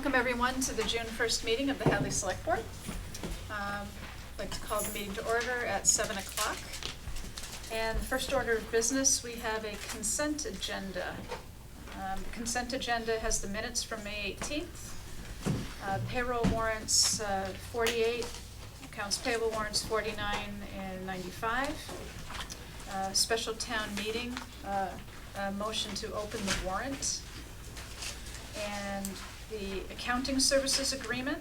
Welcome everyone to the June 1st meeting of the Hadley Selectboard. I'd like to call the meeting to order at 7 o'clock. And the first order of business, we have a consent agenda. The consent agenda has the minutes from May 18th, payroll warrants 48, accounts payable warrants 49 and 95, special town meeting, a motion to open the warrant, and the accounting services agreement,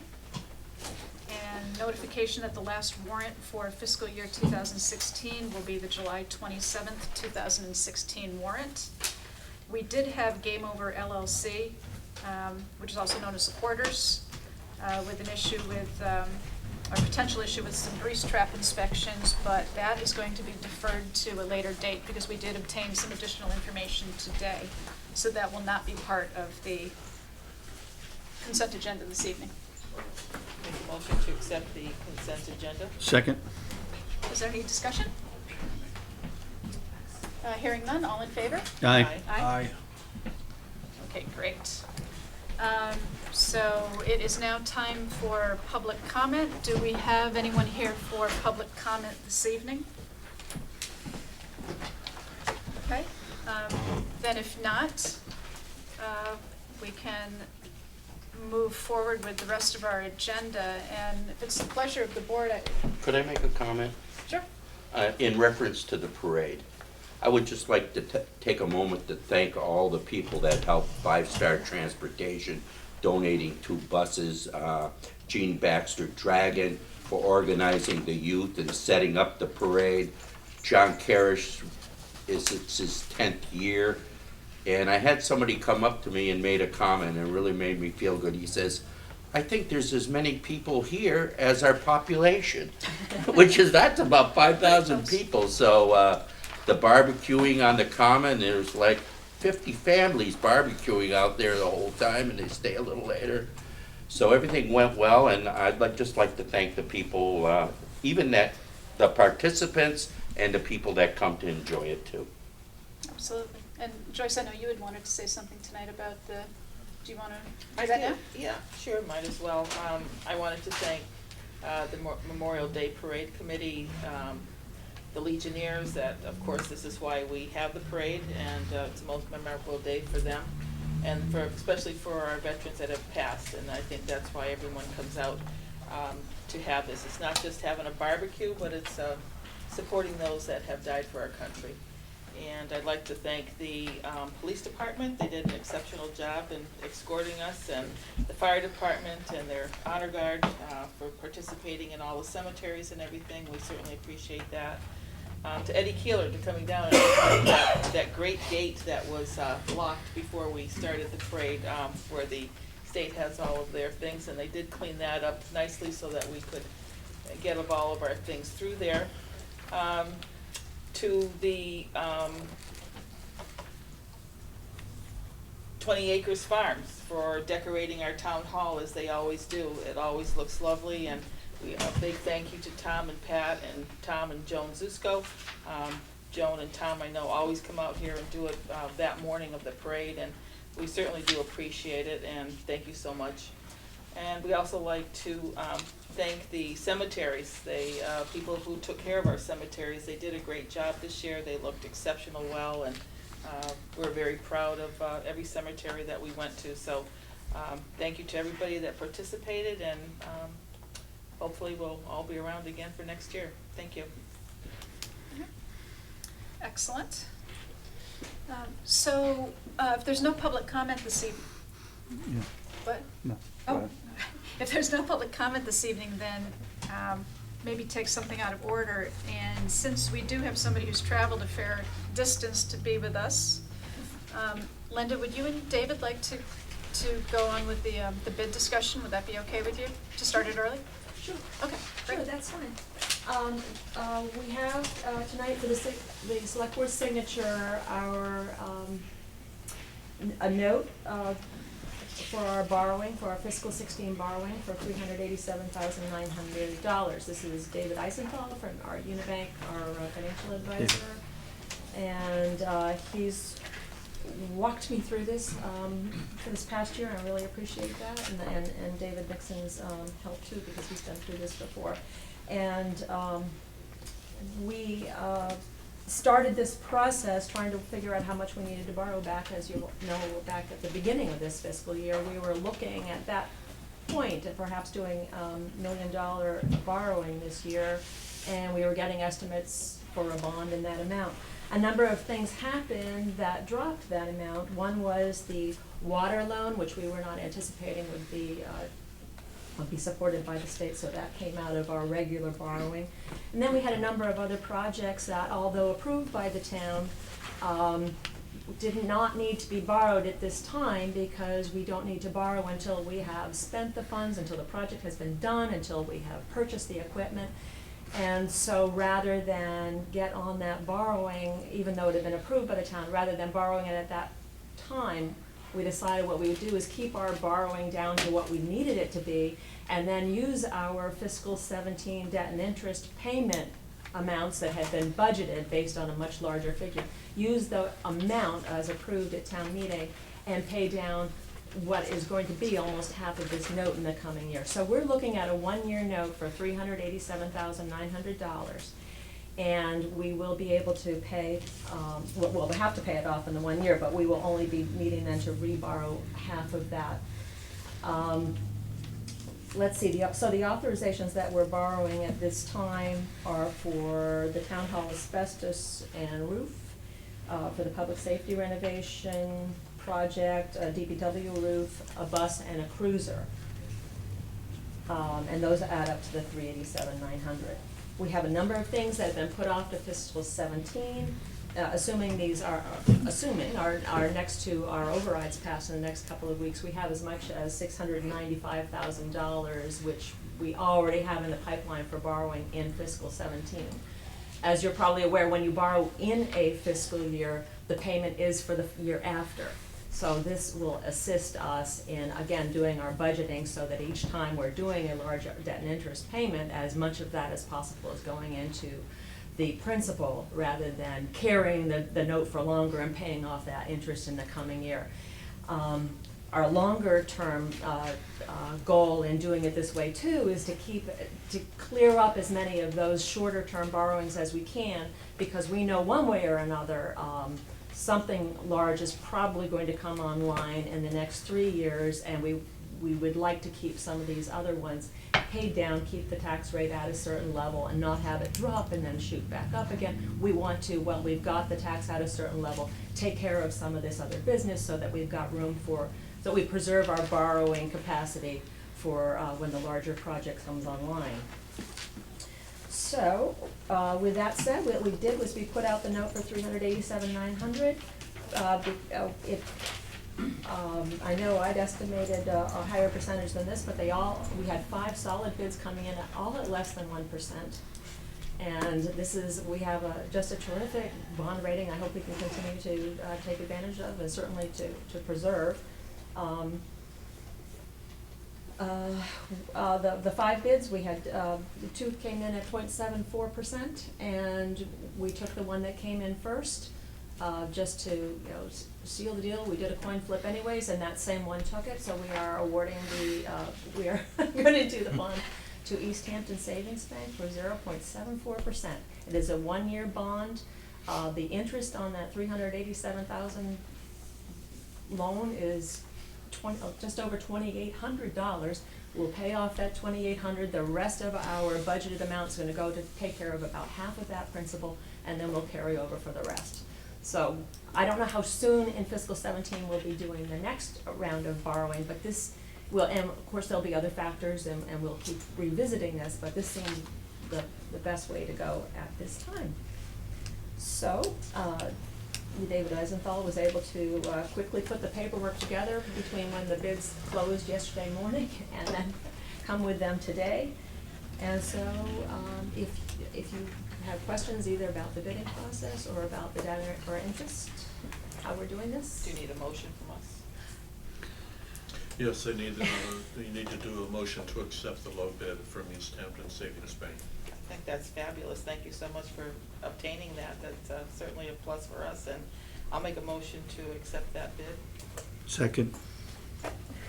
and notification that the last warrant for fiscal year 2016 will be the July 27th, 2016 warrant. We did have Game Over LLC, which is also known as Supporters, with an issue with, a potential issue with some grease trap inspections, but that is going to be deferred to a later date because we did obtain some additional information today. So that will not be part of the consent agenda this evening. Make a motion to accept the consent agenda. Second. Is there any discussion? Hearing none, all in favor? Aye. Aye. Okay, great. So it is now time for public comment. Do we have anyone here for public comment this evening? Okay, then if not, we can move forward with the rest of our agenda, and if it's the pleasure of the board, Could I make a comment? Sure. In reference to the parade, I would just like to take a moment to thank all the people that helped Five Star Transportation, donating 2 buses, Gene Baxter Dragon for organizing the youth and setting up the parade. John Carish, it's his 10th year. And I had somebody come up to me and made a comment and it really made me feel good. He says, I think there's as many people here as our population, that's about 5,000 people. So the barbecuing on the common, there's like 50 families barbecuing out there the whole time, and they stay a little later. So everything went well, and I'd just like to thank the people, even the participants and the people that come to enjoy it too. Absolutely. And Joyce, I know you had wanted to say something tonight about the, do you want to I do that did. now? Yeah, sure, might as well. I wanted to thank the Memorial Day Parade Committee, the Legionnaires, that of course this is why we have the parade, and it's the most memorable day for them, and especially for our veterans that have passed, and I think that's why everyone comes out to have this. It's not just having a barbecue, but it's supporting those that have died for our country. And I'd like to thank the police department. They did an exceptional job in escorting us, and the fire department and their honor guard for participating in all the cemeteries and everything. We certainly appreciate that. To Eddie Keeler, to coming down and that great gate that was locked before we started the parade, where the state has all of their things, and they did clean that up nicely so that we could get all of our things through there. To the 20 Acres Farms for decorating our town hall as they always do. It always looks lovely, and a big thank you to Tom and Pat and Tom and Joan Zusko. Joan and Tom, I know, always come out here and do it that morning of the parade, and we certainly do appreciate it, and thank you so much. And we also like to thank the cemeteries, people who took care of our cemeteries. They did a great job this year. They looked exceptional well, and we're very proud of every cemetery that we went to. So thank you to everybody that participated, and hopefully we'll all be around again for next year. Thank you. Excellent. So if there's no public comment this evening, Yeah. what? No. Oh, if there's no public comment this evening, then maybe take something out of order. And since we do have somebody who's traveled a fair distance to be with us, Linda, would you and David like to go on with the bid discussion? Would that be okay with you, to start it early? Sure. Okay, great. Sure, that's fine. We have tonight for the select board signature, a note for our borrowing, for our fiscal 16 borrowing for $387,900. This is David Eisenthal from our Unibank, our financial advisor, and he's walked me through this for this past year, and I really appreciate that, and David Nixon's help too, because he's been through this before. And we started this process trying to figure out how much we needed to borrow back. As you know, back at the beginning of this fiscal year, we were looking at that point at perhaps doing $1 million borrowing this year, and we were getting estimates for a bond in that amount. A number of things happened that dropped that amount. One was the water loan, which we were not anticipating would be supported by the state, so that came out of our regular borrowing. And then we had a number of other projects that, although approved by the town, did not need to be borrowed at this time, because we don't need to borrow until we have spent the funds, until the project has been done, until we have purchased the equipment. And so rather than get on that borrowing, even though it had been approved by the town, rather than borrowing it at that time, we decided what we would do is keep our borrowing down to what we needed it to be, and then use our fiscal 17 debt and interest payment amounts that had been budgeted based on a much larger figure. Use the amount as approved at town meeting and pay down what is going to be almost half of this note in the coming year. So we're looking at a 1-year note for $387,900. And we will be able to pay, we'll have to pay it off in the 1 year, but we will only be needing then to reborrow half of that. Let's see, so the authorizations that we're borrowing at this time are for the town hall asbestos and roof, for the public safety renovation project, a DPW roof, a bus, and a cruiser. And those add up to the $387,900. We have a number of things that have been put off to fiscal 17, assuming our next two, our overrides pass in the next couple of weeks. We have as much as $695,000, which we already have in the pipeline for borrowing in fiscal 17. As you're probably aware, when you borrow in a fiscal year, the payment is for the year after. So this will assist us in, again, doing our budgeting, so that each time we're doing a large debt and interest payment, as much of that as possible is going into the principal, rather than carrying the note for longer and paying off that interest in the coming year. Our longer term goal in doing it this way too is to clear up as many of those shorter term borrowings as we can, because we know one way or another something large is probably going to come online in the next 3 years, and we would like to keep some of these other ones paid down, keep the tax rate at a certain level, and not have it drop and then shoot back up again. We want to, well, we've got the tax at a certain level, take care of some of this other business, so that we've got room for, so we preserve our borrowing capacity for when the larger project comes online. So, with that said, what we did was we put out the note for $387,900. I know I'd estimated a higher percentage than this, but we had 5 solid bids coming in, all at less than 1%. And we have just a terrific bond rating. I hope we can continue to take advantage of, and certainly to preserve. The 5 bids, we had, 2 came in at 0.74%, and we took the one that came in first, just to, seal the deal. We did a coin flip anyways, and that same one took it, so we are awarding we are gonna do the bond to East Hampton Savings Bank for 0.74%. It is a 1-year bond. The interest on that $387,000 loan is just over $2,800. We'll pay off that $2,800. The rest of our budgeted amount is going to go to take care of about half of that principal, and then we'll carry over for the rest. So I don't know how soon in fiscal 17 we'll be doing the next round of borrowing, but this will, and of course there'll be other factors, and we'll keep revisiting this, but this seemed the best way to go at this time. So, David Eisenthal was able to quickly put the paperwork together between when the bids closed yesterday morning and then come with them today. And so if you have questions either about the bidding process or about the data or interest, how we're doing this. Do you need a motion from us? Yes, you need to do a motion to accept the low bid from East Hampton Savings Bank. I think that's fabulous. Thank you so much for obtaining that. That's certainly a plus for us, and I'll make a motion to accept that bid. Second,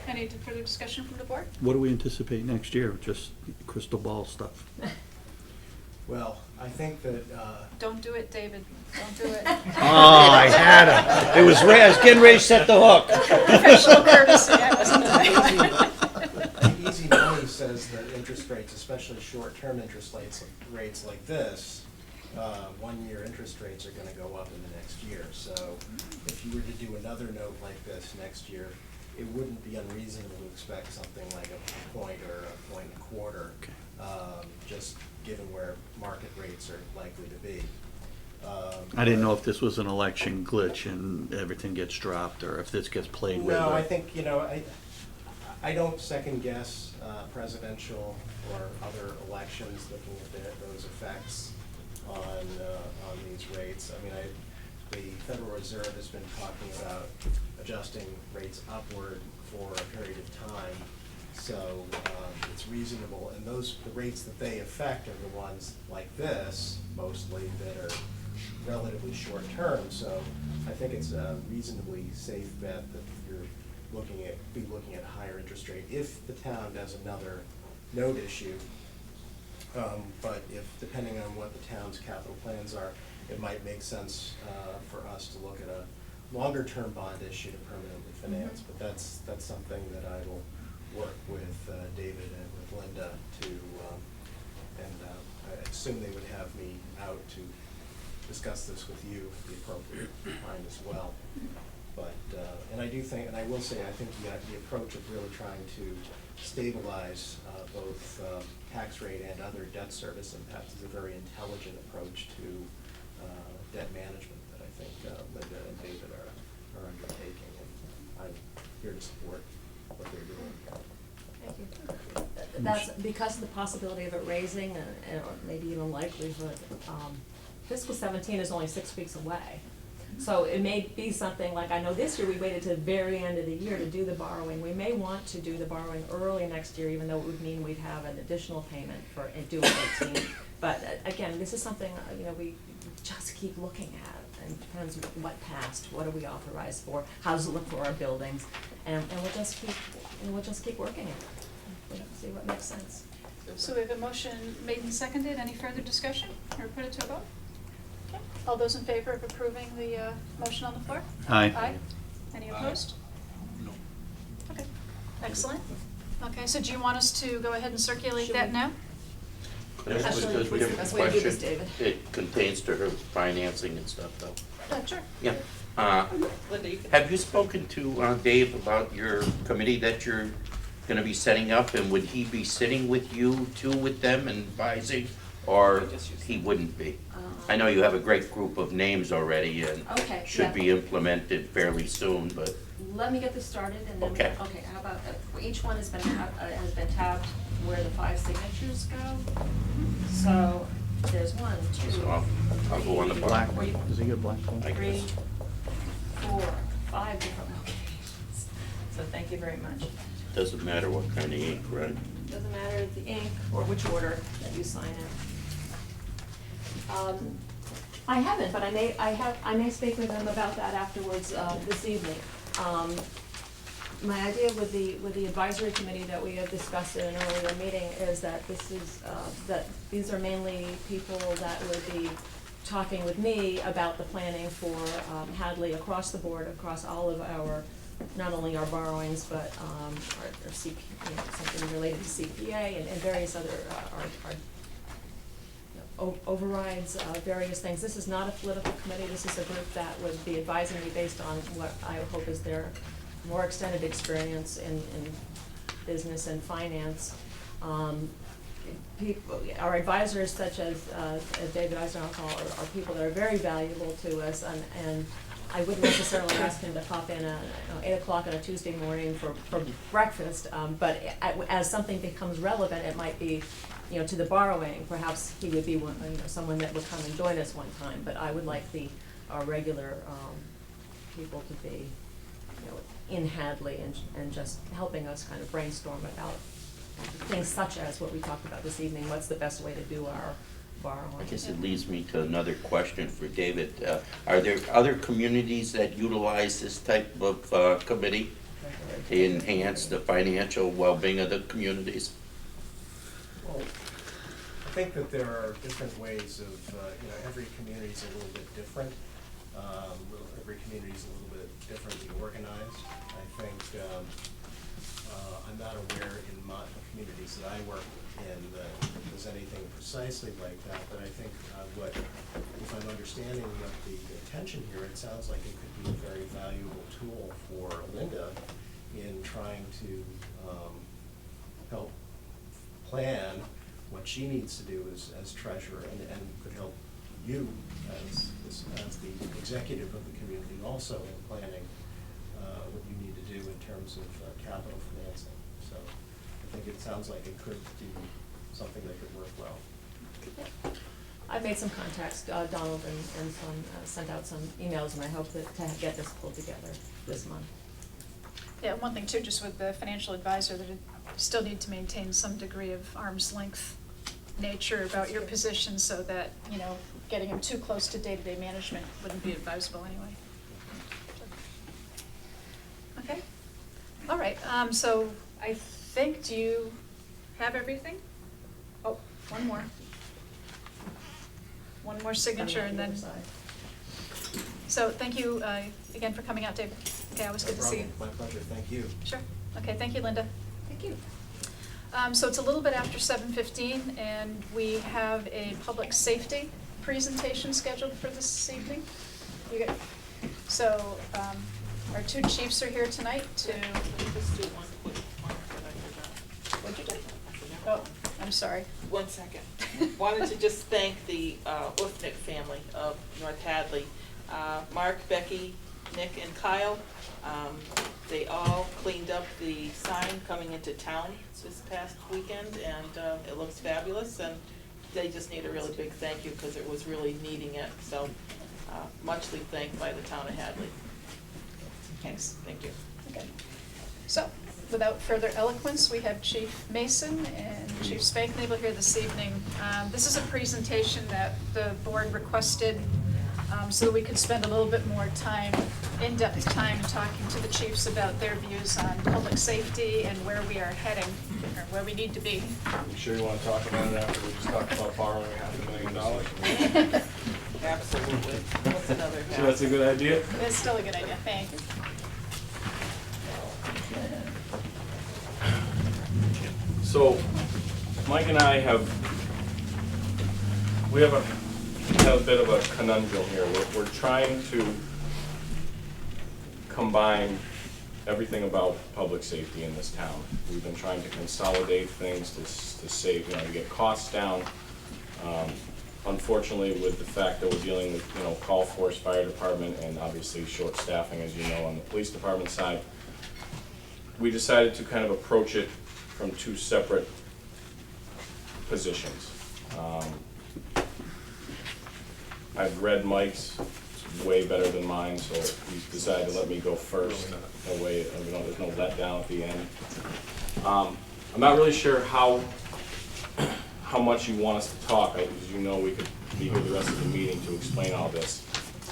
Any further discussion from the board? what do we anticipate next year? Just crystal ball stuff? Well, I think that, Don't do it, David, don't do it. Oh, I had him. It was, I was getting ready to set the hook. Professional courtesy, I wasn't. easy money says that interest rates, especially short-term interest rates like this, 1-year interest rates are gonna go up in the next year. So if you were to do another note like this next year, it wouldn't be unreasonable to expect something like a point or a point and a quarter, just given where market rates are likely to be. I didn't know if this was an election glitch and everything gets dropped, or if this gets played with. No, or- I think, I don't second guess presidential or other elections, looking at those effects on these rates. I mean, the Federal Reserve has been talking about adjusting rates upward for a period of time, so it's reasonable. And the rates that they affect are the ones like this, mostly, that are relatively short term. So I think it's a reasonably safe bet that you're looking at higher interest rate if the town does another note issue. But depending on what the town's capital plans are, it might make sense for us to look at a longer term bond issue to permanently finance. But that's something that I will work with David and with Linda to, and I assume they would have me out to discuss this with you at the appropriate time as well. But, and I do think, and I will say, I think the approach of really trying to stabilize both tax rate and other debt service impacts is a very intelligent approach to debt management that I think Linda and David are undertaking, and I'm here to support what they're doing. Thank you. That's because of the possibility of it raising, or maybe even likelihood. Fiscal 17 is only 6 weeks away. So it may be something like, I know this year we waited to the very end of the year to do the borrowing. We may want to do the borrowing early next year, even though it would mean we'd have an additional payment for due in 18. But again, this is something, we just keep looking at. And it depends what passed, what are we authorized for, how does it look for our buildings, and we'll just keep working it. We'll see what makes sense. So we have a motion made and seconded. Any further discussion, or put it to a vote? Okay. All those in favor of approving the motion on the floor? Aye. Aye. Any opposed? No. Okay, excellent. Okay, so do you want us to go ahead and circulate Should that we- now? That's Actually, because we what's have the a best way to do this, question. David? It contains to her financing and stuff, though. Sure. Yeah. Linda, you can. Have you spoken to Dave about your committee that you're gonna be setting up, and would he be sitting with you too, with them and advising, or he wouldn't be? I know you have a great group of names already and Okay, should yeah. be implemented fairly soon, but Let me get this started, and then, Okay. how about, each one has been tabbed where the 5 signatures go. So, there's 1, 2, so I'll go on the Black black. one. Does he get black one? I 3, guess. 4, 5 different locations. So thank you very much. Doesn't matter what kind of ink, right? Doesn't matter the ink or which order that you sign in. I haven't, but I may speak with them about that afterwards this evening. My idea with the advisory committee that we have discussed in an earlier meeting is that that these are mainly people that would be talking with me about the planning for Hadley across the board, across all of our, not only our borrowings, but our something related to CPA and various other our overrides, various things. This is not a political committee. This is a group that would be advising me based on what I hope is their more extended experience in business and finance. Our advisors, such as David Eisenhower, are people that are very valuable to us, and I wouldn't necessarily ask him to pop in 8 o'clock on a Tuesday morning for breakfast, but as something becomes relevant, it might be, to the borrowing. Perhaps he would be someone that would come and join us one time. But I would like our regular people to be, in Hadley and just helping us kind of brainstorm about things such as what we talked about this evening. What's the best way to do borrowing. I guess it leads me to another question for David. Are there other communities that utilize this type of committee to enhance the financial well-being of the communities? Well, I think that there are different ways of, every community is a little bit different. Every community is a little bit differently organized. I think I'm not aware in the communities that I work in that there's anything precisely like that, but I think if I'm understanding what the intention here, it sounds like it could be a very valuable tool for Linda in trying to help plan what she needs to do as treasurer, and could help you as the executive of the community also in planning what you need to do in terms of capital financing. So I think it sounds like it could be something that could work well. I made some contacts, Donald, and sent out some emails, and I hope to get this pulled together this month. Yeah, one thing too, just with the financial advisor, that you still need to maintain some degree of arm's length nature about your position, so that, getting him too close to day-to-day management wouldn't be advisable anyway. Okay, all right, so I think, do you have everything? Oh, one more. One more signature, and then, so thank you again for coming out, David. Okay, always good to see you. My pleasure, thank you. Sure. Okay, thank you, Linda. Thank you. So it's a little bit after 7:15, and we have a public safety presentation scheduled for this evening. So our two chiefs are here tonight to. Just do one quick one that I forgot. What'd you do? Oh, I'm sorry. 1 second. Wanted to just thank the Ufnick family of North Hadley. Mark, Becky, Nick, and Kyle. They all cleaned up the sign coming into town this past weekend, and it looks fabulous, and they just need a really big thank you because it was really needing it. So muchly thanked by the town of Hadley. Thanks. Thank you. Okay. So, without further eloquence, we have Chief Mason and Chief Spanknebel here this evening. This is a presentation that the board requested so that we could spend a little bit more time, in-depth time, talking to the chiefs about their views on public safety and where we are heading, or where we need to be. You sure you want to talk about it after we just talked about borrowing $500,000? Absolutely. What's another? Sure that's a good idea? It's still a good idea, thank you. So, Mike and I have a bit of a conundrum here. We're trying to combine everything about public safety in this town. We've been trying to consolidate things to save, to get costs down. Unfortunately, with the fact that we're dealing with, call force, fire department, and obviously short staffing, as you know, on the police department side, we decided to kind of approach it from two separate positions. I've read Mike's, it's way better than mine, so he's decided to let me go first. That way, there's no letdown at the end. I'm not really sure how much you want us to talk. As you know, we could be here the rest of the meeting to explain all this.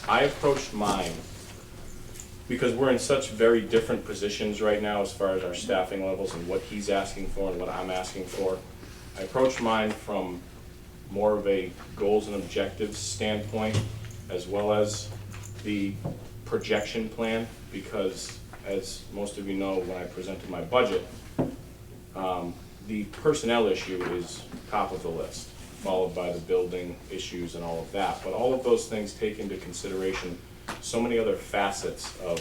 I approached mine because we're in such very different positions right now as far as our staffing levels and what he's asking for and what I'm asking for. I approached mine from more of a goals and objectives standpoint, as well as the projection plan, because as most of you know, when I presented my budget, the personnel issue is top of the list, followed by the building issues and all of that. But all of those things take into consideration so many other facets of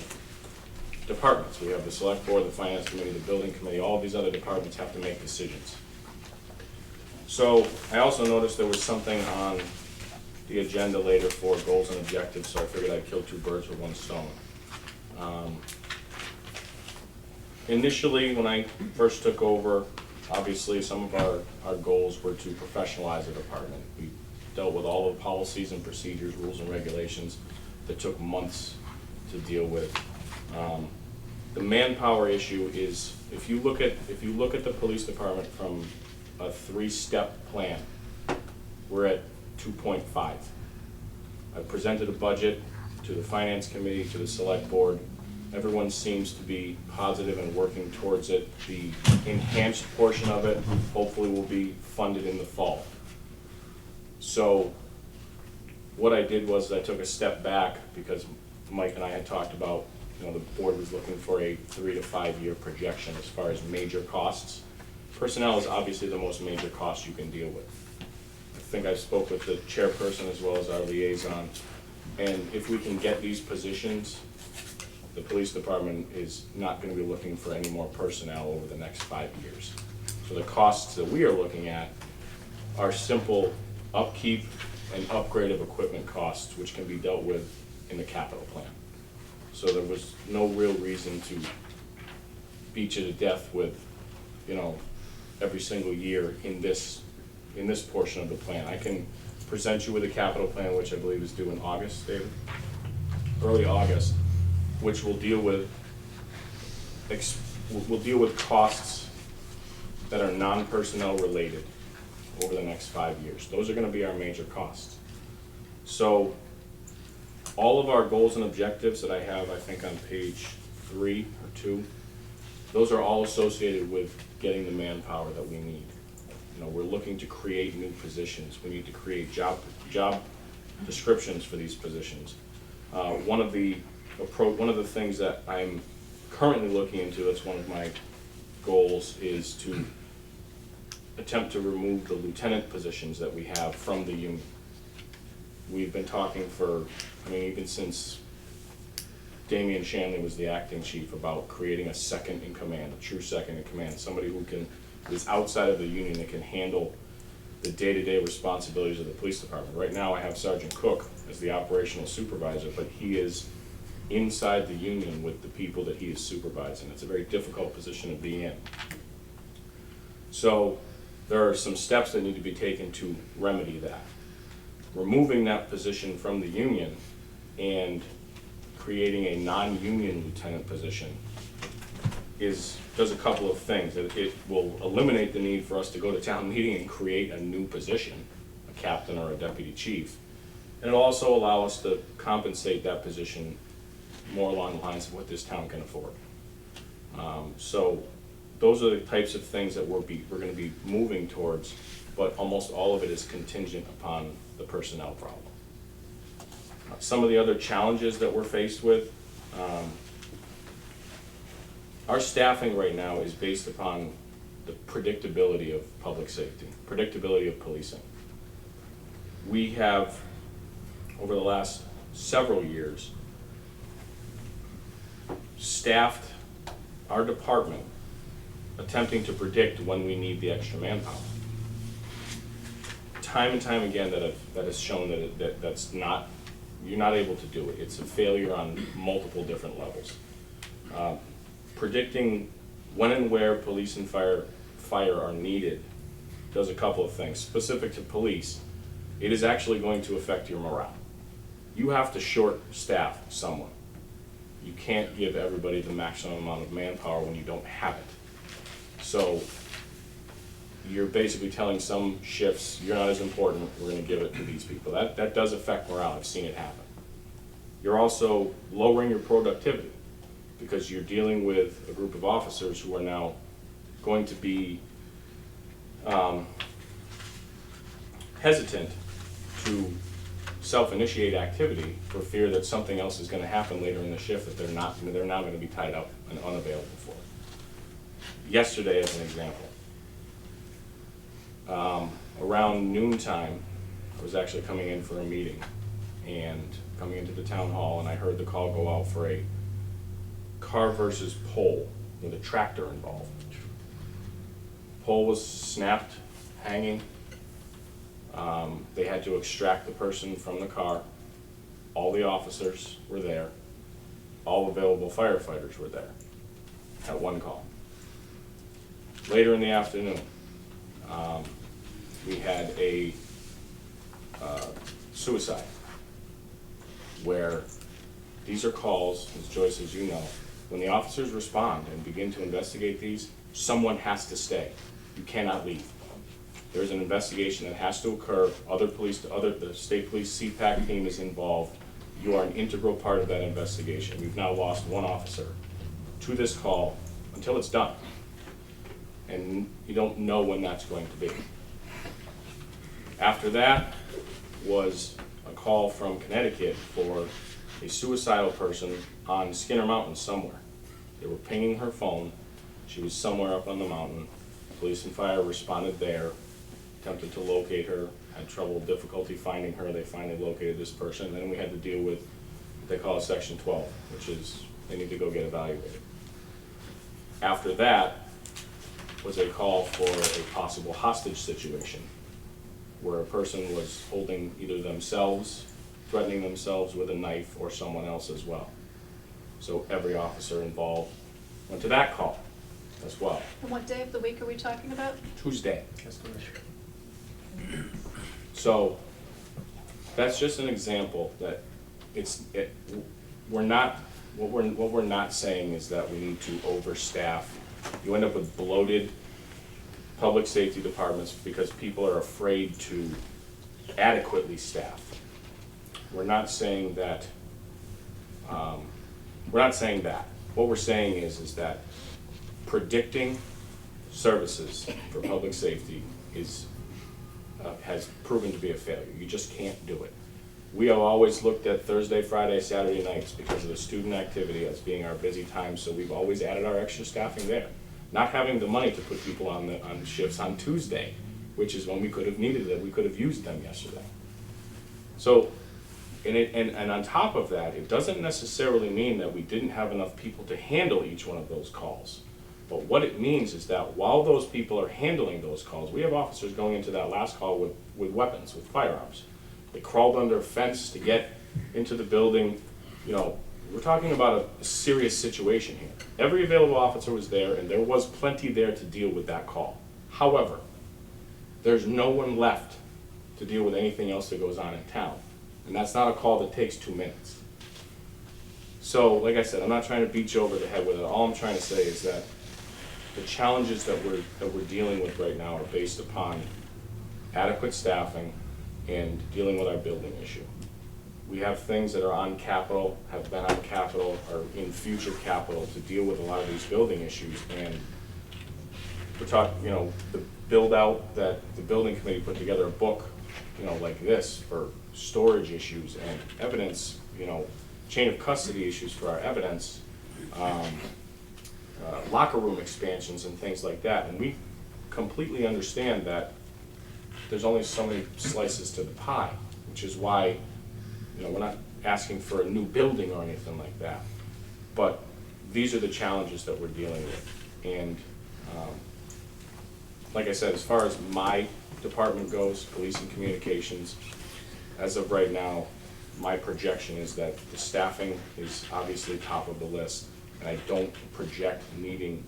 departments. We have the select board, the finance committee, the building committee, all of these other departments have to make decisions. So I also noticed there was something on the agenda later for goals and objectives, so I figured I'd kill two birds with one stone. Initially, when I first took over, obviously some of our goals were to professionalize the department. We dealt with all the policies and procedures, rules and regulations that took months to deal with. The manpower issue is, if you look at the police department from a 3-step plan, we're at 2.5. I presented a budget to the finance committee, to the select board. Everyone seems to be positive and working towards it. The enhanced portion of it hopefully will be funded in the fall. So what I did was I took a step back because Mike and I had talked about, the board was looking for a 3 to 5 year projection as far as major costs. Personnel is obviously the most major cost you can deal with. I think I spoke with the chairperson as well as our liaison, and if we can get these positions, the police department is not going to be looking for any more personnel over the next 5 years. So the costs that we are looking at are simple upkeep and upgrade of equipment costs, which can be dealt with in the capital plan. So there was no real reason to beat you to death with, every single year in this portion of the plan. I can present you with a capital plan, which I believe is due in August, David? Early August, which will deal with costs that are non-personnel related over the next 5 years. Those are gonna be our major costs. So all of our goals and objectives that I have, I think on page 3 or 2, those are all associated with getting the manpower that we need. We're looking to create new positions. We need to create job descriptions for these positions. One of the things that I'm currently looking into, that's one of my goals, is to attempt to remove the lieutenant positions that we have from the union. We've been talking even since Damian Shanley was the acting chief, about creating a second in command, a true second in command, somebody who is outside of the union that can handle the day-to-day responsibilities of the police department. Right now I have Sergeant Cook as the operational supervisor, but he is inside the union with the people that he is supervising. It's a very difficult position to be in. So there are some steps that need to be taken to remedy that. Removing that position from the union and creating a non-union lieutenant position does a couple of things. It will eliminate the need for us to go to town meeting and create a new position, a captain or a deputy chief. And it'll also allow us to compensate that position more along the lines of what this town can afford. So those are the types of things that we're going to be moving towards, but almost all of it is contingent upon the personnel problem. Some of the other challenges that we're faced with, our staffing right now is based upon the predictability of public safety, predictability of policing. We have, over the last several years, staffed our department attempting to predict when we need the extra manpower. Time and time again that has shown that that's not, you're not able to do it. It's a failure on multiple different levels. Predicting when and where police and fire are needed does a couple of things. Specific to police, it is actually going to affect your morale. You have to short staff someone. You can't give everybody the maximum amount of manpower when you don't have it. So you're basically telling some shifts, you're not as important, we're going to give it to these people. That does affect morale. I've seen it happen. You're also lowering your productivity because you're dealing with a group of officers who are now going to be hesitant to self-initiate activity for fear that something else is going to happen later in the shift that they're now going to be tied up and unavailable for. Yesterday, as an example, around noontime, I was actually coming in for a meeting and coming into the town hall, and I heard the call go out for a car versus pole with a tractor involved. Pole was snapped, hanging. They had to extract the person from the car. All the officers were there. All available firefighters were there at one call. Later in the afternoon, we had a suicide where these are calls, as Joyce, as you know, when the officers respond and begin to investigate these, someone has to stay. You cannot leave. There's an investigation that has to occur, the state police CPAC team is involved. You are an integral part of that investigation. We've now lost one officer to this call until it's done. And you don't know when that's going to be. After that was a call from Connecticut for a suicidal person on Skinner Mountain somewhere. They were pinging her phone. She was somewhere up on the mountain. Police and fire responded there, attempted to locate her, had difficulty finding her. They finally located this person. Then we had to deal with what they call a Section 12, which is they need to go get evaluated. After that was a call for a possible hostage situation where a person was holding either themselves, threatening themselves with a knife, or someone else as well. So every officer involved went to that call as well. And what day of the week are we talking about? Tuesday. So that's just an example that what we're not saying is that we need to overstaff. You end up with bloated public safety departments because people are afraid to adequately staff. We're not saying that. What we're saying is that predicting services for public safety has proven to be a failure. You just can't do it. We have always looked at Thursday, Friday, Saturday nights because of the student activity as being our busy time, so we've always added our extra staffing there. Not having the money to put people on shifts on Tuesday, which is when we could have needed it, we could have used them yesterday. So, and on top of that, it doesn't necessarily mean that we didn't have enough people to handle each one of those calls. But what it means is that while those people are handling those calls, we have officers going into that last call with weapons, with firearms. They crawled under a fence to get into the building. You know, we're talking about a serious situation here. Every available officer was there, and there was plenty there to deal with that call. However, there's no one left to deal with anything else that goes on in town. And that's not a call that takes 2 minutes. So, like I said, I'm not trying to beat you over the head with it. All I'm trying to say is that the challenges that we're dealing with right now are based upon adequate staffing and dealing with our building issue. We have things that are on capital, have been on capital, are in future capital to deal with a lot of these building issues. And we're talking, you know, the build out that the building committee put together a book, you know, like this for storage issues and evidence, you know, chain of custody issues for our evidence, locker room expansions and things like that. And we completely understand that there's only so many slices to the pie, which is why, you know, we're not asking for a new building or anything like that. But these are the challenges that we're dealing with. And like I said, as far as my department goes, police and communications, as of right now, my projection is that the staffing is obviously top of the list, and I don't project needing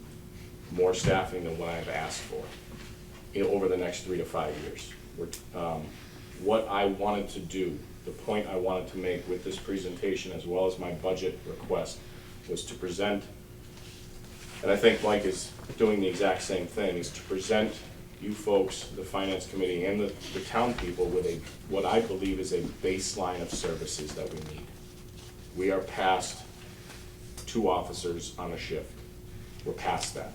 more staffing than what I've asked for over the next 3 to 5 years. What I wanted to do, the point I wanted to make with this presentation as well as my budget request was to present, and I think Mike is doing the exact same thing, is to present you folks, the finance committee, and the town people with what I believe is a baseline of services that we need. We are past 2 officers on a shift. We're past that.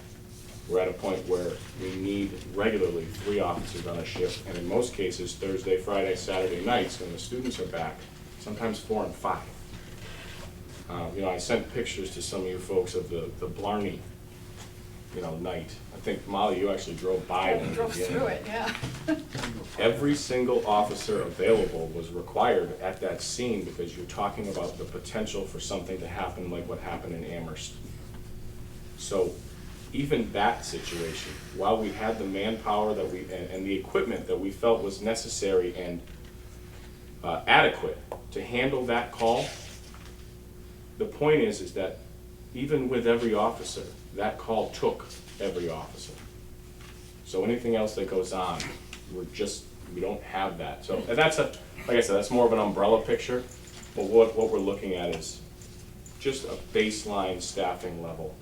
We're at a point where we need regularly 3 officers on a shift, and in most cases, Thursday, Friday, Saturday nights, when the students are back, sometimes 4 and 5. You know, I sent pictures to some of you folks of the Blarney, you know, night. I think, Molly, you actually drove by. We drove through it, yeah. Every single officer available was required at that scene because you're talking about the potential for something to happen like what happened in Amherst. So even that situation, while we had the manpower that and the equipment that we felt was necessary and adequate to handle that call, the point is that even with every officer, that call took every officer. So anything else that goes on, we don't have that. So and that's like I said, that's more of an umbrella picture, but what we're looking at is just a baseline staffing level.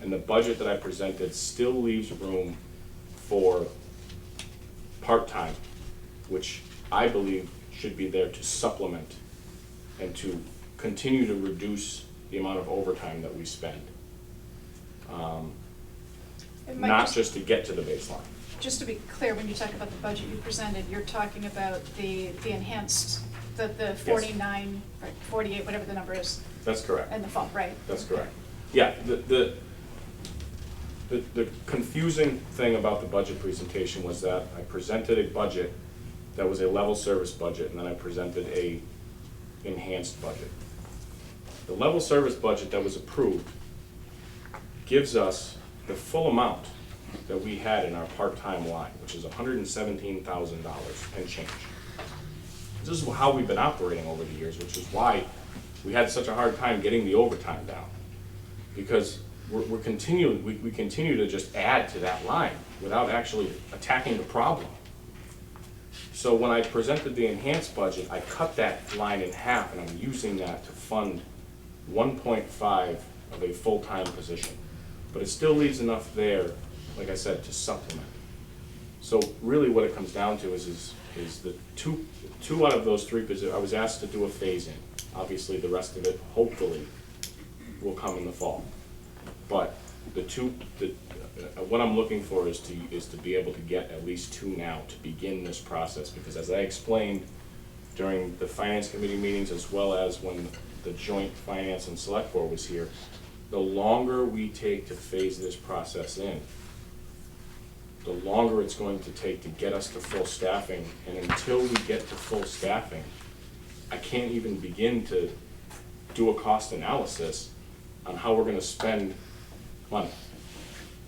And the budget that I presented still leaves room for part-time, which I believe should be there to supplement and to continue to reduce the amount of overtime that we spend. It might Not just to get to the baseline. Just to be clear, when you talk about the budget you presented, you're talking about the enhanced, the 49, right, 48, whatever the number is, That's correct. in the fall, right? That's correct. Yeah, the confusing thing about the budget presentation was that I presented a budget that was a level service budget, and then I presented a enhanced budget. The level service budget that was approved gives us the full amount that we had in our part-time line, which is $117,000 and change. This is how we've been operating over the years, which is why we had such a hard time getting the overtime down. Because we continue to just add to that line without actually attacking the problem. So when I presented the enhanced budget, I cut that line in half, and I'm using that to fund 1.5 of a full-time position. But it still leaves enough there, like I said, to supplement. So really what it comes down to is the two out of those three positions, I was asked to do a phase-in. Obviously, the rest of it, hopefully, will come in the fall. But what I'm looking for is to be able to get at least two now to begin this process, because as I explained during the Finance Committee meetings, as well as when the joint Finance and Select Board was here, the longer we take to phase this process in, the longer it's going to take to get us to full staffing. And until we get to full staffing, I can't even begin to do a cost analysis on how we're gonna spend money.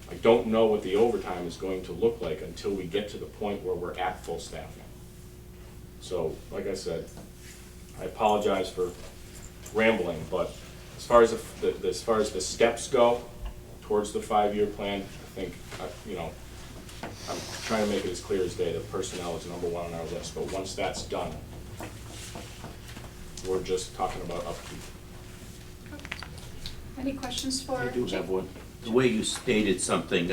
I don't know what the overtime is going to look like until we get to the point where we're at full staffing. So, like I said, I apologize for rambling, but as far as the steps go towards the 5-year plan, I think, I'm trying to make it as clear as day that personnel is number one on our list, but once that's done, we're just talking about upkeep. Any questions for? I do have one. The way you stated something,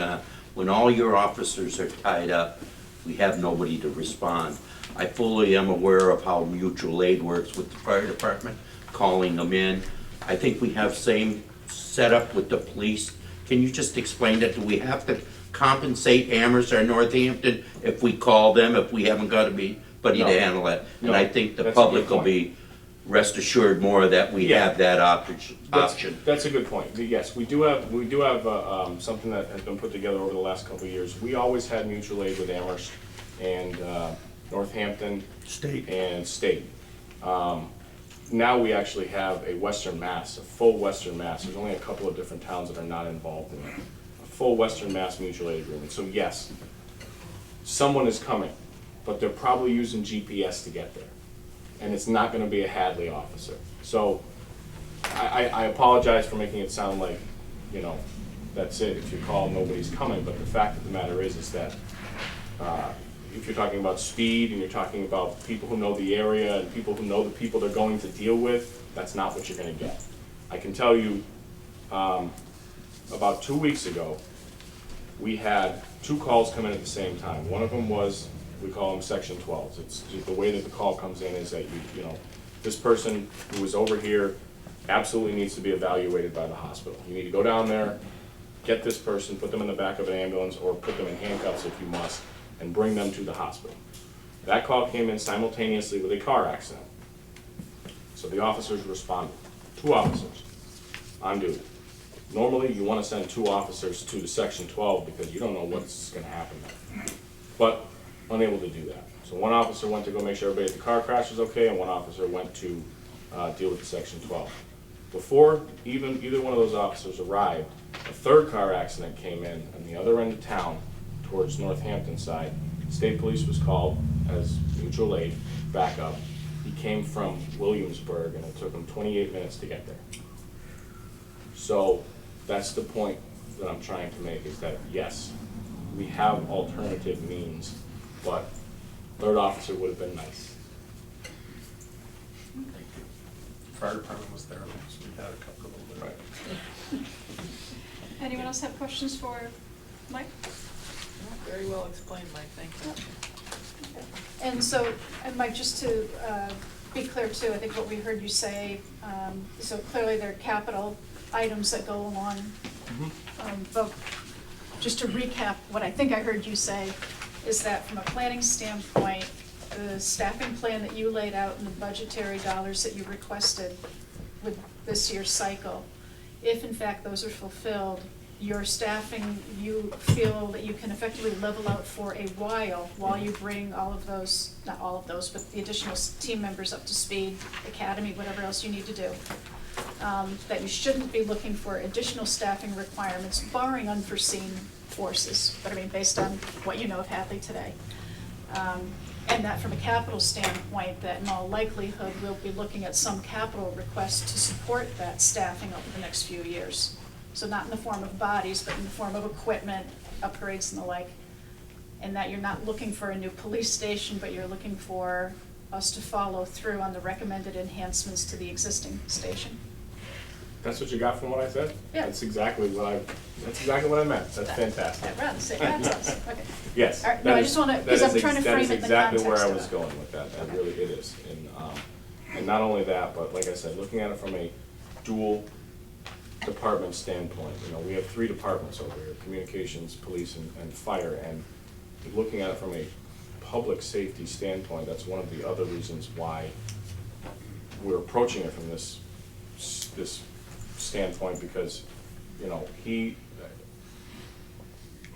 when all your officers are tied up, we have nobody to respond. I fully am aware of how mutual aid works with the fire department, calling them in. I think we have same setup with the police. Can you just explain that? Do we have to compensate Amherst or Northampton if we call them, if we haven't got anybody No. to handle it? And No, I think the that's a good public will point. be rest assured more that we Yeah. have that option. That's a good point. Yes, we do have something that has been put together over the last couple of years. We always had mutual aid with Amherst and Northampton State. and State. Now we actually have a Western Mass, a full Western Mass. There's only a couple of different towns that are not involved in it. A full Western Mass mutual aid agreement. So yes, someone is coming, but they're probably using GPS to get there. And it's not gonna be a Hadley officer. So I apologize for making it sound like, that's it. If you call, nobody's coming. But the fact of the matter is that if you're talking about speed and you're talking about people who know the area and people who know the people they're going to deal with, that's not what you're gonna get. I can tell you, about 2 weeks ago, we had 2 calls come in at the same time. One of them was, we call them Section 12s. It's the way that the call comes in is that this person who is over here absolutely needs to be evaluated by the hospital. You need to go down there, get this person, put them in the back of an ambulance, or put them in handcuffs if you must, and bring them to the hospital. That call came in simultaneously with a car accident. So the officers responded. 2 officers on duty. Normally, you want to send 2 officers to the Section 12 because you don't know what's going to happen there. But unable to do that. So one officer went to go make sure everybody at the car crash was okay, and one officer went to deal with the Section 12. Before either one of those officers arrived, a 3rd car accident came in on the other end of town towards Northampton side. State police was called as mutual aid, backup. He came from Williamsburg, and it took him 28 minutes to get there. So that's the point that I'm trying to make, is that yes, we have alternative means, but 3rd officer would have been nice. Fire department was there, so we had a couple of them. Right. Anyone else have questions for Mike? Very well explained, Mike, thank you. And so, and Mike, just to be clear too, I think what we heard you say, so clearly there are capital items that go along. But just to recap, what I think I heard you say is that from a planning standpoint, the staffing plan that you laid out and the budgetary dollars that you requested with this year's cycle, if in fact those are fulfilled, your staffing, you feel that you can effectively level out for a while you bring all of those, not all of those, but the additional team members up to speed, academy, whatever else you need to do. That you shouldn't be looking for additional staffing requirements barring unforeseen forces, but I mean, based on what you know of Hadley today. And that from a capital standpoint, that in all likelihood, we'll be looking at some capital requests to support that staffing over the next few years. So not in the form of bodies, but in the form of equipment, upgrades and the like. And that you're not looking for a new police station, but you're looking for us to follow through on the recommended enhancements to the existing station. That's what you got from what I said? Yeah. That's exactly what I meant. That's fantastic. That runs, that's awesome, okay. Yes. All right, no, I just wanna, because I'm trying to frame it in the That is exactly where I context was of it. going with that. That really, it is. And not only that, but like I said, looking at it from a dual department standpoint, you know, we have 3 departments over here, communications, police, and fire, and looking at it from a public safety standpoint, that's one of the other reasons why we're approaching it from this standpoint, because, you know, he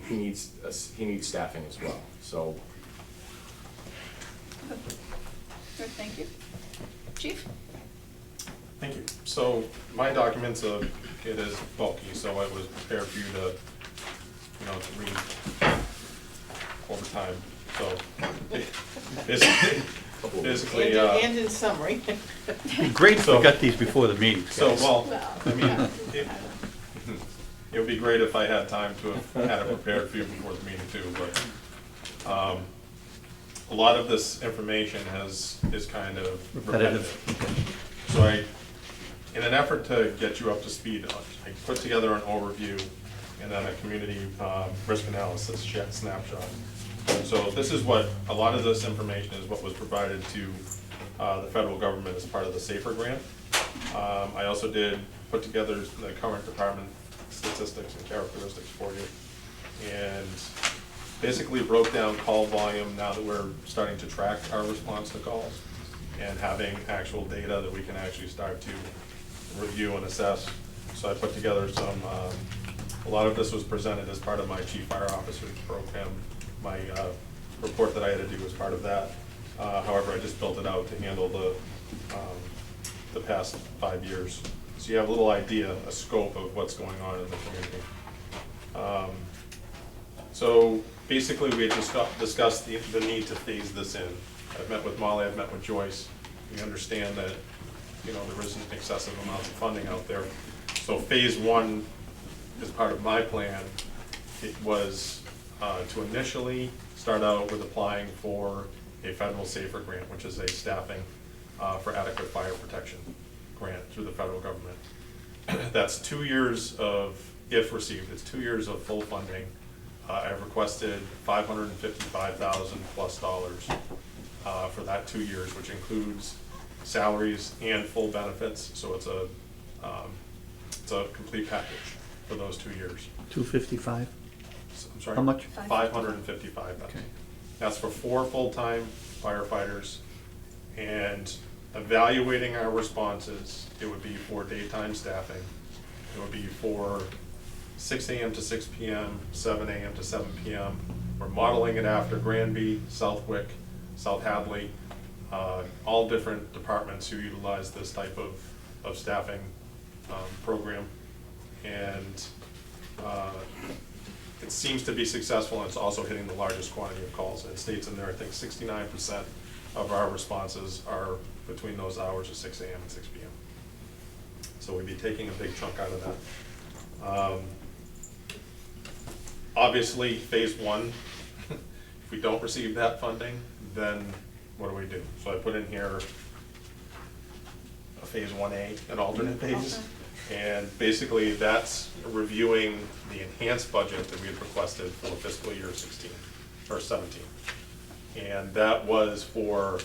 needs staffing as well, so. Good, thank you. Chief? Thank you. So my documents, it is bulky, so I was prepared for you to, you know, to read over time. So basically, And in summary. Great if So- we got these before the meeting. so, guys. well, I mean, it would be great if I had time to have had it prepared for you before the meeting too, but a lot of this information is kind of repetitive. So in an effort to get you up to speed, I put together an overview and then a community risk analysis snapshot. So this is what, a lot of this information is what was provided to the federal government as part of the SAFER grant. I also did put together the current department statistics and characteristics for you. And basically broke down call volume now that we're starting to track our response to calls and having actual data that we can actually start to review and assess. So I put together some, a lot of this was presented as part of my Chief Fire Officer's program. My report that I had to do was part of that. However, I just built it out to handle the past 5 years. So you have a little idea, a scope of what's going on in the community. So basically, we had discussed the need to phase this in. I've met with Molly, I've met with Joyce. We understand that, you know, there isn't excessive amounts of funding out there. So phase 1 is part of my plan. It was to initially start out with applying for a federal SAFER grant, which is a staffing for adequate fire protection grant through the federal government. That's 2 years of, if received, it's 2 years of full funding. I've requested $555,000 plus for that 2 years, which includes salaries and full benefits. So it's a complete package for those 2 years. 255? I'm sorry? How much? 555,000. Okay. That's for 4 full-time firefighters. And evaluating our responses, it would be for daytime staffing. It would be for 6 a.m. to 6 p.m., 7 a.m. to 7 p.m. We're modeling it after Granby, Southwick, South Hadley, all different departments who utilize this type of staffing program. And it seems to be successful, and it's also hitting the largest quantity of calls. And it states in there, I think 69% of our responses are between those hours of 6 a.m. and 6 p.m. So we'd be taking a big chunk out of that. Obviously, phase 1, if we don't receive that funding, then what do we do? So I put in here a phase 1A, an alternate phase. And basically, that's reviewing the enhanced budget that we had requested for fiscal year 16, or 17. And that was for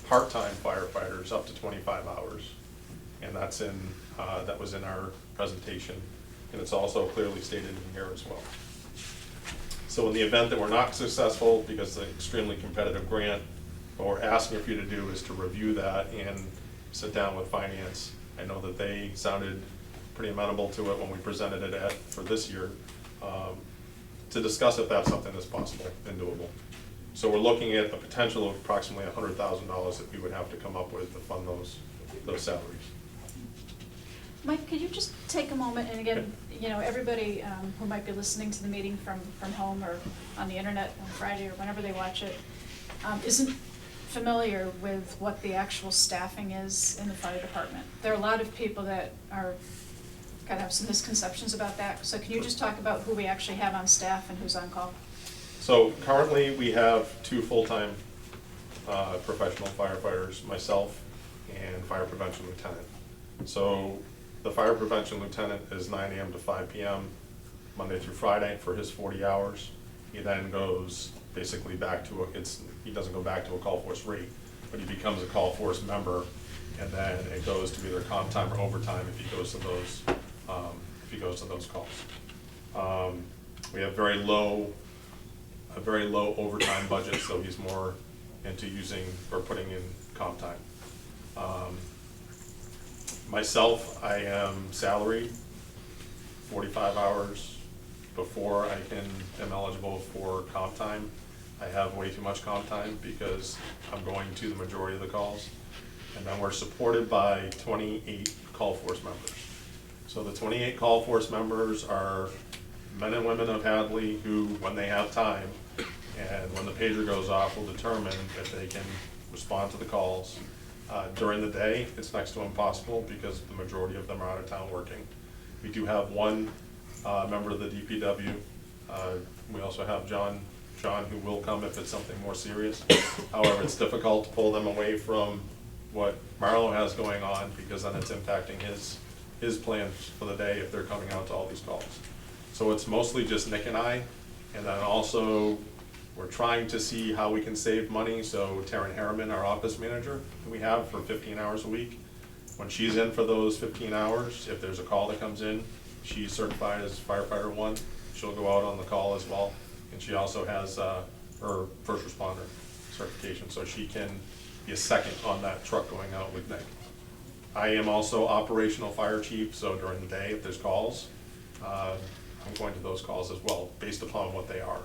part-time firefighters up to 25 hours. And that's in, that was in our presentation, and it's also clearly stated in here as well. So in the event that we're not successful, because it's an extremely competitive grant, what we're asking for you to do is to review that and sit down with finance. I know that they sounded pretty amenable to it when we presented it for this year, to discuss if that's something that's possible and doable. So we're looking at a potential of approximately $100,000 that we would have to come up with to fund those salaries. Mike, could you just take a moment, and again, you know, everybody who might be listening to the meeting from home or on the internet on Friday or whenever they watch it, isn't familiar with what the actual staffing is in the fire department. There are a lot of people that are kind of have some misconceptions about that. So can you just talk about who we actually have on staff and who's on call? So currently, we have 2 full-time professional firefighters, myself and fire prevention lieutenant. So the fire prevention lieutenant is 9 a.m. to 5 p.m. Monday through Friday for his 40 hours. He then goes basically back to he doesn't go back to a call force rate, but he becomes a call force member, and then it goes to either comp time or overtime if he goes to those calls. We have a very low overtime budget, so he's more into using or putting in comp time. Myself, I am salaried, 45 hours before I am eligible for comp time. I have way too much comp time because I'm going to the majority of the calls. And then we're supported by 28 call force members. So the 28 call force members are men and women of Hadley who, when they have time, and when the pager goes off, will determine if they can respond to the calls. During the day, it's next to impossible because the majority of them are out of town working. We do have one member of the DPW. We also have John, who will come if it's something more serious. However, it's difficult to pull them away from what Marlo has going on, because then it's impacting his plans for the day if they're coming out to all these calls. So it's mostly just Nick and I, and then also we're trying to see how we can save money. So Taryn Harriman, our office manager, who we have for 15 hours a week, when she's in for those 15 hours, if there's a call that comes in, she's certified as firefighter 1. She'll go out on the call as well. And she also has her first responder certification, so she can be a second on that truck going out with Nick. I am also operational fire chief, so during the day, if there's calls, I'm going to those calls as well, based upon what they are.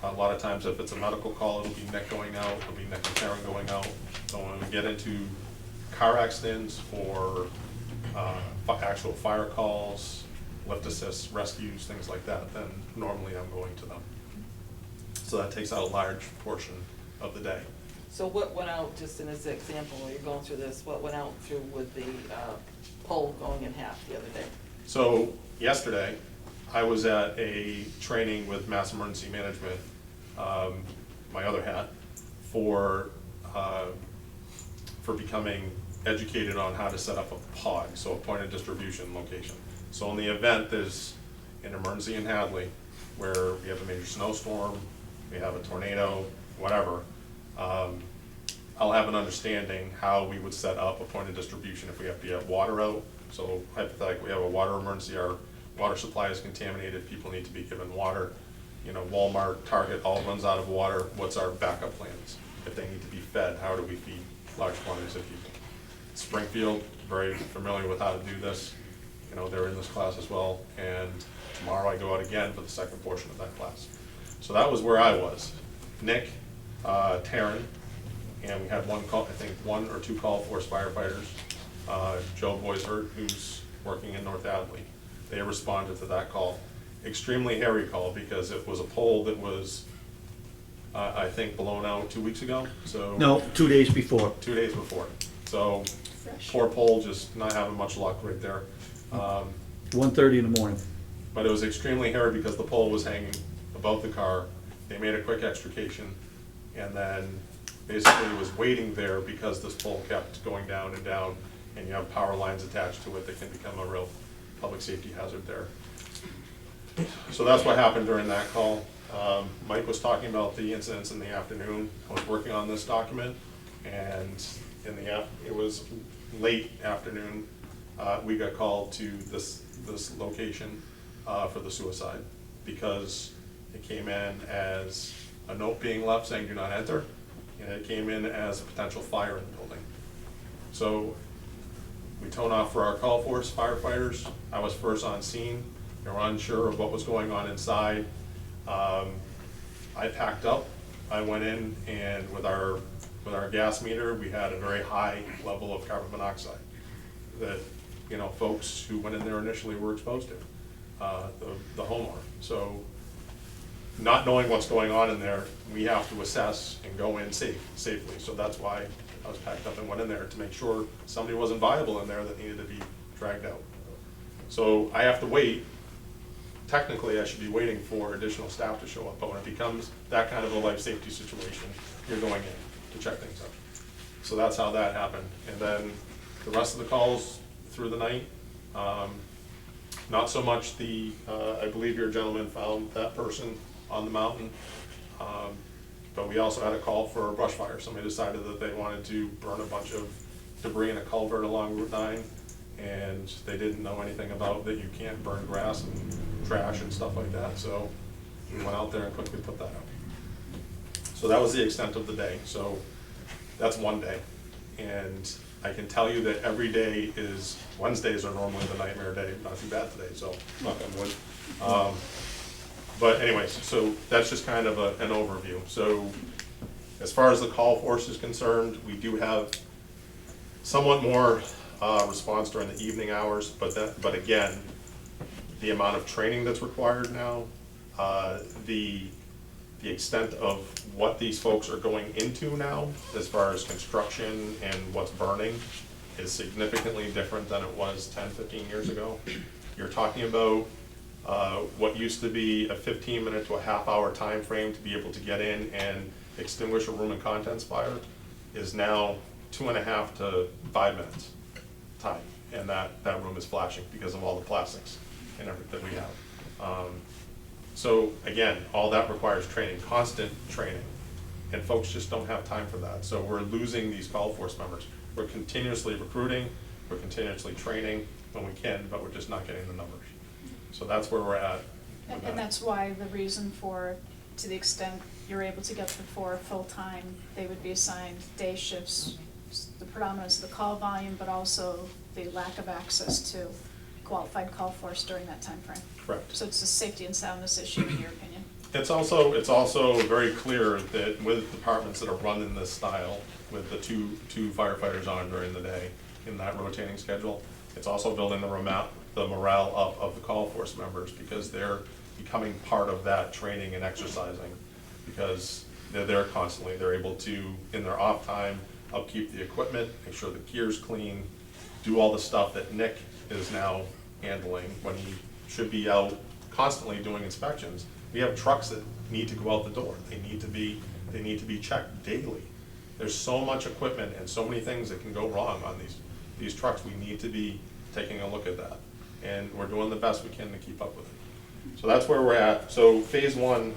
A lot of times, if it's a medical call, it'll be Nick going out, it'll be Nick and Karen going out. So when we get into car accidents or actual fire calls, lift assists, rescues, things like that, then normally I'm going to them. So that takes out a large portion of the day. So what went out, just in this example, where you're going through this, what went out through with the pole going in half the other day? So yesterday, I was at a training with Mass Emergency Management, my other hat, for becoming educated on how to set up a POG, so a point of distribution location. So in the event there's an emergency in Hadley, where we have a major snowstorm, we have a tornado, whatever, I'll have an understanding how we would set up a point of distribution if we have to get water out. So hypothetically, we have a water emergency, our water supply is contaminated, people need to be given water. You know, Walmart, Target, all runs out of water. What's our backup plans? If they need to be fed, how do we feed large quantities of people? Springfield, very familiar with how to do this. You know, they're in this class as well. And tomorrow I go out again for the second portion of that class. So that was where I was. Nick, Taryn, and we had one or two call force firefighters. Joe Boishert, who's working in North Hadley. They responded to that call. Extremely hairy call because it was a pole that was, I think, blown out 2 weeks ago. So No, 2 days before. 2 days before. So Fresh. poor pole, just not having much luck right there. 1:30 in the morning. But it was extremely hairy because the pole was hanging above the car. They made a quick extrication, and then basically it was waiting there because this pole kept going down, and you have power lines attached to it that can become a real public safety hazard there. So that's what happened during that call. Mike was talking about the incidents in the afternoon. I was working on this document, and it was late afternoon, we got called to this location for the suicide, because it came in as a note being left saying do not enter, and it came in as a potential fire in the building. So we tone off for our call force firefighters. I was first on scene. They were unsure of what was going on inside. I packed up. I went in, and with our gas meter, we had a very high level of carbon monoxide that, you know, folks who went in there initially were exposed to, the homeowner. So not knowing what's going on in there, we have to assess and go in safely. So that's why I was packed up and went in there, to make sure somebody wasn't viable in there that needed to be dragged out. So I have to wait. Technically, I should be waiting for additional staff to show up, but when it becomes that kind of a life safety situation, you're going in to check things out. So that's how that happened. And then the rest of the calls through the night, not so much I believe your gentleman found that person on the mountain, but we also had a call for a brush fire. Somebody decided that they wanted to burn a bunch of debris in a culvert along Route 9, and they didn't know anything about that you can't burn grass and trash and stuff like that. So we went out there and quickly put that out. So that was the extent of the day. So that's one day. And I can tell you that every day Wednesdays are normally the nightmare day. Not too bad today, so knock on wood. But anyways, so that's just kind of an overview. So as far as the call force is concerned, we do have somewhat more response during the evening hours, but again, the amount of training that's required now, the extent of what these folks are going into now, as far as construction and what's burning, is significantly different than it was 10, 15 years ago. You're talking about what used to be a 15-minute to a half-hour time frame to be able to get in and extinguish a room and contents fire is now 2.5 to 5 minutes time, and that room is flashing because of all the plastics and everything we have. So again, all that requires training, constant training, and folks just don't have time for that. So we're losing these call force members. We're continuously recruiting, we're continuously training when we can, but we're just not getting the numbers. So that's where we're at. And that's why the reason for, to the extent you're able to get the 4 full-time, they would be assigned day shifts, the predominance of the call volume, but also the lack of access to qualified call force during that time frame. Correct. So it's a safety and soundness issue in your opinion? It's also very clear that with departments that are run in this style, with the two firefighters on during the day in that rotating schedule, it's also building the morale up of the call force members, because they're becoming part of that training and exercising, because they're there constantly. They're able to, in their off time, upkeep the equipment, make sure the gear's clean, do all the stuff that Nick is now handling when he should be out constantly doing inspections. We have trucks that need to go out the door. They need to be checked daily. There's so much equipment and so many things that can go wrong on these trucks. We need to be taking a look at that, and we're doing the best we can to keep up with it. So that's where we're at. So phase 1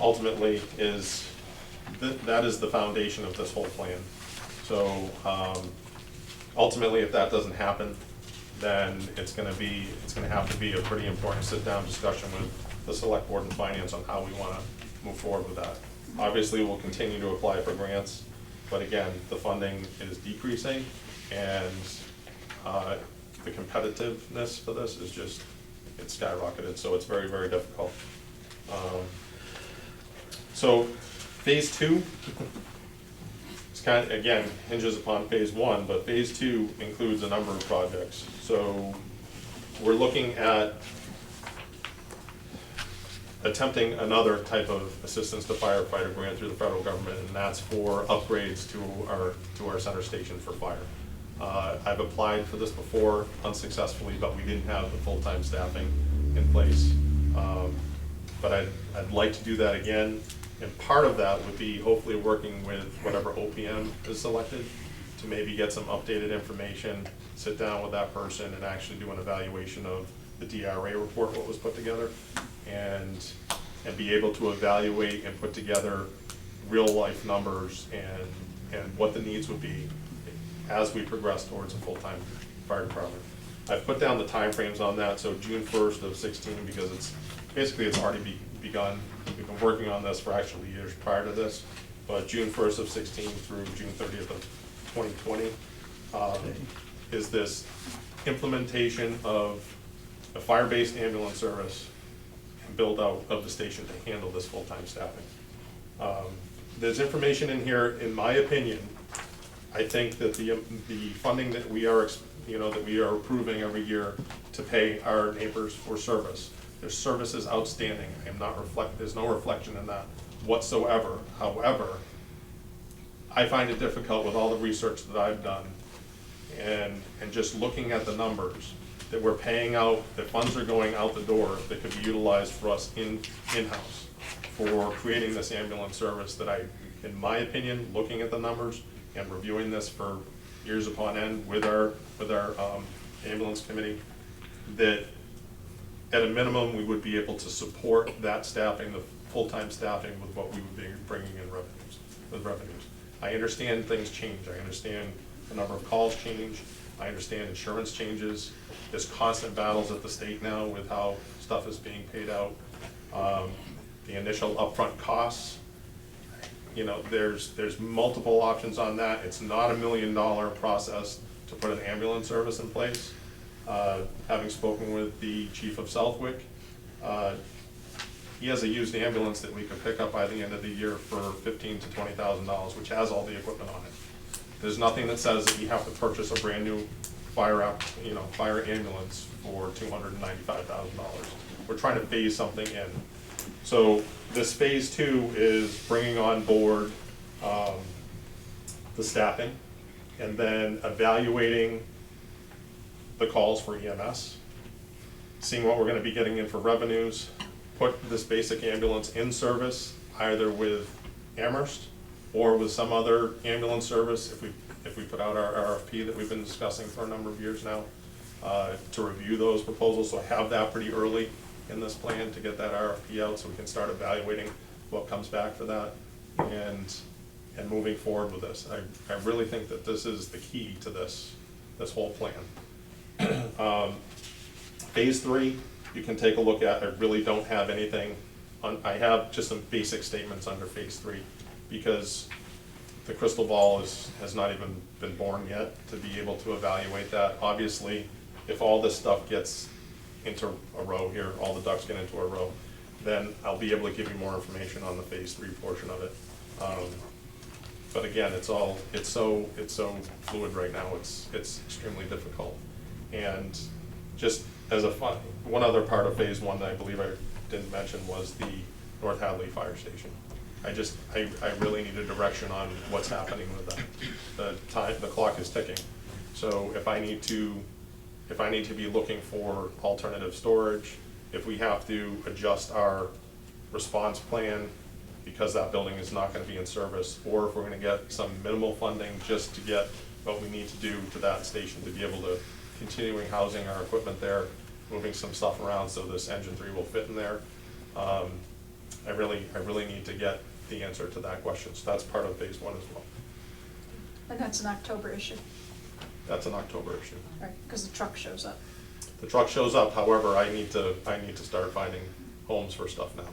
ultimately is that is the foundation of this whole plan. So ultimately, if that doesn't happen, then it's going to have to be a pretty important sit-down discussion with the select board and finance on how we want to move forward with that. Obviously, we'll continue to apply for grants, but again, the funding is decreasing, and the competitiveness for this is just, it's skyrocketed, so it's very, very difficult. So phase 2, it's kind of, again, hinges upon phase 1, but phase 2 includes a number of projects. So we're looking at attempting another type of assistance to firefighter grant through the federal government, and that's for upgrades to our center station for fire. I've applied for this before unsuccessfully, but we didn't have the full-time staffing in place. But I'd like to do that again, and part of that would be hopefully working with whatever OPM is selected to maybe get some updated information, sit down with that person and actually do an evaluation of the DRA report, what was put together, and and be able to evaluate and put together real-life numbers and what the needs would be as we progress towards a full-time fire department. I've put down the timeframes on that, so June 1st of 16, because it's already begun. We've been working on this for actually years prior to this, but June 1st of 16 through June 30th of 2020 is this implementation of a fire-based ambulance service and build out of the station to handle this full-time staffing. There's information in here, in my opinion. I think that the funding that we are, that we are approving every year to pay our neighbors for service, their service is outstanding. I am not there's no reflection in that whatsoever. However, I find it difficult with all the research that I've done and just looking at the numbers that we're paying out, that funds are going out the door that could be utilized for us in-house for creating this ambulance service that in my opinion, looking at the numbers and reviewing this for years upon end with our ambulance committee, that at a minimum, we would be able to support that staffing, the full-time staffing, with what we would be bringing in revenues. I understand things change. I understand the number of calls change. I understand insurance changes. There's constant battles at the state now with how stuff is being paid out. The initial upfront costs, there's multiple options on that. It's not $1 million process to put an ambulance service in place. Having spoken with the chief of Southwick, he has a used ambulance that we could pick up by the end of the year for $15,000 to $20,000, which has all the equipment on it. There's nothing that says that you have to purchase a brand new fire ambulance for $295,000. We're trying to phase something in. So this phase 2 is bringing on board the staffing and then evaluating the calls for EMS, seeing what we're going to be getting in for revenues, put this basic ambulance in service either with Amherst or with some other ambulance service if we put out our RFP that we've been discussing for a number of years now, to review those proposals. So I have that pretty early in this plan to get that RFP out so we can start evaluating what comes back for that and moving forward with this. I really think that this is the key to this whole plan. Phase 3, you can take a look at. I really don't have anything I have just some basic statements under phase 3 because the crystal ball has not even been born yet to be able to evaluate that. Obviously, if all this stuff gets into a row here, all the ducks get into a row, then I'll be able to give you more information on the phase 3 portion of it. But again, it's so fluid right now. It's extremely difficult. And just as one other part of phase 1 that I believe I didn't mention was the North Hadley Fire Station. I really need a direction on what's happening with that. The clock is ticking. So if I need to be looking for alternative storage, if we have to adjust our response plan because that building is not going to be in service, or if we're going to get some minimal funding just to get what we need to do to that station to be able to continuing housing our equipment there, moving some stuff around so this engine 3 will fit in there. I really need to get the answer to that question. So that's part of phase 1 as well. And that's an October issue, That's an October issue. right? Because the truck shows up. The truck shows up, however, I need to start finding homes for stuff now.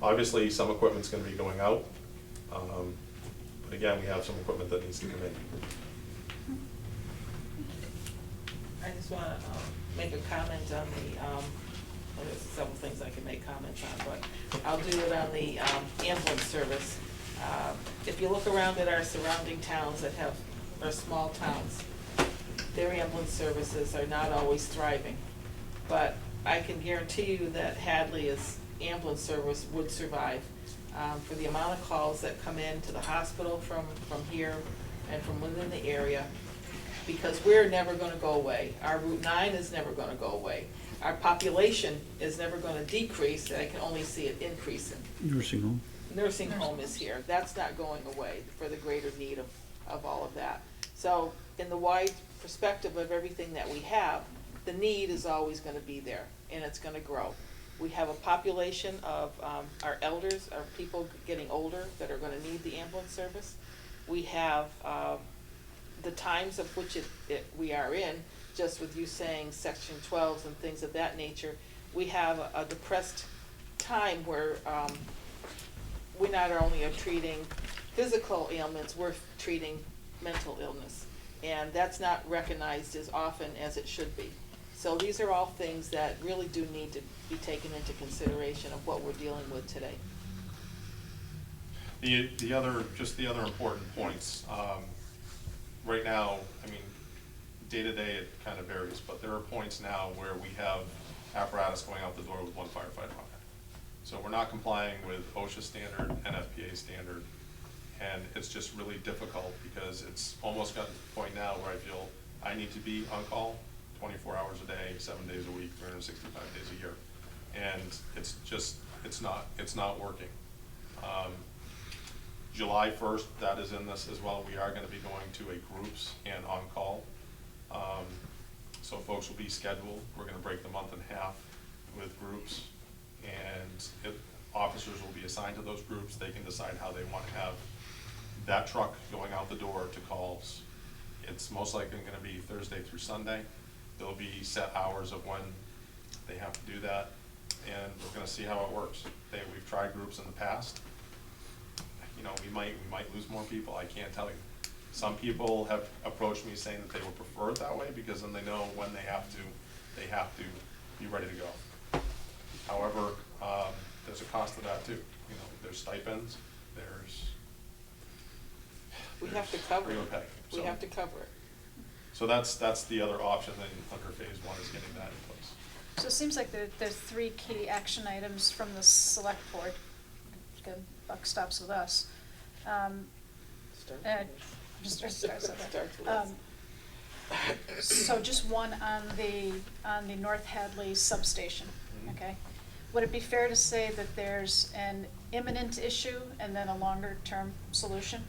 Obviously, some equipment's gonna be going out, but again, we have some equipment that needs to come in. I just want to make a comment on well, there's several things I can make comments on, but I'll do it on the ambulance service. If you look around at our surrounding towns that are small towns, their ambulance services are not always thriving. But I can guarantee you that Hadley's ambulance service would survive for the amount of calls that come in to the hospital from here and from within the area, because we're never going to go away. Our Route 9 is never going to go away. Our population is never going to decrease. I can only see it increasing. Nursing home. Nursing home is here. That's not going away for the greater need of all of that. So in the wide perspective of everything that we have, the need is always going to be there, and it's going to grow. We have a population of our elders, our people getting older that are gonna need the ambulance service. We have the times of which we are in, just with you saying section 12s and things of that nature. We have a depressed time where we not only are treating physical ailments, we're treating mental illness. And that's not recognized as often as it should be. So these are all things that really do need to be taken into consideration of what we're dealing with today. The other important points, right now, I mean, day to day it kind of varies, but there are points now where we have apparatus going out the door with one firefighter on it. So we're not complying with OSHA standard, NFPA standard, and it's just really difficult because it's almost gotten to the point now where I feel I need to be on call 24 hours a day, 7 days a week, 365 days a year. And it's just, it's not working. July 1st, that is in this as well. We are gonna be going to a groups and on-call. So folks will be scheduled. We're gonna break the month in half with groups, and officers will be assigned to those groups. They can decide how they wanna have that truck going out the door to calls. It's most likely gonna be Thursday through Sunday. There'll be set hours of when they have to do that, and we're gonna see how it works. We've tried groups in the past. You know, we might lose more people, I can't tell you. Some people have approached me saying that they would prefer it that way because then they know when they have to be ready to go. However, there's a cost to that too. You know, there's stipends, We have to cover real it. pay. We So- have to cover it. So that's the other option then under phase one is getting that in place. So it seems like there's three key action items from the select board. Good, buck stops with us. Starts And with just us. starts with Starts with us. us. So just one on the North Hadley substation, Mhm. okay? Would it be fair to say that there's an imminent issue and then a longer-term solution?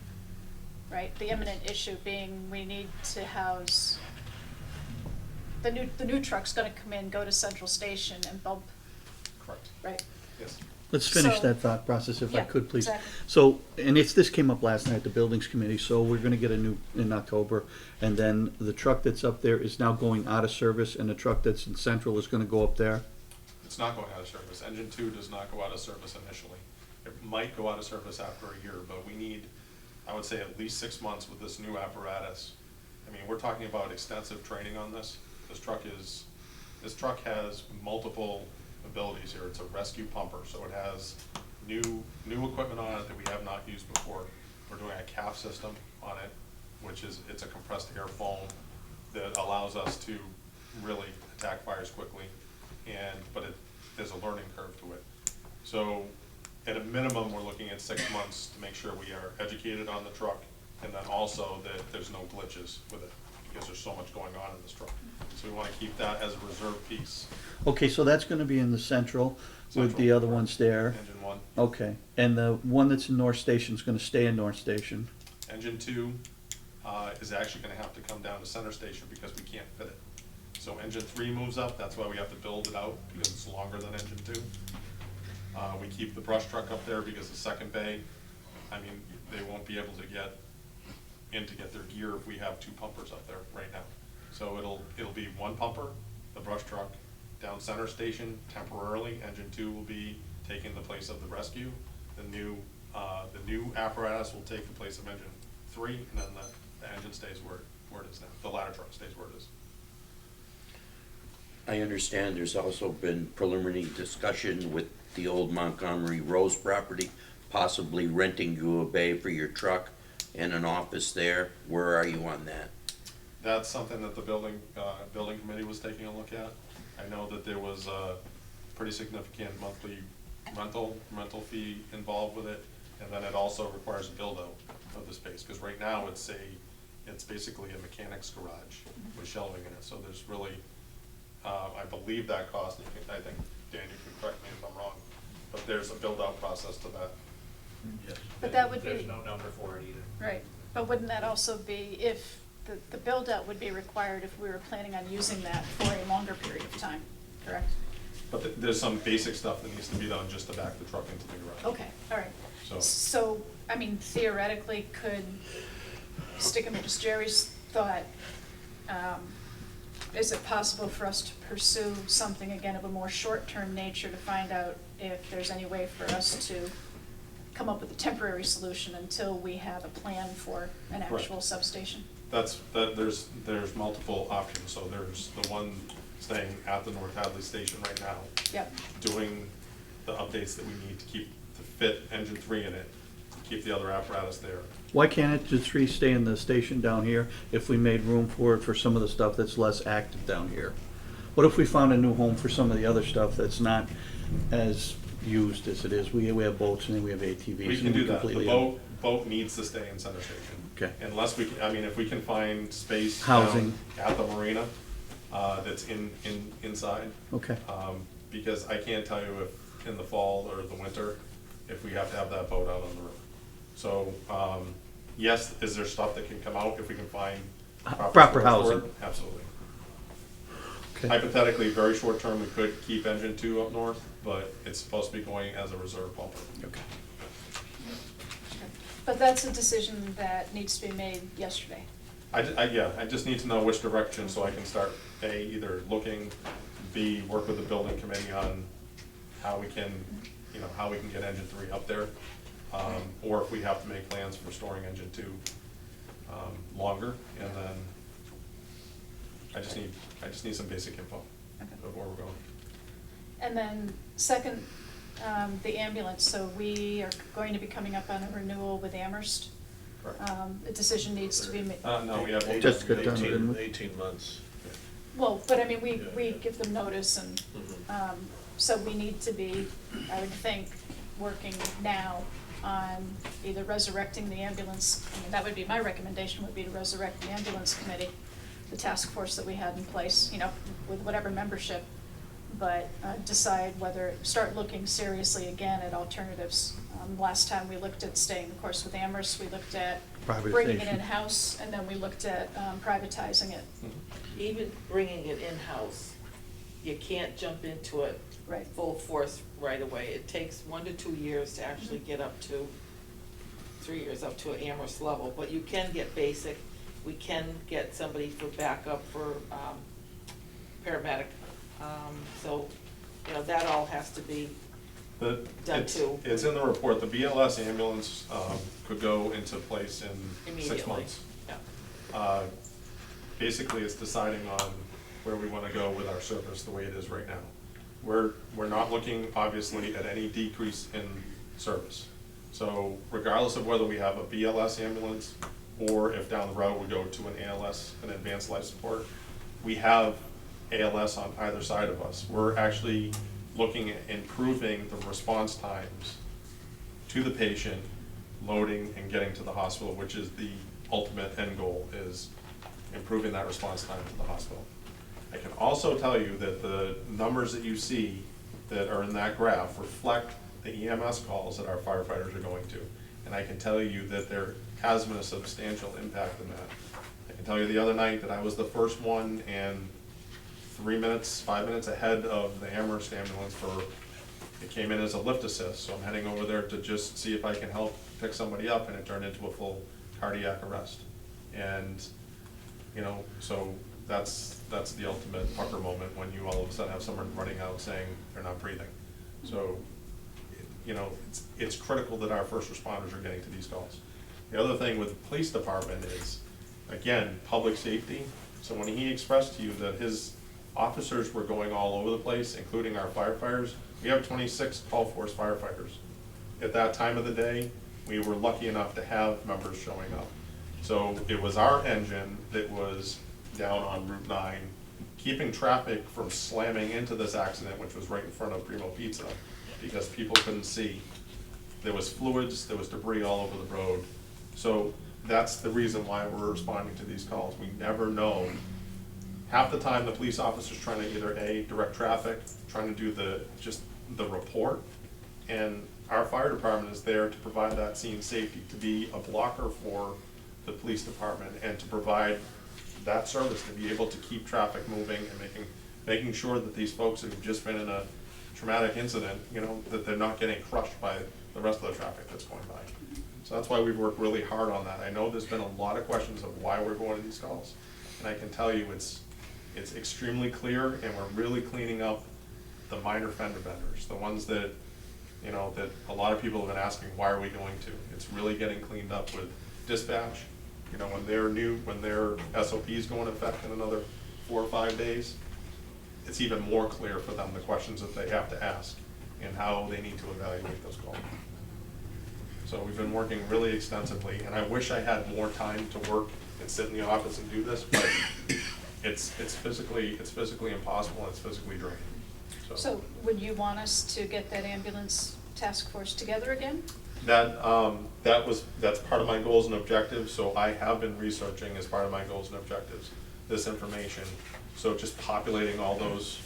Right, the imminent issue being we need to house, the new truck's gonna come in, go to Central Station and bump, Correct. right? Yes. Let's finish So- that thought process if I Yeah, could, please. exactly. So, and this came up last night at the buildings committee, so we're gonna get a new in October. And then the truck that's up there is now going out of service, and the truck that's in Central is gonna go up there. It's not going out of service. Engine 2 does not go out of service initially. It might go out of service after a year, but we need, I would say, at least 6 months with this new apparatus. I mean, we're talking about extensive training on this. This truck has multiple abilities here. It's a rescue pumper, so it has new equipment on it that we have not used before. We're doing a CAF system on it, which is, it's a compressed air foam that allows us to really attack fires quickly, but there's a learning curve to it. So at a minimum, we're looking at 6 months to make sure we are educated on the truck, and then also that there's no glitches with it, because there's so much going on in this truck. So we wanna keep that as a reserve piece. Okay, so that's gonna be in the Central with the Central. other ones there. Engine 1. Okay, and the one that's in North Station's gonna stay in North Station. Engine 2 is actually gonna have to come down to Center Station because we can't fit it. So engine 3 moves up, that's why we have to build it out, because it's longer than engine 2. We keep the brush truck up there because the second bay, I mean, they won't be able to get in to get their gear if we have 2 pumpers up there right now. So it'll be 1 pumper, the brush truck, down Center Station temporarily. Engine 2 will be taking the place of the rescue. The new apparatus will take the place of engine 3, and then the engine stays where it is now. The ladder truck stays where it is. I understand there's also been preliminary discussion with the old Montgomery Rose property, possibly renting you a bay for your truck and an office there. Where are you on that? That's something that the building committee was taking a look at. I know that there was a pretty significant monthly rental fee involved with it, and then it also requires a build-out of the space, because right now it's basically a mechanic's garage with shelving in it, so there's really, I believe that cost, I think, Dan, you can correct me if I'm wrong, but there's a build-out process to that. Yes. But that would be. There's no number for it either. Right, but wouldn't that also be if, the build-out would be required if we were planning on using that for a longer period of time, correct? But there's some basic stuff that needs to be done just to back the truck into the garage. Okay, all right. So- So, I mean, theoretically, could, sticking with just Jerry's thought, is it possible for us to pursue something, again, of a more short-term nature to find out if there's any way for us to come up with a temporary solution until we have a plan for an Right. actual substation? There's multiple options, so there's the one staying at the North Hadley station right now, Yep, doing the updates that we need to fit engine 3 in it, keep the other apparatus there. Why can't it just stay in the station down here if we made room for it for some of the stuff that's less active down here? What if we found a new home for some of the other stuff that's not as used as it is? We have boats and then we have ATVs. We can and do that. The completely- boat needs to stay in Center Station. Okay. Unless we, if we can find space Housing. down at the marina, that's inside. Okay. Because I can't tell you if in the fall or the winter, if we have to have that boat out on the river. So, yes, is there stuff that can come out if we can find Proper storage for housing. it? Absolutely. Okay. Hypothetically, very short term, we could keep engine 2 up north, but it's supposed to be going as a reserve pumper. Okay. but that's a decision that needs to be made yesterday. I just need to know which direction so I can start, A, either looking, B, work with the building committee on how we can, how we can get engine 3 up there. Or if we have to make plans for storing engine 2 longer, and then I just need some basic info Okay. of where we're going. And then second, the ambulance, so we are going to be coming up on a renewal with Amherst. Correct. A decision needs to be made. No, we have. Just got done, didn't we? 18 months. Well, but I mean, we Yeah. give them notice and, Mhm. so we need to be, I would think, working now on either resurrecting the ambulance. I mean, that would be, my recommendation would be to resurrect the ambulance committee, the task force that we had in place, with whatever membership, but decide whether, start looking seriously again at alternatives. Last time we looked at staying, of course, with Amherst, we looked at bringing it Privatization. in-house, and then we looked at privatizing it. Even bringing it in-house, you can't jump into it Right. full force right away. It takes 1 to 2 years to actually get up to, 3 years up to an Amherst level, but you can get basic. We can get somebody for backup for paramedic. So, that all has to be done too. It's in the report, the BLS ambulance could go into place in 6 Immediately. months. Yeah. Basically, it's deciding on where we want to go with our service the way it is right now. We're not looking, obviously, at any decrease in service. So regardless of whether we have a BLS ambulance, or if down the road we go to an ALS, an advanced life support, we have ALS on either side of us. We're actually looking at improving the response times to the patient, loading and getting to the hospital, which is the ultimate end goal, is improving that response time to the hospital. I can also tell you that the numbers that you see that are in that graph reflect the EMS calls that our firefighters are going to. And I can tell you that there has been a substantial impact in that. I can tell you the other night that I was the first one, and 5 minutes ahead of the Amherst ambulance it came in as a lift assist, so I'm heading over there to just see if I can help pick somebody up, and it turned into a full cardiac arrest. And, so that's the ultimate pucker moment when you all of a sudden have someone running out saying they're not breathing. So, it's critical that our first responders are getting to these calls. The other thing with the police department is, again, public safety. So when he expressed to you that his officers were going all over the place, including our firefighters, we have 26 call force firefighters. At that time of the day, we were lucky enough to have members showing up. So it was our engine that was down on Route 9, keeping traffic from slamming into this accident, which was right in front of Primo Pizza, because people couldn't see. There was fluids, there was debris all over the road. So that's the reason why we're responding to these calls. We never know. Half the time, the police officer's trying to either A, direct traffic, trying to do the report, and our fire department is there to provide that scene safety, to be a blocker for the police department, and to provide that service, to be able to keep traffic moving and making sure that these folks that have just been in a traumatic incident, you know, that they're not getting crushed by the rest of the traffic that's going by. So that's why we've worked really hard on that. I know there's been a lot of questions of why we're going to these calls, and I can tell you it's extremely clear, and we're really cleaning up the minor fender benders, the ones that, you know, that a lot of people have been asking, why are we going to? It's really getting cleaned up with dispatch. You know, when their SOPs go into effect in another 4 or 5 days, it's even more clear for them the questions that they have to ask and how they need to evaluate those calls. So we've been working really extensively, and I wish I had more time to work and sit in the office and do this, but it's physically impossible, and it's physically draining. So would you want us to get that ambulance task force together again? That's part of my goals and objectives, so I have been researching as part of my goals and objectives this information. So just populating all those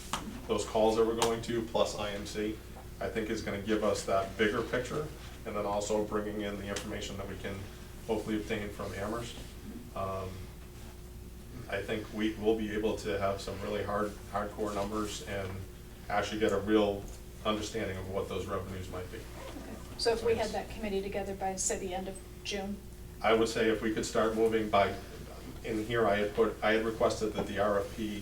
calls that we're going to, plus IMC, I think is gonna give us that bigger picture, and then also bringing in the information that we can hopefully obtain from Amherst. I think we will be able to have some really hardcore numbers and actually get a real understanding of what those revenues might be. Okay. So if we had that committee together by, say, the end of June? I would say if we could start moving by, in here I had requested that the RFP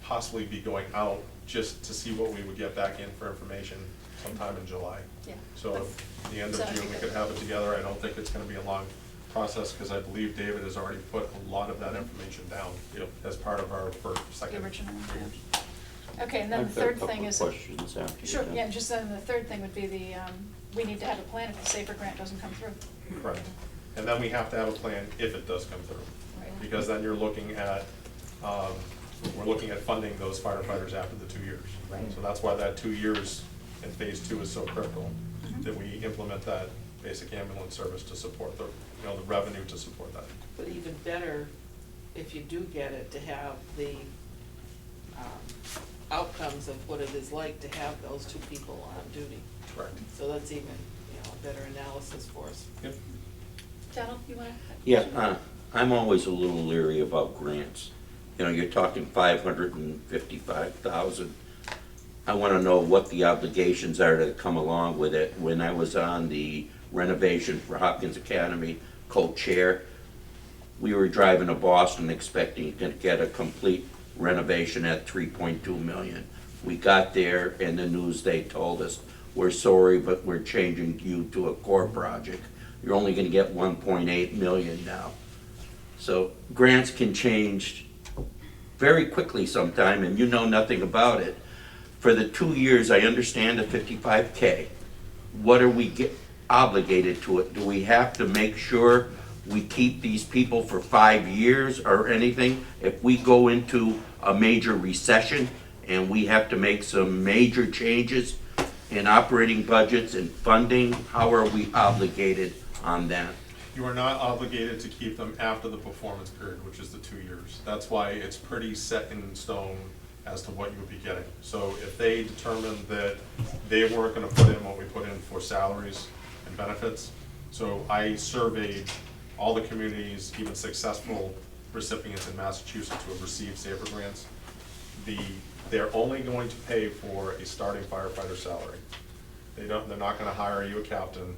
possibly be going out just to see what we would get back in for information sometime in July. Yeah. So at the end of Sounds June, we good. could have it together. I don't think it's gonna be a long process, because I believe David has already put a lot of that information down as part of our second. The original, reading. Okay, and then the I've got a third couple thing of is. questions after you're Sure, done. yeah, just then the third thing would be we need to have a plan if the SAFER grant doesn't come through. Correct. And then we have to have a plan if it does come through. Right. Because then you're looking at, we're looking at funding those firefighters after the 2 years. Right. So that's why that 2 years in phase 2 is so critical, Mhm. that we implement that basic ambulance service to support the, you know, the revenue to support that. But even better, if you do get it, to have the outcomes of what it is like to have those two people on duty. Correct. So that's even, a better analysis for us. Yep. Donald, you want to? Yeah, I'm always a little leery about grants. You know, you're talking 555,000. I wanna know what the obligations are that come along with it. When I was on the renovation for Hopkins Academy co-chair, we were driving to Boston expecting to get a complete renovation at 3.2 million. We got there, and the news, they told us, we're sorry, but we're changing you to a core project. You're only gonna get 1.8 million now. So grants can change very quickly sometime, and you know nothing about it. For the 2 years, I understand the 55K. What are we obligated to it? Do we have to make sure we keep these people for 5 years or anything? If we go into a major recession and we have to make some major changes in operating budgets and funding, how are we obligated on that? You are not obligated to keep them after the performance period, which is the 2 years. That's why it's pretty set in stone as to what you would be getting. So if they determined that they weren't gonna put in what we put in for salaries and benefits, so I surveyed all the communities, even successful recipients in Massachusetts who have received SAFER grants. They're only going to pay for a starting firefighter salary. They're not gonna hire you a captain.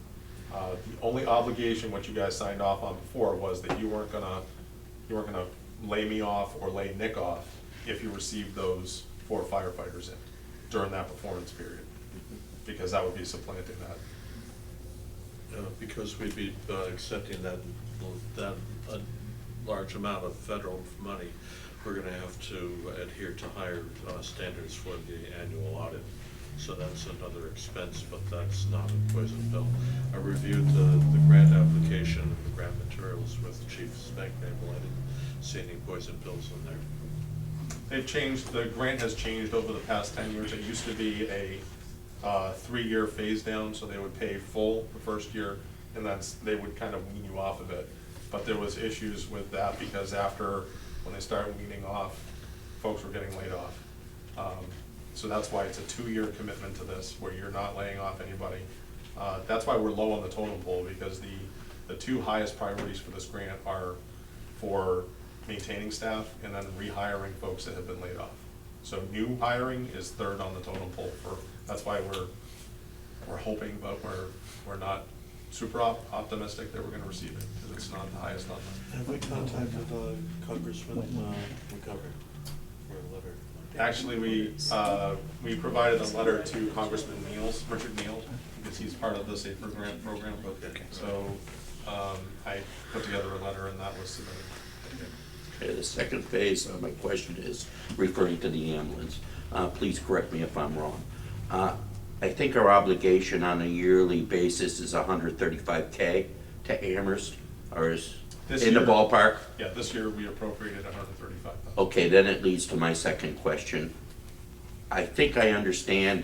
The only obligation, what you guys signed off on before, was that you weren't gonna lay me off or lay Nick off if you received those 4 firefighters in during that performance period, because that would be supplanting that. Because we'd be accepting that large amount of federal money, we're gonna have to adhere to higher standards for the annual audit. So that's another expense, but that's not a poison pill. I reviewed the grant application and the grant materials with Chief Spanknagel. I didn't see any poison pills in there. They've changed, the grant has changed over the past 10 years. It used to be a 3-year phase down, so they would pay full the first year, and they would kind of wean you off of it. But there was issues with that, because when they started weaning off, folks were getting laid off. So that's why it's a 2-year commitment to this, where you're not laying off anybody. That's why we're low on the totem pole, because the 2 highest priorities for this grant are for maintaining staff and then rehiring folks that have been laid off. So new hiring is third on the totem pole that's why we're hoping, but we're not super optimistic that we're gonna receive it, because it's not the highest number. Have we contacted Congressman McGovern for a letter? Actually, we provided a letter to Congressman Richard Neal, because he's part of the Safer Grant program. Okay. So, I put together a letter and that was submitted. Okay, the second phase of my question is referring to the ambulance. Please correct me if I'm wrong. I think our obligation on a yearly basis is $135K to Amherst, or is This in the year- ballpark? Yeah, this year we appropriated $135,000. Okay, then it leads to my second question. I think I understand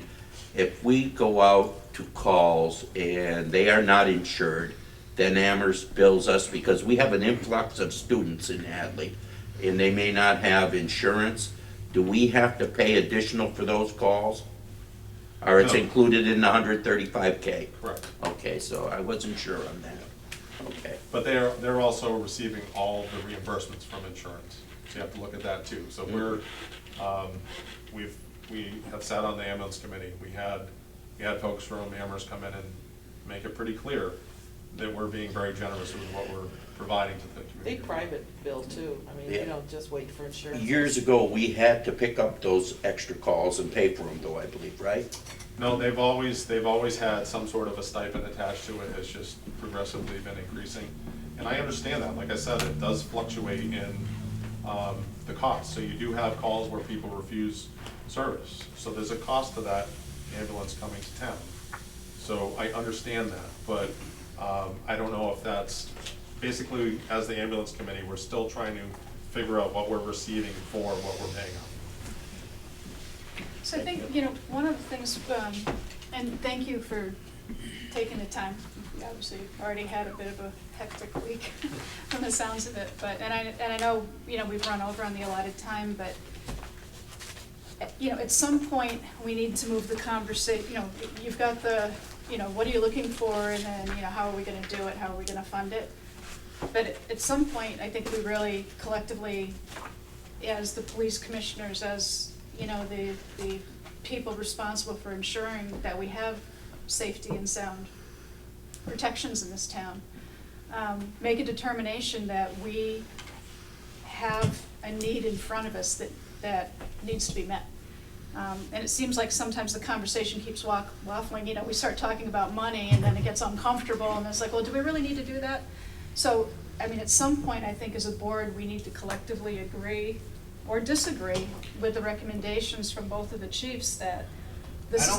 if we go out to calls and they are not insured, then Amherst bills us because we have an influx of students in Hadley and they may not have insurance. Do we have to pay additional for those calls? Or it's No. included in the $135K? Correct. Okay, so I wasn't sure on that. Okay. But they're also receiving all the reimbursements from insurance. So you have to look at that too. So we have sat on the ambulance committee. We had folks from Amherst come in and make it pretty clear that we're being very generous with what we're providing to the They community. private bill too. I mean, Yeah. you don't just wait for insurance. Years ago, we had to pick up those extra calls and pay for them though, I believe, right? No, they've always had some sort of a stipend attached to it. It's just progressively been increasing. And I understand that. Like I said, it does fluctuate in the cost. So you do have calls where people refuse service. So there's a cost to that ambulance coming to town. So I understand that, but I don't know if that's, basically, as the ambulance committee, we're still trying to figure out what we're receiving for what we're paying out. So I think, one of the things, and thank you for taking the time. You obviously already had a bit of a hectic week from the sounds of it, but, and I know, we've run over on the allotted time, but, at some point, we need to move the conversation, you've got the, what are you looking for, and then, how are we gonna do it, how are we gonna fund it? But at some point, I think we really collectively, as the police commissioners, as, the people responsible for ensuring that we have safety and sound protections in this town, make a determination that we have a need in front of us that needs to be met. And it seems like sometimes the conversation keeps waffling, we start talking about money and then it gets uncomfortable and it's like, well, do we really need to do that? So, at some point, I think as a board, we need to collectively agree or disagree with the recommendations from both of the chiefs that this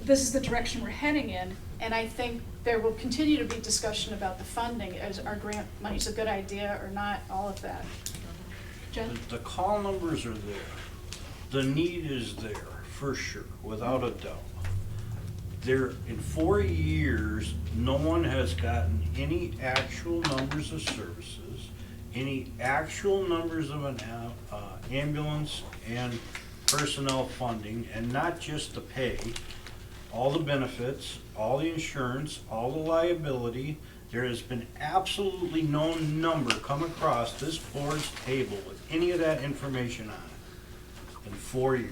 is the direction we're heading in. And I think there will continue to be discussion about the funding, as our grant money's a good idea or not, all of that. Jen? The call numbers are there. The need is there, for sure, without a doubt. There, in 4 years, no one has gotten any actual numbers of services, any actual numbers of an ambulance and personnel funding, and not just the pay, all the benefits, all the insurance, all the liability. There has been absolutely no number come across this board's table with any of that information on it in 4 years.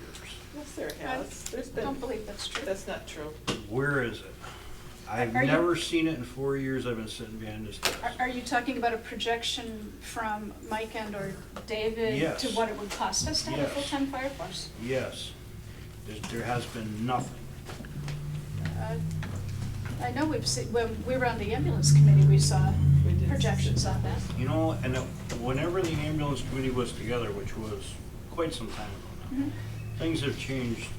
Yes, there has. There's I been. don't believe that's true. That's not true. Where is it? I've Are you- never seen it in 4 years I've been sitting behind this desk. Are you talking about a projection from Mike and or David Yes. to what it would cost us to have a Yes. full-time fire force? Yes. There has been nothing. I know we've seen, when we were on the ambulance committee, we saw We did. projections on that. You know, and whenever the ambulance committee was together, which was quite some time ago now, things have changed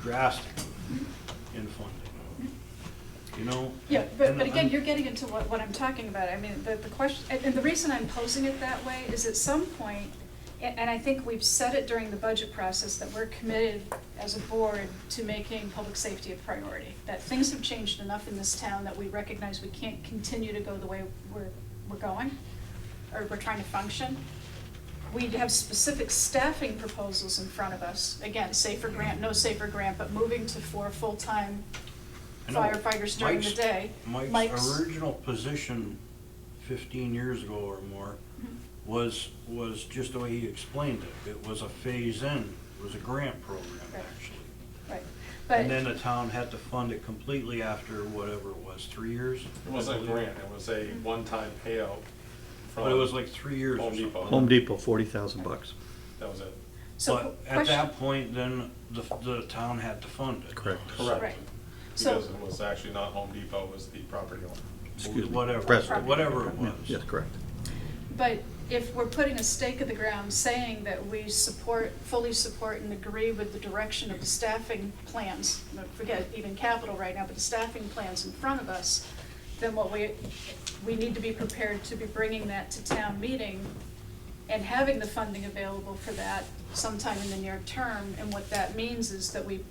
drastically in funding. You know? Yeah, and but again, I'm- you're getting into what I'm talking about. I mean, the question, and the reason I'm posing it that way is at some point, and I think we've said it during the budget process, that we're committed as a board to making public safety a priority. That things have changed enough in this town that we recognize we can't continue to go the way we're going, or we're trying to function. We have specific staffing proposals in front of us. Again, safer grant, no safer grant, but moving to 4 full-time I know firefighters during the Mike's- day. Mike's original position 15 years ago or more was just the way he explained it. It was a phase in It was a grant program, Right. actually. Right, And then but, the town had to fund it completely after whatever it was, 3 years? It wasn't a grant, it was a one-time payout from. But it was like 3 years or Home something. Depot. Home Depot, $40,000. That was it. so, But at question, that point, then the town had to fund it. Correct. Correct. right, so, Because it was actually not Home Depot, it was the property owner. Excuse me. Whatever, President. whatever it Yeah, was. yes, correct. but if we're putting a stake in the ground saying that we support, fully support and agree with the direction of the staffing plans, forget even capital right now, but the staffing plans in front of us, then what we need to be prepared to be bringing that to town meeting and having the funding available for that sometime in the near term. And what that means is that we,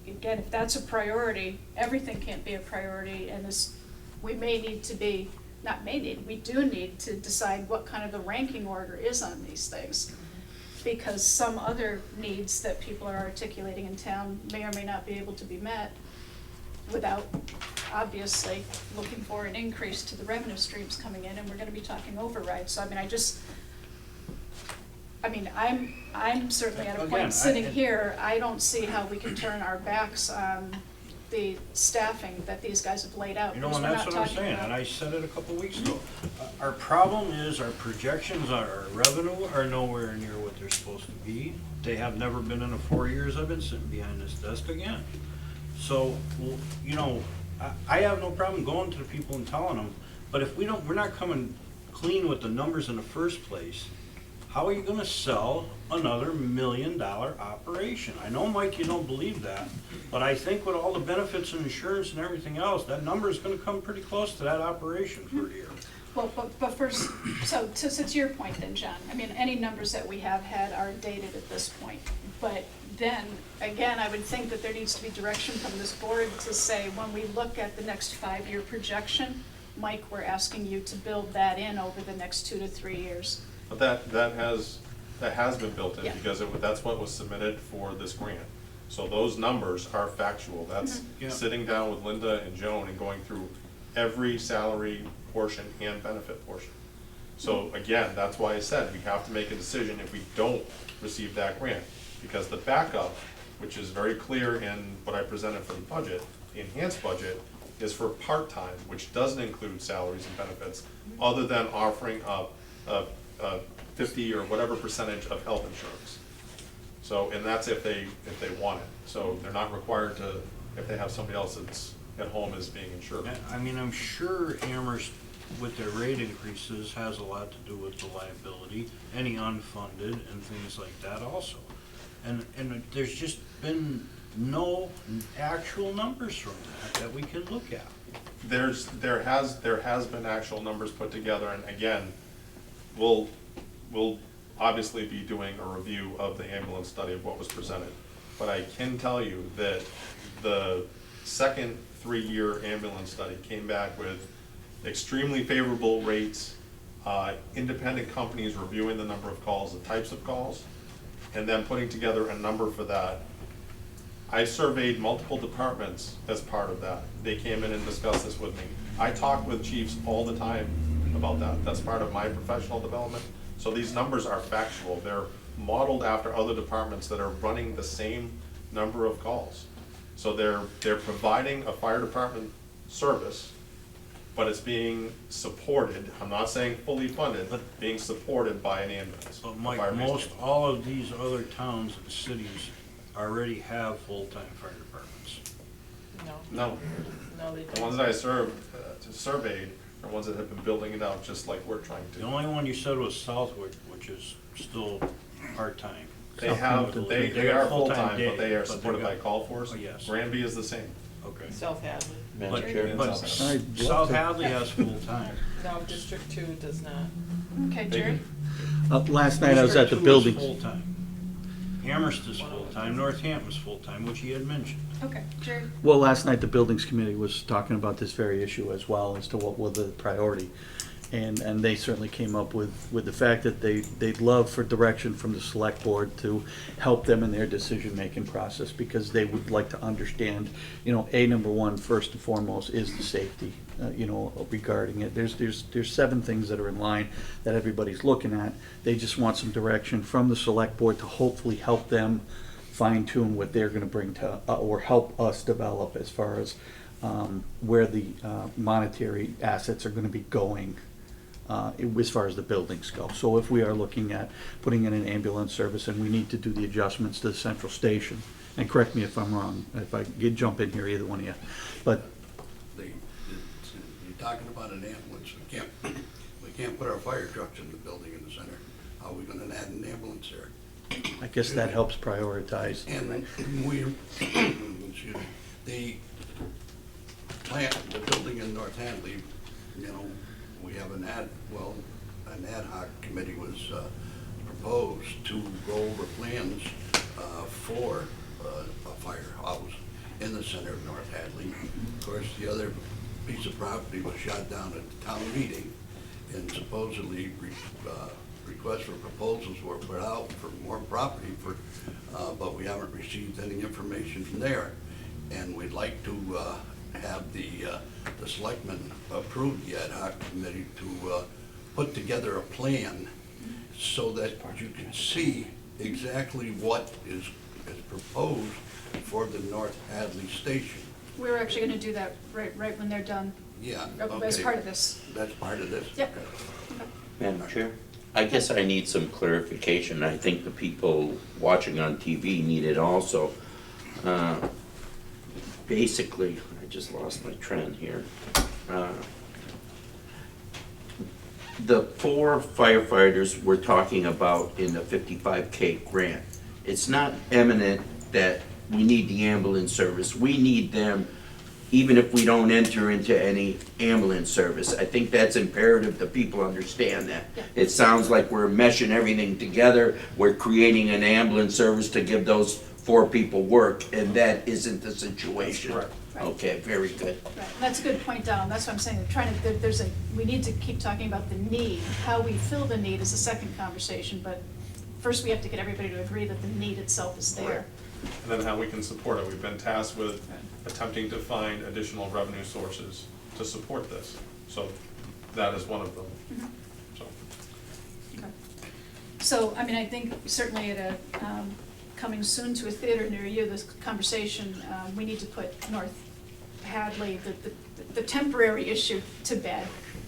again, if that's a priority, everything can't be a priority, and this, we may need to be, not may need, we do need to decide what kind of the ranking order is on these things. Because some other needs that people are articulating in town may or may not be able to be met without, obviously, looking for an increase to the revenue streams coming in, and we're gonna be talking override. So, I mean, I'm certainly at a Again, point sitting here, I don't see how we can turn our backs on the staffing that these guys have laid out. You know, because and we're that's not what I'm talking saying, about- and I said it a couple of weeks ago. Our problem is our projections, our revenue are nowhere near what they're supposed to be. They have never been in the 4 years I've been sitting behind this desk again. So, you know, I have no problem going to the people and telling them, but if we're not coming clean with the numbers in the first place, how are you gonna sell another $1 million operation? I know, Mike, you don't believe that, but I think with all the benefits and insurance and everything else, that number is gonna come pretty close to that operation for a year. Well, but first, so to your point then, John, I mean, any numbers that we have had are dated at this point. But then, again, I would think that there needs to be direction from this board to say, when we look at the next 5-year projection, Mike, we're asking you to build that in over the next 2 to 3 years. But that has been built in, Yeah. because that's what was submitted for this grant. So those numbers are factual, that's Yeah. sitting down with Linda and Joan and going through every salary portion and benefit portion. So again, that's why I said we have to make a decision if we don't receive that grant. Because the backup, which is very clear in what I presented for the budget, the enhanced budget, is for part-time, which doesn't include salaries and benefits, other than offering up a 50 or whatever percentage of health insurance. So, and that's if they want it. So they're not required to, if they have somebody else that's at home is being insured. I mean, I'm sure Amherst, with their rate increases, has a lot to do with the liability, any unfunded and things like that also. And there's just been no actual numbers from that we can look at. There has been actual numbers put together, and again, we'll obviously be doing a review of the ambulance study of what was presented. But I can tell you that the second 3-year ambulance study came back with extremely favorable rates, independent companies reviewing the number of calls, the types of calls, and then putting together a number for that. I surveyed multiple departments as part of that. They came in and discussed this with me. I talk with chiefs all the time about that. That's part of my professional development. So these numbers are factual. They're modeled after other departments that are running the same number of calls. So they're providing a fire department service, but it's being supported, I'm not saying fully funded, but being supported by an ambulance. But a Mike, fire-based most ambulance. all of these other towns and cities already have full-time fire departments. No, No, they the ones don't. that I surveyed are ones that have been building it out just like we're trying The to. only one you said was Southwick, which is still part-time. They have, they got are full-time full-time, day, but they are but they supported by got- call force. Oh, yes. Granby is the same. Okay. South Hadley. But, Chairman. but I'd love South to- Hadley has full-time. No, District 2 does not. Okay, They Jerry? Last night I was at the District 2 is buildings. full-time. Amherst is full-time, Northampton's full-time, which he had mentioned. Okay, Jerry? Well, last night the buildings committee was talking about this very issue as well, as to what was the priority. And they certainly came up with the fact that they'd love for direction from the select board to help them in their decision-making process, because they would like to understand, number one, first and foremost, is the safety, regarding it. There's 7 things that are in line that everybody's looking at. They just want some direction from the select board to hopefully help them fine-tune what they're gonna bring to, or help us develop as far as where the monetary assets are gonna be going as far as the buildings go. So if we are looking at putting in an ambulance service and we need to do the adjustments to the central station, and correct me if I'm wrong, if I jump in here, either one of you, but You're talking about an ambulance, we can't put our fire trucks in the building in the center. How are we gonna add an ambulance there? I guess that helps prioritize. And we, excuse me, the building in North Hadley, we have an ad hoc committee was proposed to go over plans for a firehouse in the center of North Hadley. Of course, the other piece of property was shot down at the town meeting, and supposedly requests for proposals were put out for more property, but we haven't received any information from there. And we'd like to have the selectmen approve the ad hoc committee to put together a plan so that you can see exactly what is proposed for the North Hadley station. We're actually gonna do that right when they're done, Yeah, as okay. part of this. That's part of this? Yep. Okay. Madam Chair, I guess I need some clarification. I think the people watching on TV need it also. Basically, I just lost my trend here. The 4 firefighters we're talking about in the 55K grant, it's not eminent that we need the ambulance service. We need them even if we don't enter into any ambulance service. I think that's imperative that people understand that. Yeah. It sounds like we're meshing everything together. We're creating an ambulance service to give those 4 people work, and that isn't the situation. Correct. Right. Okay, very good. Right, that's a good point, Donald, that's what I'm saying, we need to keep talking about the need. How we fill the need is a second conversation, but first we have to get everybody to agree that the need itself is there. And then how we can support it. We've been tasked with attempting to find additional revenue sources to support this. So that is one of them. So. Okay. So, I think certainly at coming soon to a theater near you, this conversation, we need to put North Hadley, the temporary issue to bed,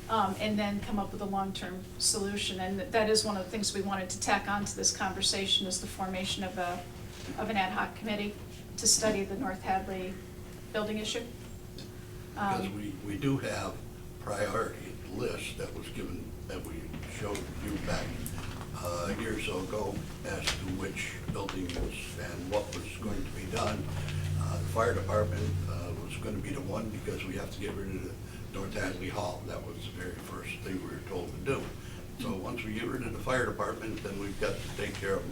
and then come up with a long-term solution. And that is one of the things we wanted to tack onto this conversation, is the formation of an ad hoc committee to study the North Hadley building issue. Because we do have priority list that was given, that we showed you back a year or so ago as to which buildings and what was going to be done. The fire department was going to be the one, because we have to get rid of the North Hadley Hall. That was the very first thing we were told to do. So once we get rid of the fire department, then we've got to take care of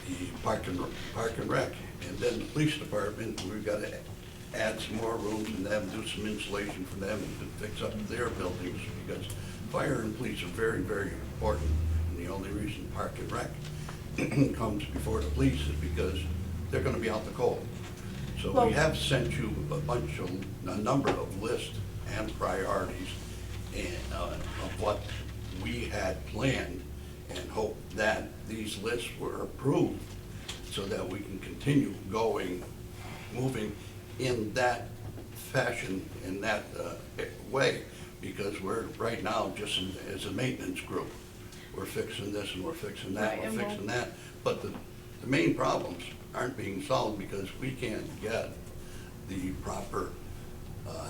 the park and rec. And then the police department, we've got to add some more rooms and then do some insulation for them to fix up their buildings, because fire and police are very, very important. And the only reason park and rec comes before the police is because they're gonna be out the cold. So Well- we have sent you a number of lists and priorities and, of what we had planned, and hope that these lists were approved so that we can continue moving in that fashion, in that way, because we're right now just as a maintenance group. We're fixing this and we're fixing that, Right, we're and we'll- fixing that. But the main problems aren't being solved because we can't get the proper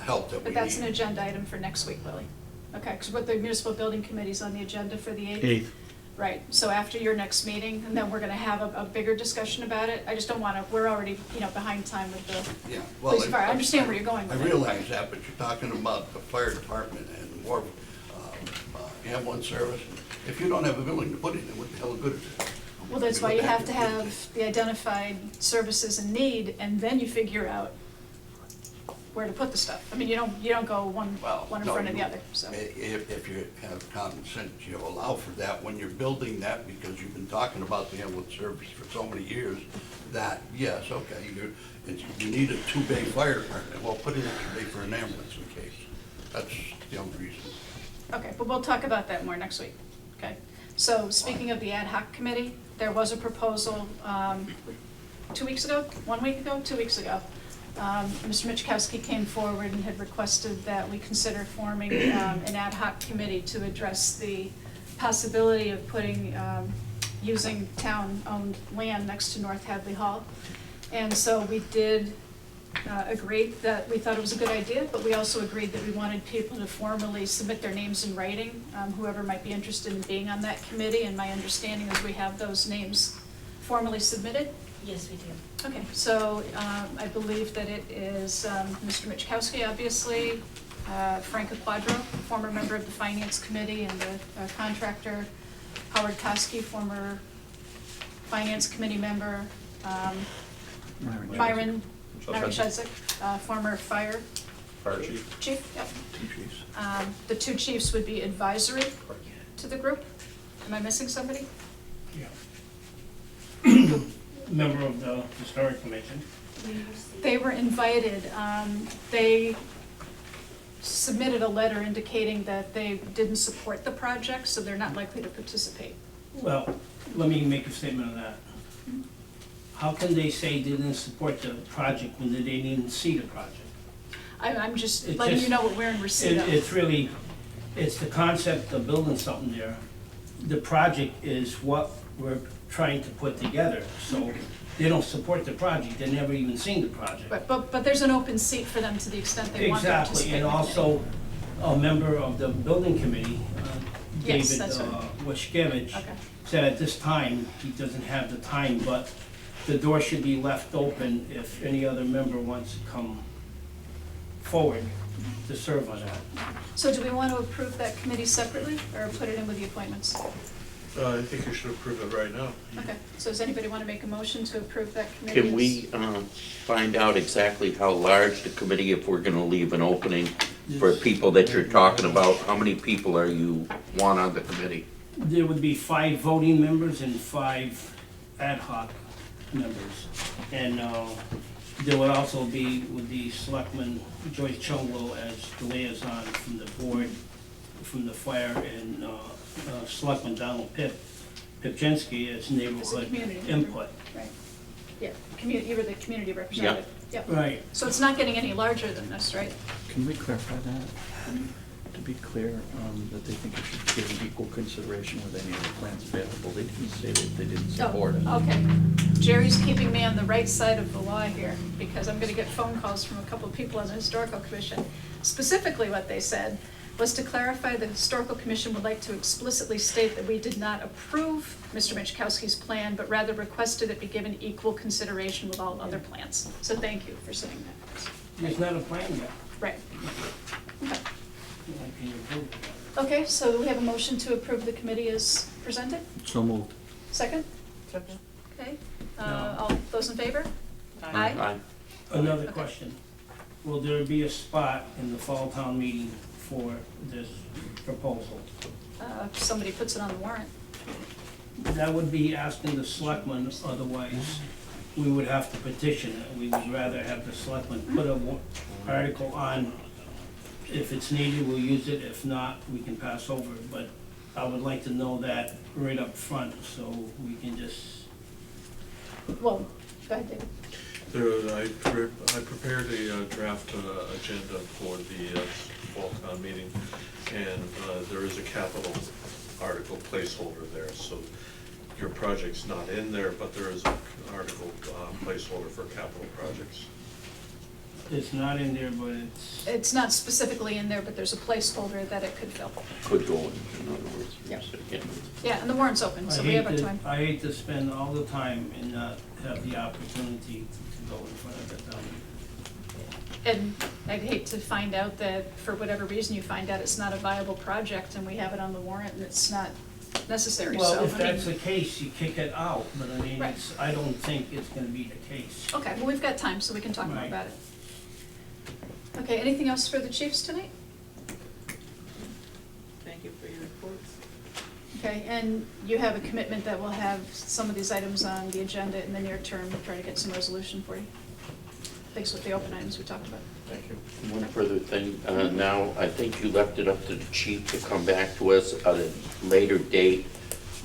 help that we need. But that's an agenda item for next week, Willie. Okay, because what the municipal building committee's on the agenda for the 8th. 8th. Right, so after your next meeting, and then we're gonna have a bigger discussion about it. I just don't wanna, we're already, behind time with the Yeah, well, police and fire. I understand where you're going I with it. realize that, but you're talking about the fire department and more ambulance service. If you don't have a building to put it in, what the hell good is it? Well, that's why you have to have the identified services in need, and then you figure out where to put the stuff. I mean, you don't go one in front of the other, so. If you have common sense, you allow for that when you're building that, because you've been talking about the ambulance service for so many years, that, yes, okay, you need a 2-bay fire department, well, put in a 2-bay for an ambulance in case. That's the only reason. Okay, but we'll talk about that more next week, okay? So speaking of the ad hoc committee, there was a proposal 2 weeks ago, 1 week ago, 2 weeks ago. Mr. Michkowski came forward and had requested that we consider forming an ad hoc committee to address the possibility of using town-owned land next to North Hadley Hall. And so we did agreed that we thought it was a good idea, but we also agreed that we wanted people to formally submit their names in writing, whoever might be interested in being on that committee, and my understanding is we have those names formally submitted. Yes, we do. Okay, so I believe that it is Mr. Michkowski, obviously, Frank Quadro, former member of the Finance Committee, and the contractor, Howard Koski, former Finance Committee member, Myron Shudzik, former fire chief. Yep. 2 chiefs. The 2 chiefs would be advisory to the group. Am I missing somebody? Yeah. Member of the Historic Commission. They were invited. They submitted a letter indicating that they didn't support the project, so they're not likely to participate. Well, let me make a statement on that. How can they say they didn't support the project when they didn't even see the project? I'm just It's letting just- you know what we're in receipt of. It's the concept of building something there. The project is what we're trying to put together, so they don't support the project, they've never even seen the project. But there's an open seat for them to the extent they want to participate. Exactly, and also a member of the building committee, Yes, David that's right. Washkevich, Okay. said at this time, he doesn't have the time, but the door should be left open if any other member wants to come forward to serve on that. So do we want to approve that committee separately, or put it in with the appointments? I think you should approve it right now. Okay, so does anybody want to make a motion to approve that committee? Can we find out exactly how large the committee, if we're gonna leave an opening for people that you're talking about? How many people are you want on the committee? There would be 5 voting members and 5 ad hoc members. And there would also be, with the selectman Joyce Chunglo as the liaison from the board, from the fire, and selectman Donald Pipchinsky as neighborhood community member. input. Right, yeah, you were the community representative. Yep. Right. So it's not getting any larger than this, right? Can we clarify that? To be clear, that they think it should be given equal consideration with any other plans available. They didn't say that they didn't support it. Oh, okay. Jerry's keeping me on the right side of the law here, because I'm gonna get phone calls from a couple of people on the Historical Commission. Specifically, what they said was to clarify, the Historical Commission would like to explicitly state that we did not approve Mr. Michkowski's plan, but rather requested it be given equal consideration with all other plans. So thank you for saying that. There's not a plan yet. Right. Okay. Like, can you approve it? Okay, so we have a motion to approve the committee as presented. So moved. Second? Second. Okay. No. All those in favor? Aye. Aye. Another Okay. question. Will there be a spot in the fall town meeting for this proposal? If somebody puts it on the warrant. That would be asking the selectmen, otherwise we would have to petition it. We would rather have the selectmen put a article on. If it's needed, we'll use it. If not, we can pass over it. But I would like to know that right up front, so we can just, Well, go ahead, David. I prepared a draft agenda for the fall town meeting, and there is a capital article placeholder there, so your project's not in there, but there is an article placeholder for capital projects. it's not in there, but It's not specifically in there, but there's a placeholder that it could fill. Could go in other words. Yep. Yeah. Yeah, and the warrant's open, so we have our time. I hate to spend all the time and not have the opportunity to go in front of the town. And I'd hate to find out that, for whatever reason, you find out it's not a viable project and we have it on the warrant and it's not necessary, so. Well, if I mean- that's the case, you kick it out, but I mean, Right. I don't think it's gonna be the case. Okay, well, we've got time, so we can talk more Right. about it. Okay, anything else for the chiefs tonight? Thank you for your reports. Okay, and you have a commitment that we'll have some of these items on the agenda in the near term, try to get some resolution for you. Thanks with the open items we talked about. Thank you. One further thing, now, I think you left it up to the chief to come back to us at a later date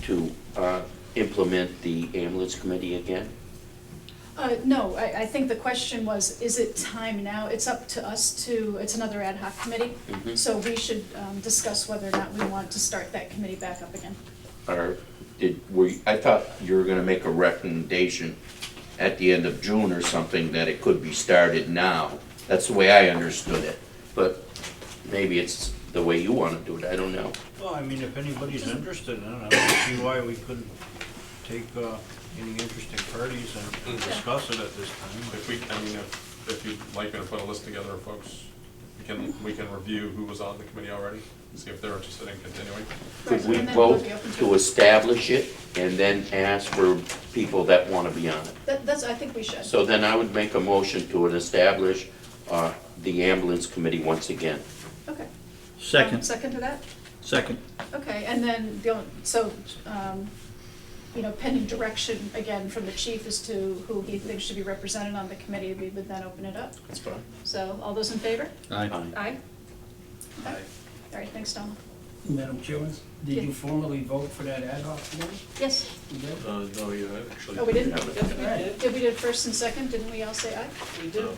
to implement the ambulance committee again? No, I think the question was, is it time now? It's up to us to, it's another ad hoc committee, Mhm. so we should discuss whether or not we want to start that committee back up again. Or I thought you were gonna make a recommendation at the end of June or something that it could be started now. That's the way I understood it, but maybe it's the way you wanna do it, I don't know. Well, I mean, if anybody's interested in it, I don't see why we couldn't take any interesting parties and discuss it at this time. If we, I mean, if you'd like me to put a list together of folks, we can review who was on the committee already, and see if they're interested in continuing. Could we And then we'll vote be open to establish it and then ask for people that wanna be on it? That's, I think we should. So then I would make a motion to establish the ambulance committee once again. Okay. Second, Second to that? second. Okay, and then, you know, pending direction again from the chief as to who he thinks should be represented on the committee, we would then open it up. That's fine. So, all those in favor? Aye. Aye? Okay. All right, thanks, Donald. Madam Chairman, did Yeah. you formally vote for that ad hoc committee? Yes. You did? No, you actually. Oh, we didn't? have it. Yes, we did. Did we did first and second, didn't we all say aye? We do.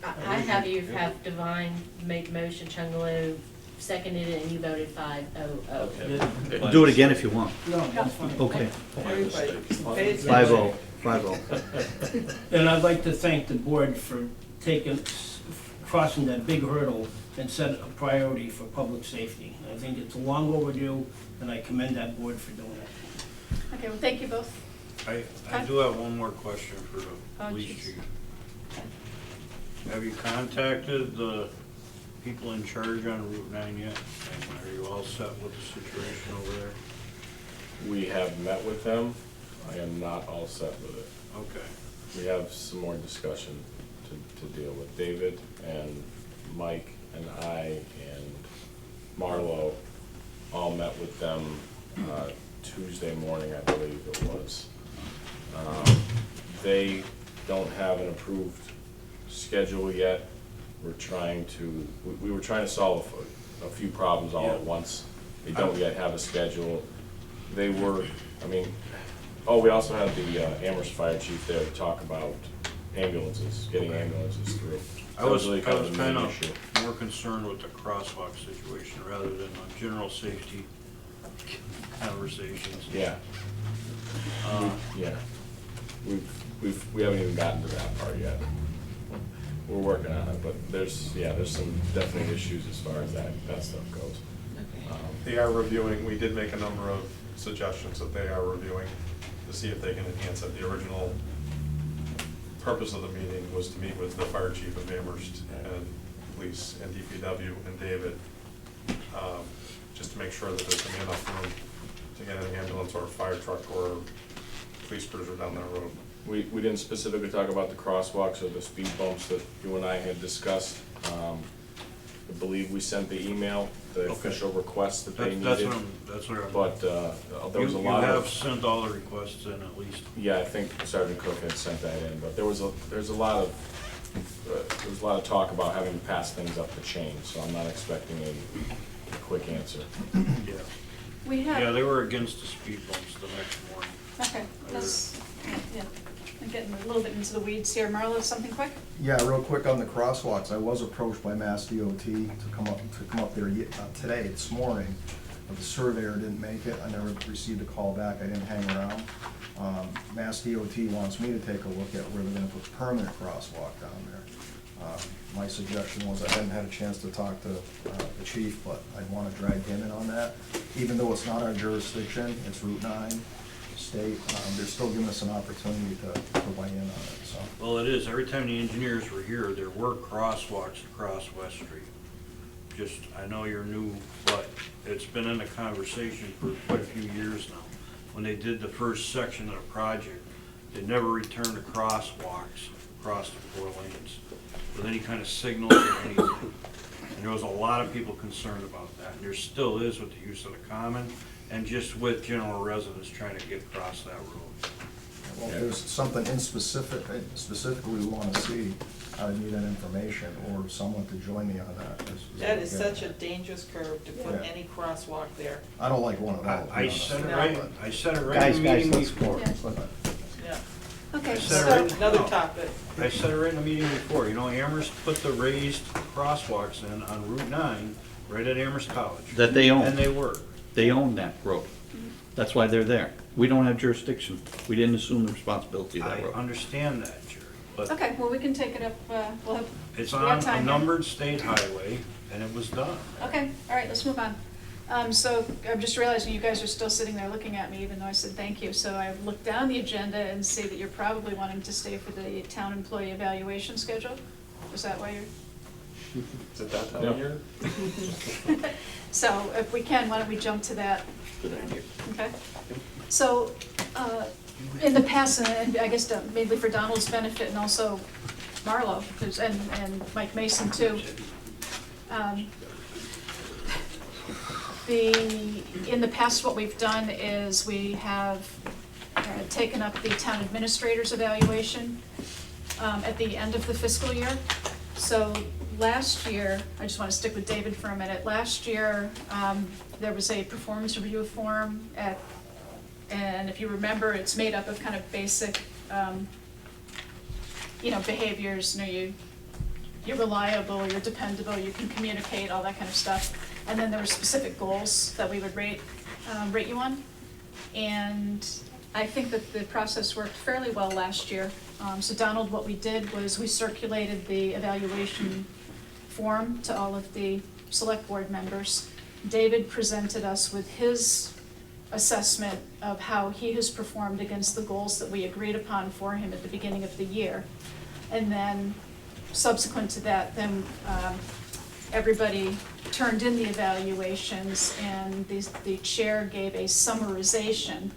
I have you have Divine made motion, Chungalo seconded it, and you voted 5-0-0. Okay. Do it again if you want. No, that's fine. Okay. Everybody pays 5-0, 5-0. And I'd like to thank the board for crossing that big hurdle and set a priority for public safety. I think it's long overdue, and I commend that board for doing it. Okay, well, thank you both. I do have one more question for the Oh, police jeez. chief. Have you contacted the people in charge on Route 9 yet? And are you all set with the situation over there? We have met with them. I am not all set with it. Okay. We have some more discussion to deal with. David and Mike and I and Marlo all met with them Tuesday morning, I believe it was. They don't have an approved schedule yet. We were trying to solve a few problems all at once. They don't yet have a schedule. They were, we also had the Amherst Fire Chief there to talk about ambulances, getting ambulances through. I That was really kind the main of issue. more concerned with the crosswalk situation rather than the general safety conversations. Yeah, Uh, yeah. We haven't even gotten to that part yet. We're working on it, but there's some definite issues as far as that stuff goes. They are reviewing, we did make a number of suggestions that they are reviewing to see if they can enhance it. The original purpose of the meeting was to meet with the fire chief of Amherst and police and DPW and David, just to make sure that there's gonna be enough room to get an ambulance or a fire truck or police cruiser down that road. We didn't specifically talk about the crosswalks or the speed bumps that you and I had discussed. I believe we sent the email, the official request that they needed. That's what I'm. But there was a lot You of. have sent all the requests in at least. Yeah, I think Sergeant Cook had sent that in, but there's a lot of talk about having to pass things up the chain, so I'm not expecting a quick answer. Yeah. We have. Yeah, they were against the speed bumps the next morning. Okay, let's, yeah, I'm getting a little bit into the weeds here. Marlo, something quick? Yeah, real quick on the crosswalks, I was approached by Mass DOT to come up there today, this morning, but the surveyor didn't make it, I never received a call back, I didn't hang around. Mass DOT wants me to take a look at where they're gonna put the permanent crosswalk down there. My suggestion was, I hadn't had a chance to talk to the chief, but I'd wanna drag him in on that. Even though it's not our jurisdiction, it's Route 9, state, they're still giving us an opportunity to weigh in on it, so. Well, it is. Every time the engineers were here, there were crosswalks across West Street. Just, I know you're new, but it's been in the conversation for quite a few years now. When they did the first section of the project, they never returned the crosswalks across the 4 lanes. with any kind of signals or anything. And there was a lot of people concerned about that, and there still is with the use of the common, and just with general residents trying to get across that road. Well, if there's something specifically we want to see, I would need that information or someone to join me on that. That is such a dangerous curve to put Yeah. any crosswalk there. I don't like one at all. to be I honest. said it No. right, I said it right Guys, in the meeting let's before. Yeah. Okay, I said it so, right- Another No. topic. I said it right in the meeting before, you know, Amherst put the raised crosswalks in on Route 9, right at Amherst College. That they own. And they work. They own that road. That's why they're there. We don't have jurisdiction. We didn't assume the responsibility of I that road. understand that, Jerry, but okay, well, we can take it up, we'll have, it's we have on time a here. numbered state highway, and it was done. Okay, all right, let's move on. So I'm just realizing you guys are still sitting there looking at me, even though I said thank you. So I've looked down the agenda and see that you're probably wanting to stay for the town employee evaluation schedule. Is that why you're? Is it that time of year? So if we can, why don't we jump to that? Good idea. Okay. So, in the past, and I guess mainly for Donald's benefit and also Marlo, and Mike Mason too, in the past, what we've done is we have taken up the town administrator's evaluation at the end of the fiscal year. So last year, I just want to stick with David for a minute. Last year, there was a performance review form and if you remember, it's made up of kind of basic, behaviors. You're reliable, you're dependable, you can communicate, all that kind of stuff. And then there were specific goals that we would rate you on. And I think that the process worked fairly well last year. So Donald, what we did was we circulated the evaluation form to all of the select board members. David presented us with his assessment of how he has performed against the goals that we agreed upon for him at the beginning of the year. And then subsequent to that, then everybody turned in the evaluations and the chair gave a summarization.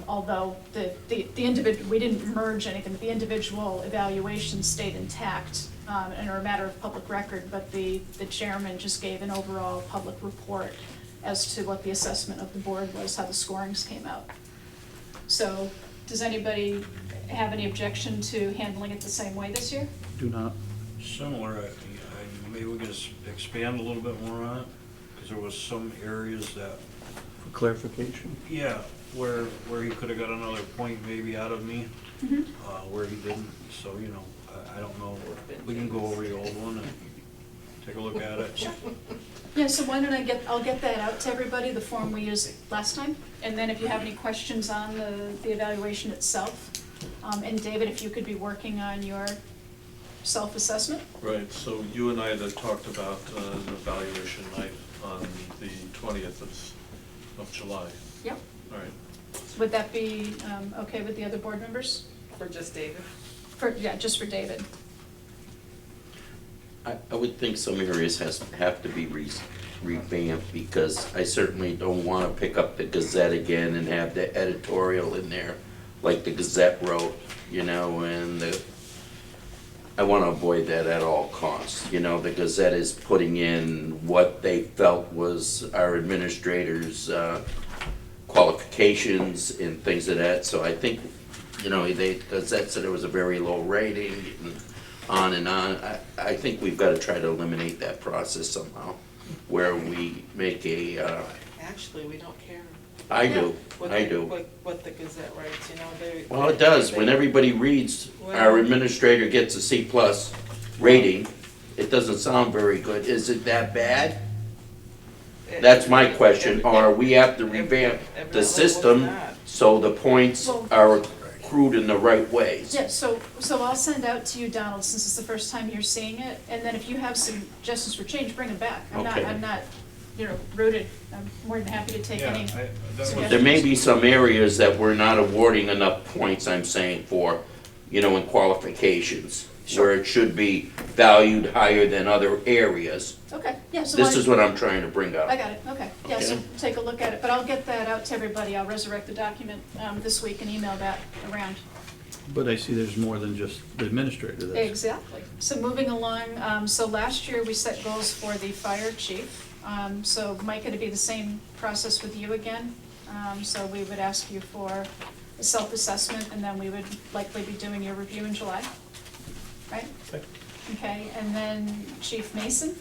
Although the individual, we didn't merge anything, the individual evaluations stayed intact and are a matter of public record, but the chairman just gave an overall public report as to what the assessment of the board was, how the scorings came out. So, does anybody have any objection to handling it the same way this year? Do not. Similar, maybe we can expand a little bit more on it, because there was some areas that, For clarification. yeah, where he could have got another point maybe out of me, where he didn't, so, I don't know, we can go over the old one and take a look at it. Yeah, so why don't I'll get that out to everybody, the form we used last time, and then if you have any questions on the evaluation itself, and David, if you could be working on your self-assessment. Right, so you and I had talked about an evaluation night on the 20th of July. Yep. All right. Would that be okay with the other board members? For just David. Just for David. I would think some areas have to be revamped, because I certainly don't want to pick up the Gazette again and have the editorial in there like the Gazette wrote, and I want to avoid that at all costs. The Gazette is putting in what they felt was our administrators' qualifications and things of that, so I think, the Gazette said it was a very low rating, and on and on. I think we've got to try to eliminate that process somehow, where we make a, Actually, we don't care. I do, What I the- do. What the Gazette writes, Well, it does. When everybody reads, our administrator gets a C+ rating, it doesn't sound very good. Is it that bad? That's my question, or we have to revamp the system so the points are accrued in the right ways. Yeah, so I'll send out to you, Donald, since it's the first time you're seeing it, and then if you have suggestions for change, bring them back. Okay. I'm not, rooted, I'm more than happy to take any That was- suggestions. There may be some areas that we're not awarding enough points, I'm saying, for, in qualifications, where it should be valued higher than other areas. Okay, yeah, so This is what I'm trying to bring up. I got it, okay. Yeah, so Okay. take a look at it, but I'll get that out to everybody. I'll resurrect the document this week and email that around. But I see there's more than just the administrator that's. Exactly. So moving along, so last year we set goals for the fire chief. So Mike, it'd be the same process with you again. So we would ask you for a self-assessment, and then we would likely be doing your review in July, right? Okay, and then Chief Mason?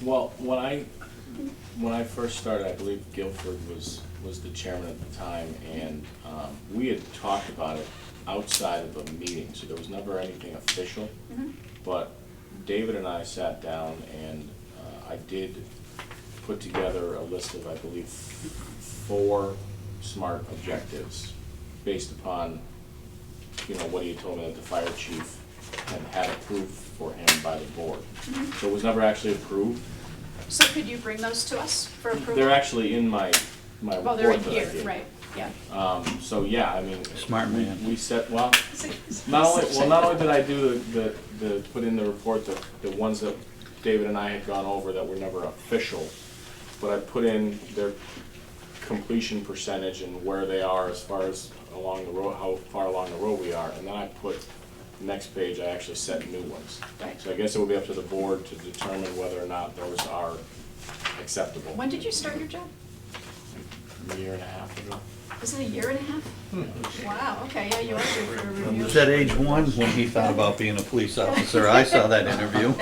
Well, when I first started, I believe Guilford was the chairman at the time, and we had talked about it outside of a meeting, so there was never anything official. Mhm. But David and I sat down, and I did put together a list of, I believe, 4 SMART objectives based upon, what he had told me that the fire chief had approved for him by the board. Mhm. So it was never actually approved. So could you bring those to us for approval? They're actually in my Well, they're report in that I here, gave. right, yeah. So yeah, I mean. Smart man. We set, not only did I do the put in the report, the ones that David and I had gone over that were never official, but I put in their completion percentage and where they are as far as along the road, how far along the road we are, and then I put, next page, I actually set new ones. Right. So I guess it will be up to the board to determine whether or not those are acceptable. When did you start your job? A year and a half ago. Was it a year and a half? Wow, okay, yeah, you are due for a He review. was at age 1 when he thought about being a police officer. I saw that interview.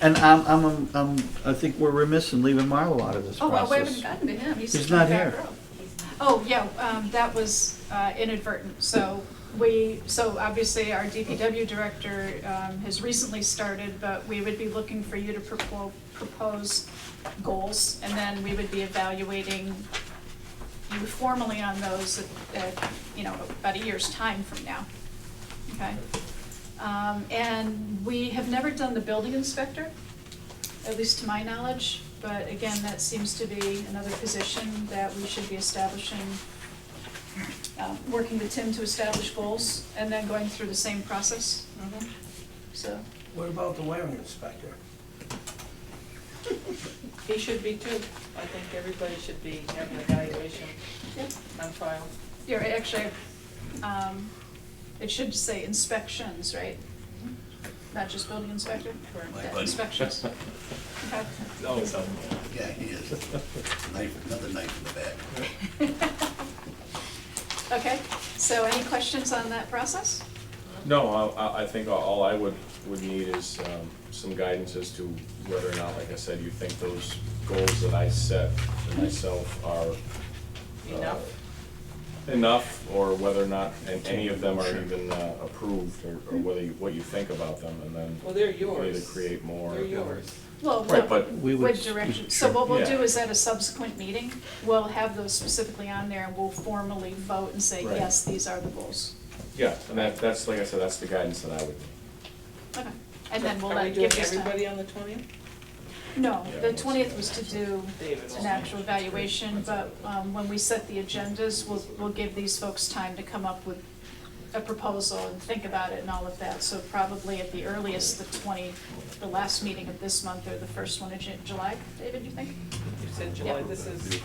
And I think we're remiss in leaving Marlo out of this Oh, well, we haven't process. gotten to him, he's He's sitting in not the back here. row. Oh, yeah, that was inadvertent, so obviously our DPW director has recently started, but we would be looking for you to propose goals, and then we would be evaluating you formally on those at about a year's time from now, okay? And we have never done the building inspector, at least to my knowledge, but again, that seems to be another position that we should be establishing, working with Tim to establish goals, and then going through the same process, so. What about the wiring inspector? He should be too. I think everybody should be having an evaluation Yep. on file. You're actually, it should say inspections, right? Not just building inspector? Yeah, inspections. Okay. Oh, so. Yeah, he is. Another knife in the back. Okay, so any questions on that process? No, I think all I would need is some guidance as to whether or not, like I said, you think those goals that I set for myself are enough, or whether or not any of them are even approved, or what you think about them, and then Well, they're yours. either create more. They're yours. Well, Right, but We would- with direction, so what we'll do Yeah. is at a subsequent meeting, we'll have those specifically on there, and we'll formally vote and say, Right. yes, these are the goals. yeah, and that's, like I said, that's the guidance that I would need. Okay, and then we'll Are we give doing this time. everybody on the 20th? No, Yeah, the let's- 20th was to do David's. an actual evaluation, but when we set the agendas, we'll give these folks time to come up with a proposal and think about it and all of that. So probably at the earliest, the last meeting of this month or the first one in July, David, you think? You said July, this is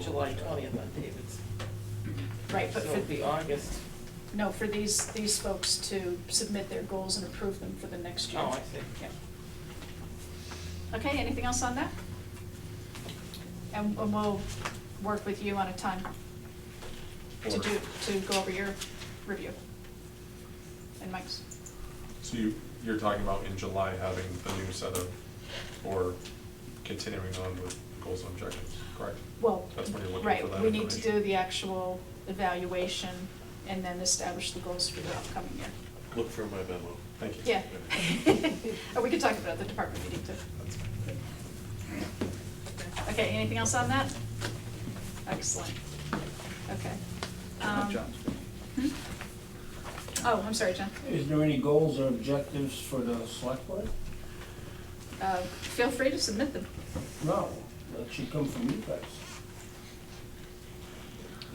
July 20th on David's. Right, but So for, it'd be August. no, for these folks to submit their goals and approve them for the next year. Oh, I see. Yeah. Okay, anything else on that? And we'll work with you on a time to go over your review. And Mike's. So you're talking about in July having the new set of, or continuing on with goals and objectives, correct? Well, That's when you're looking right, for that we need to information. do the actual evaluation and then establish the goals for the upcoming year. Look for my memo. Thank you. Yeah. Or we could talk about it at the department meeting too. That's fine. Okay, anything else on that? Excellent. Okay. John's. Hmm? Oh, I'm sorry, John. Is there any goals or objectives for the select board? Feel free to submit them. No, that should come from you guys.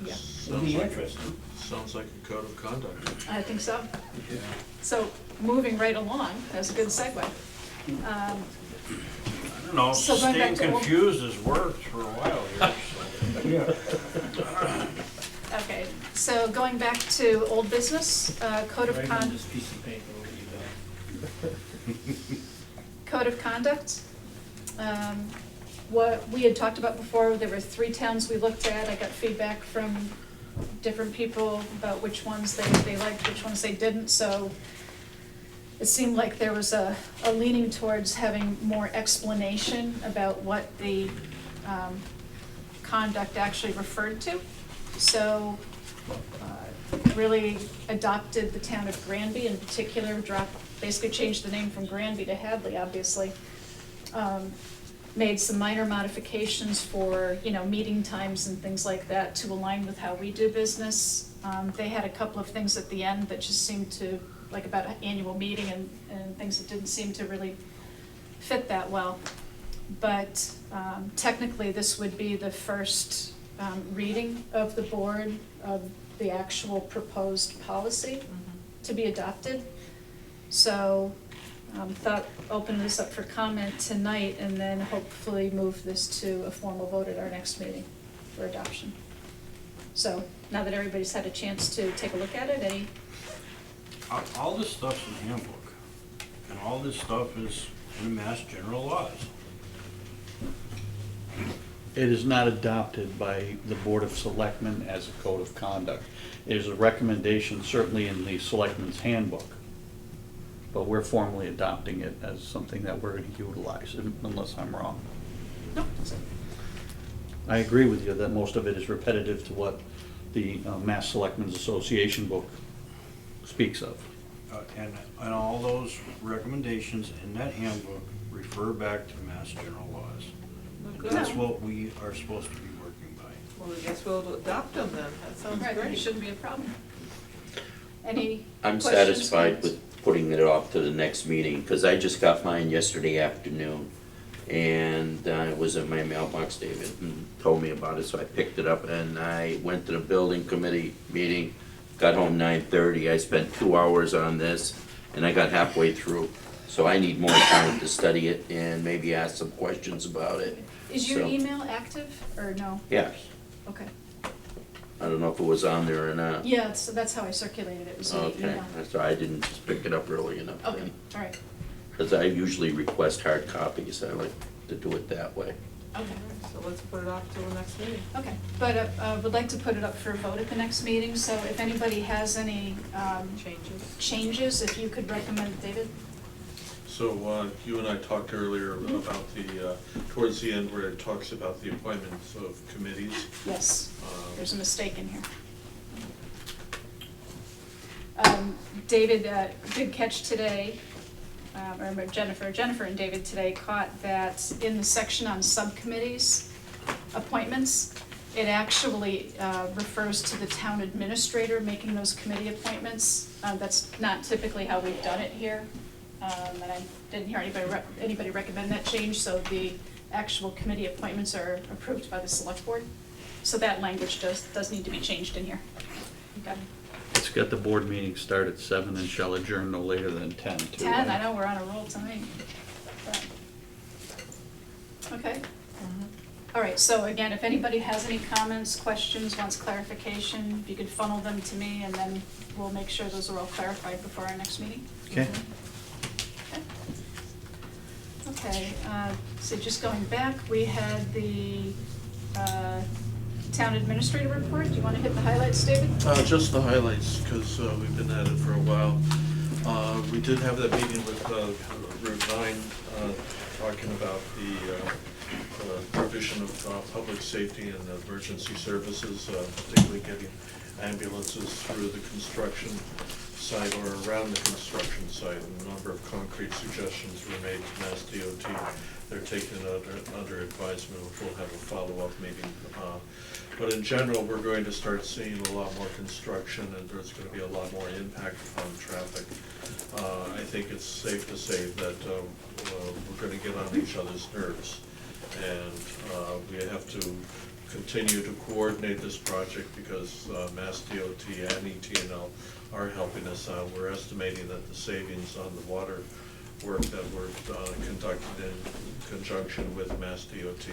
Yeah, It'd be interesting. Sounds like a code of conduct. I think so. Yeah. So, moving right along, that's a good segue. I don't know, So going back staying to old- confused has worked for a while here, so. Yeah. Okay, so so going back to old business, code of Right on conduct. this piece of paper, what you got. Code of conduct. What we had talked about before, there were 3 towns we looked at. I got feedback from different people about which ones they liked, which ones they didn't. So it seemed like there was a leaning towards having more explanation about what the conduct actually referred to. So really adopted the town of Granby in particular, basically changed the name from Granby to Hadley, obviously. Made some minor modifications for, meeting times and things like that to align with how we do business. They had a couple of things at the end that just seemed to, like about an annual meeting and things that didn't seem to really fit that well. But technically, this would be the first reading of the board of the actual proposed policy to be adopted. So thought open this up for comment tonight and then hopefully move this to a formal vote at our next meeting for adoption. So now that everybody's had a chance to take a look at it, any? All this stuff's in the handbook, and all this stuff is in the Mass General laws. It is not adopted by the Board of Selectmen as a code of conduct. It is a recommendation certainly in the Selectmen's handbook, but we're formally adopting it as something that we're going to utilize, unless I'm wrong. No. I agree with you that most of it is repetitive to what the Mass Selectmen's Association book speaks of. And all those recommendations in that handbook refer back to Mass General laws. And that's what we are supposed to be working by. Well, I guess we'll adopt them then, that sounds Right, great. it shouldn't be a problem. Any I'm questions, satisfied comments? with putting it off to the next meeting, because I just got mine yesterday afternoon. And it was in my mailbox, David, and told me about it, so I picked it up and I went to the building committee meeting, got home 9:30. I spent 2 hours on this and I got halfway through. So I need more time to study it and maybe ask some questions about it. Is your So- email active or no? Yes, Okay. I don't know if it was on there or not. Yeah, so that's how I circulated it, was an Okay, email. so I didn't just pick it up early enough Okay, then. all right, Because I usually request hard copies, I like to do it that way. okay. So let's put it off till the next meeting. Okay, but would like to put it up for a vote at the next meeting, so if anybody has any changes, if you could recommend, David? So you and I talked earlier about towards the end where it talks about the appointments of committees. Yes, there's a mistake in here. David did catch today, or Jennifer and David today caught that in the section on subcommittees appointments, it actually refers to the town administrator making those committee appointments. That's not typically how we've done it here. And I didn't hear anybody recommend that change, so the actual committee appointments are approved by the select board. So that language does need to be changed in here. Okay. It's got the board meeting start at 7 and shall adjourn no later than 10 too. 10, I know we're on a roll tonight. But- Okay. All right, so again, if anybody has any comments, questions, wants clarification, if you could funnel them to me, and then we'll make sure those are all clarified before our next meeting. Okay. Okay, so just going back, we had the town administrator report. Do you want to hit the highlights, David? Just the highlights, because we've been at it for a while. We did have that meeting with Route 9, talking about the provision of public safety and emergency services, particularly getting ambulances through the construction site or around the construction site. A number of concrete suggestions were made to Mass DOT. They're taking it under advisement, which we'll have a follow-up meeting. But in general, we're going to start seeing a lot more construction, and there's going to be a lot more impact upon traffic. I think it's safe to say that we're going to get on each other's nerves, and we have to continue to coordinate this project because Mass DOT and ET&L are helping us out. We're estimating that the savings on the water work that we're conducting in conjunction with Mass DOT.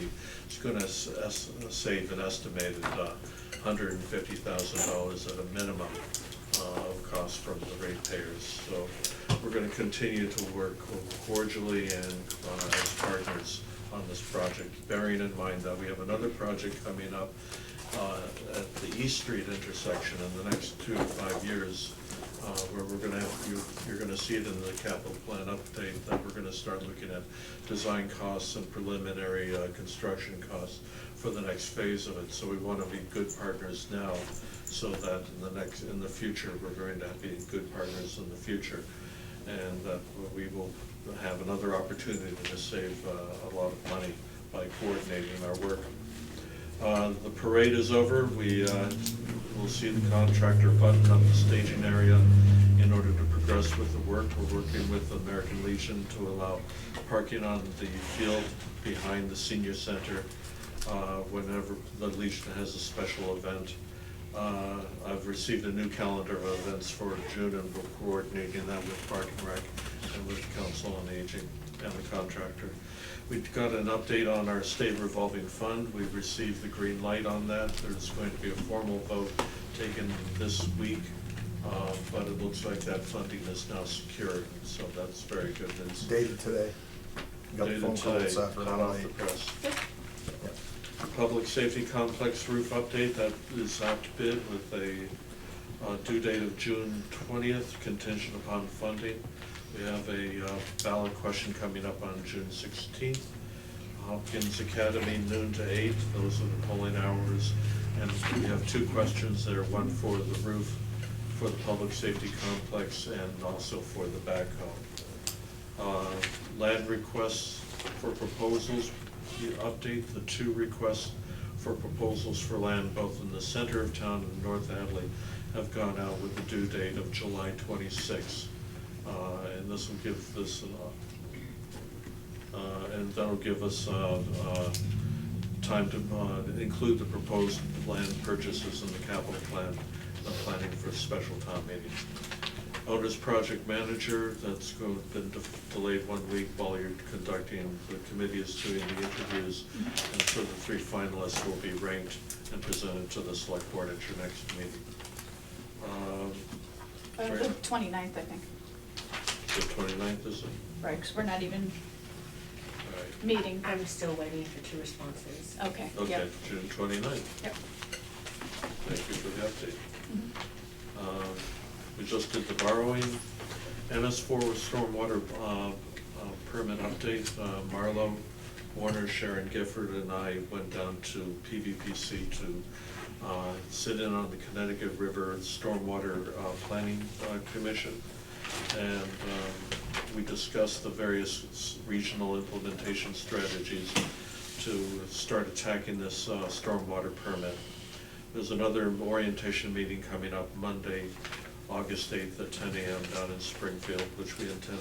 It's gonna save an estimated $150,000 at a minimum of cost from the ratepayers. So we're gonna continue to work cordially and as partners on this project, bearing in mind that we have another project coming up at the East Street intersection in the next 2 to 5 years, where we're gonna have, you're gonna see it in the capital plan update, that we're gonna start looking at design costs and preliminary construction costs for the next phase of it. So we wanna be good partners now, so that in the future, we're going to be good partners in the future. And that we will have another opportunity to save a lot of money by coordinating our work. The parade is over. We will see the contractor button up the staging area in order to progress with the work. We're working with the American Legion to allow parking on the field behind the senior center whenever the Legion has a special event. I've received a new calendar of events for June, and we're coordinating that with Park and Rec and with the Council on Aging and the contractor. We've got an update on our state revolving fund. We've received the green light on that. There's going to be a formal vote taken this week, but it looks like that funding is now secured, so that's very good news. Dated today. Got the phone call this afternoon. Hot off the press. Public Safety Complex roof update, that is out to bid with a due date of June 20th, contingent upon funding. We have a ballot question coming up on June 16th. Hopkins Academy, noon to 8, those are the polling hours. And we have 2 questions there, one for the roof, for the Public Safety Complex, and also for the backhoe. Land requests for proposals, the update, the 2 requests for proposals for land both in the center of town and North Hadley have gone out with the due date of July 26th. And this will give this, and that'll give us time to include the proposed land purchases in the capital plan, planning for a special town meeting. Owner's project manager, that's been delayed 1 week while you're conducting, the committee is doing the interviews, and so the 3 finalists will be ranked and presented to the select board at your next meeting. The 29th, I think. The 29th, is it? Right, because we're not even All right. meeting. I'm still waiting for 2 responses. Okay, Okay, yep. June 29th. Yep. Thank you for the update. Mhm. We just did the borrowing. NS4 stormwater permit update. Marlo, Warner, Sharon Gifford, and I went down to PVPC to sit in on the Connecticut River Stormwater Planning Commission. And we discussed the various regional implementation strategies to start attacking this stormwater permit. There's another orientation meeting coming up Monday, August 8th at 10 a.m. down in Springfield, which we intend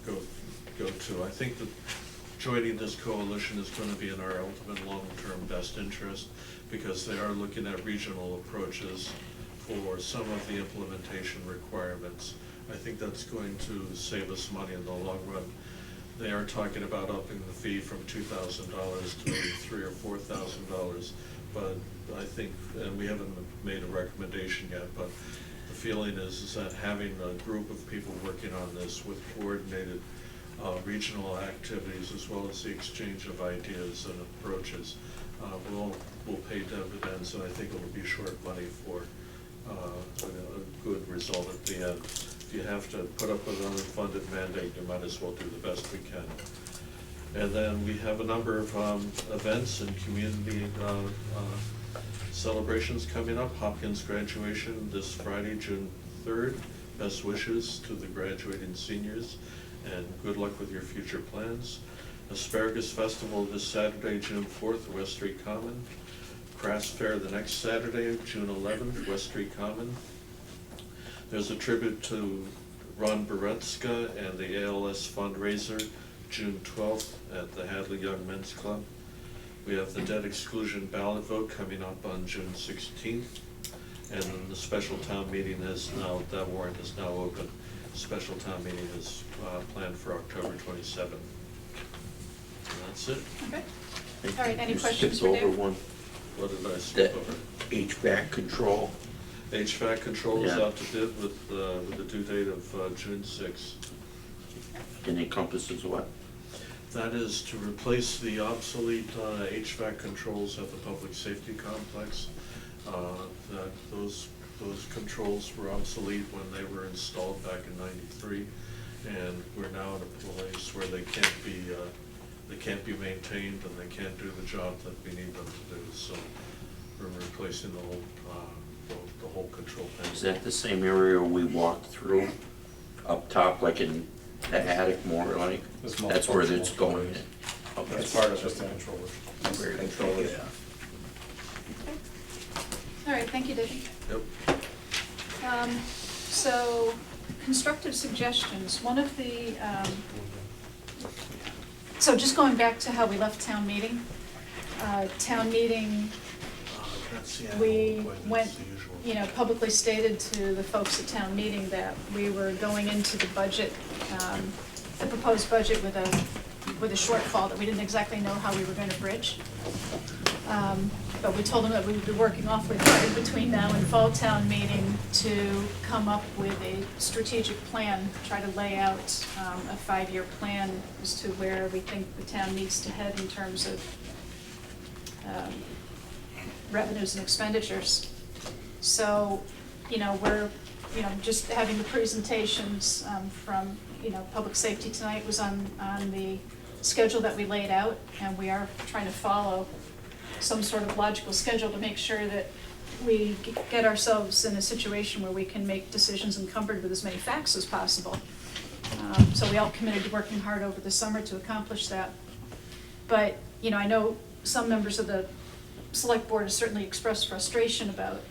to go to. I think that joining this coalition is going to be in our ultimate long-term best interest, because they are looking at regional approaches for some of the implementation requirements. I think that's going to save us money in the long run. They are talking about upping the fee from $2,000 to maybe $3,000 or $4,000, but I think, and we haven't made a recommendation yet, but the feeling is that having a group of people working on this with coordinated regional activities, as well as the exchange of ideas and approaches, will pay dividends, and I think it will be short money for a good result at the end. If you have to put up with an unfunded mandate, you might as well do the best we can. And then we have a number of events and community celebrations coming up. Hopkins graduation this Friday, June 3rd. Best wishes to the graduating seniors, and good luck with your future plans. Asparagus Festival this Saturday, June 4th, West Street Common. Crafts Fair the next Saturday, June 11th, West Street Common. There's a tribute to Ron Baretska and the ALS fundraiser, June 12th at the Hadley Young Men's Club. We have the debt exclusion ballot vote coming up on June 16th. And then the special town meeting that warrant is now open. special town meeting is planned for October 27th. And that's it. Okay. I All right, think any you questions skipped for over Dave? one, What did I skip that over? HVAC control. HVAC control is Yeah. out to bid with the due date of June 6th. And encompasses what? That is to replace the obsolete HVAC controls at the public safety complex. Those controls were obsolete when they were installed back in '93, and we're now in a place where they can't be maintained and they can't do the job that we need them to do. So we're replacing the whole control panel. Is that the same area we walked through up top, like in the attic more like? That's where it's going. Okay. That's part of just the controller. Very good. Controller. Yeah. All right, thank you, David. Yep. So, constructive suggestions. One of the, so just going back to how we left town meeting, That's the we annual appointments, went, the usual. you know, publicly stated to the folks at town meeting that we were going into the budget, the proposed budget with a shortfall that we didn't exactly know how we were gonna bridge. But we told them that we would be working awfully hard between now and fall town meeting to come up with a strategic plan, try to lay out a 5-year plan as to where we think the town needs to head in terms of revenues and expenditures. So, you know, we're, you know, just having the presentations from, you know, public safety tonight was on the schedule that we laid out, and we are trying to follow some sort of logical schedule to make sure that we get ourselves in a situation where we can make decisions encumbered with as many facts as possible. So we all committed to working hard over the summer to accomplish that. But, you know, I know some members of the select board have certainly expressed frustration about,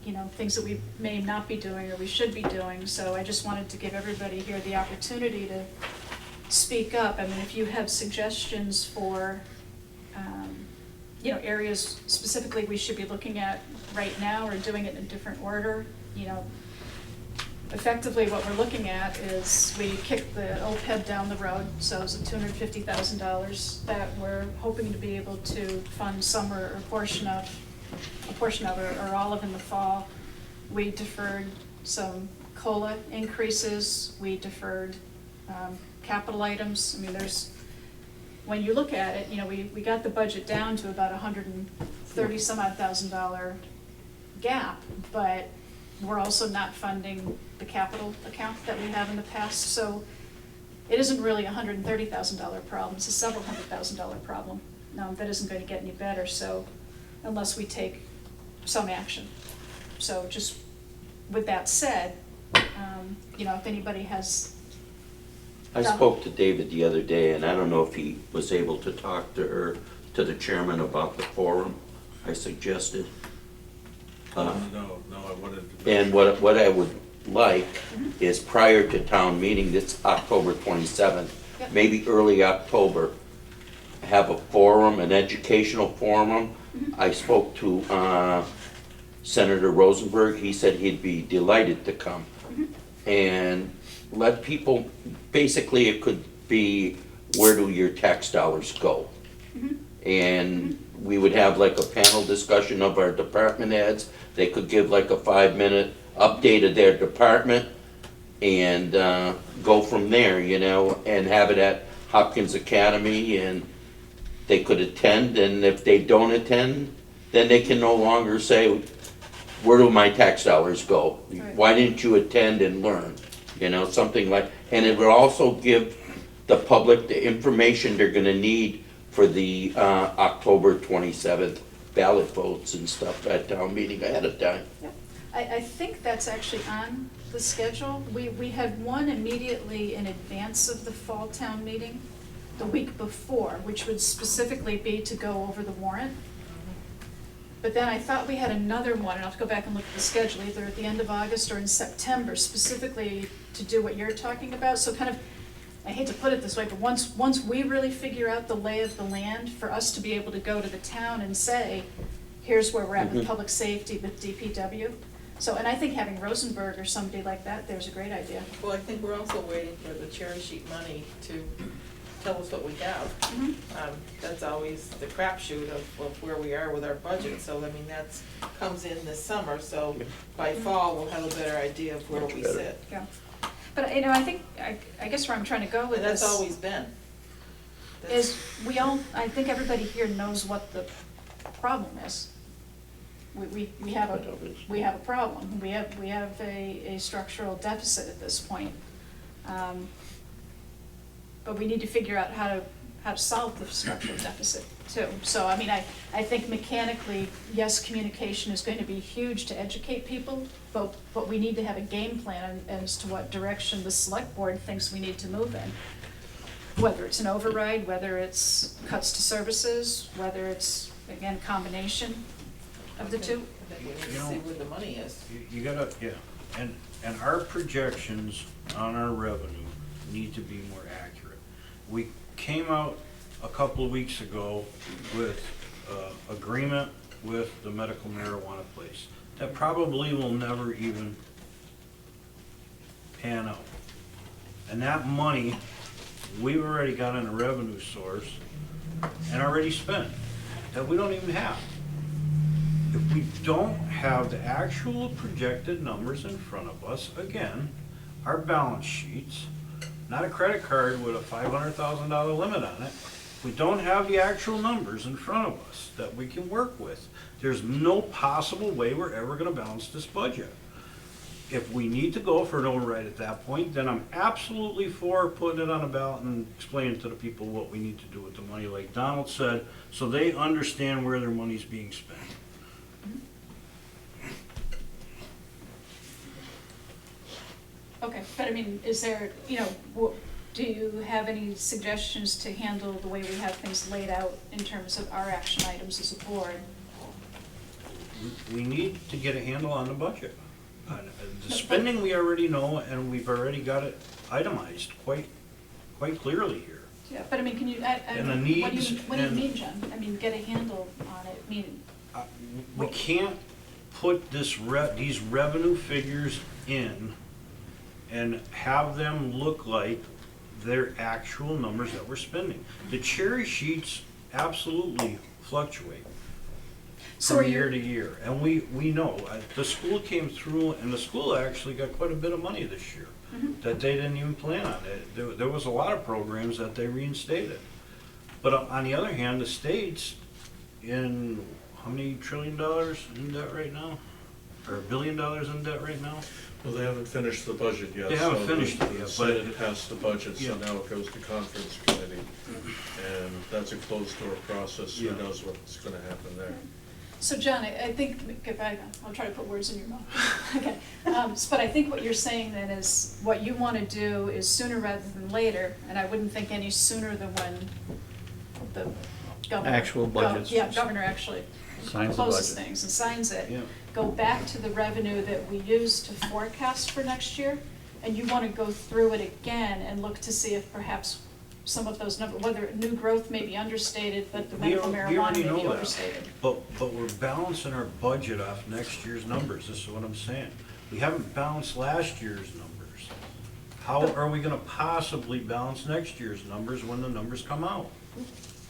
you know, things that we may not be doing or we should be doing. So I just wanted to give everybody here the opportunity to speak up. I mean, if you have suggestions for, you know, areas specifically we should be looking at right now or doing it in a different order, you know, effectively what we're looking at is we kicked the OPEB down the road, so it's $250,000 that we're hoping to be able to fund some or a portion of or all of in the fall. We deferred some COLA increases, we deferred capital items. I mean, there's, when you look at it, you know, we got the budget down to about $130,000 gap, but we're also not funding the capital account that we have in the past. So it isn't really a $130,000 problem, it's a several $100,000 problem. That isn't going to get any better, so unless we take some action. So just with that said, you know, if anybody has. I spoke to David the other day, and I don't know if he was able to talk to the chairman about the forum I suggested. No, I wanted to. And what I would like is prior to town meeting, this October 27th, Yep. maybe early October, have a forum, an educational forum. I spoke to Senator Rosenberg. He said he'd be delighted to come. And let people, basically it could be, where do your tax dollars go? And we would have like a panel discussion of our department heads. They could give like a 5-minute update of their department and go from there, you know, and have it at Hopkins Academy, and they could attend, and if they don't attend, then they can no longer say, where do my tax dollars go? Right. Why didn't you attend and learn? You know, something like, and it would also give the public the information they're gonna need for the October 27th ballot votes and stuff at town meeting ahead of time. Yep. I think that's actually on the schedule. We had one immediately in advance of the fall town meeting, the week before, which would specifically be to go over the warrant. But then I thought we had another one, and I'll have to go back and look at the schedule, either at the end of August or in September, specifically to do what you're talking about. So kind of, I hate to put it this way, but once we really figure out the lay of the land, for us to be able to go to the town and say, here's where we're at with public safety, with DPW, So, and I think having Rosenberg or somebody like that, there's a great idea. Well, I think we're also waiting for the cherry sheet money to tell us what we have. Mhm. That's always the crapshoot of where we are with our budget, so I mean, that's, comes in this summer, so by fall, we'll have a better idea of where Much we better. sit. Yeah. But, you know, I think, I guess where I'm trying to go with And that's this always been. is we all, I think everybody here knows what the problem is. We have a problem. We have a structural deficit at this point. But we need to figure out how to solve the structural deficit too. So, I mean, I think mechanically, yes, communication is going to be huge to educate people, but we need to have a game plan as to what direction the select board thinks we need to move in. Whether it's an override, whether it's cuts to services, whether it's, again, combination of the two. I think we need to You know, see where the money is. You gotta, yeah, and our projections on our revenue need to be more accurate. We came out a couple of weeks ago with agreement with the medical marijuana place. That probably will never even pan out. And that money, we've already got in a revenue source and already spent, that we don't even have. If we don't have the actual projected numbers in front of us, again, our balance sheets, not a credit card with a $500,000 limit on it, if we don't have the actual numbers in front of us that we can work with, there's no possible way we're ever gonna balance this budget. If we need to go for an override at that point, then I'm absolutely for putting it on a ballot and explaining to the people what we need to do with the money, like Donald said, so they understand where their money's being spent. Okay, but I mean, is there, you know, do you have any suggestions to handle the way we have things laid out in terms of our action items as a board? We need to get a handle on the budget. The spending we already know, and we've already got it itemized quite clearly here. Yeah, but I mean, can you, And the what do needs you and- mean, John? I mean, get a handle on it, I mean, We can't put these revenue figures in and have them look like their actual numbers that we're spending. The cherry sheets absolutely fluctuate So are from you- year to year. And we know, the school came through, and the school actually got quite a bit of money this year that they didn't even plan on. There was a lot of programs that they reinstated. But on the other hand, the state's in, how many $1 trillion in debt right now? Or $1 billion in debt right now? Well, they haven't finished the budget yet. They haven't so finished it the yet, but Senate passed the budget, so Yeah. now it goes to conference committee. And that's a closed door process, who Yeah. knows what's gonna happen there. so John, I think, I'll try to put words in your mouth. Okay, but I think what you're saying then is, what you wanna do is sooner rather than later, and I wouldn't think any sooner than when the governor. Actual budgets. Yeah, governor actually Signs the closes budget. things and signs it. Yeah. Go back to the revenue that we used to forecast for next year, and you wanna go through it again and look to see if perhaps some of those numbers, whether new growth may be understated, but the We medical already marijuana may know be that. overstated. But we're balancing our budget off next year's numbers, this is what I'm saying. We haven't balanced last year's numbers. How are we gonna possibly balance next year's numbers when the numbers come out?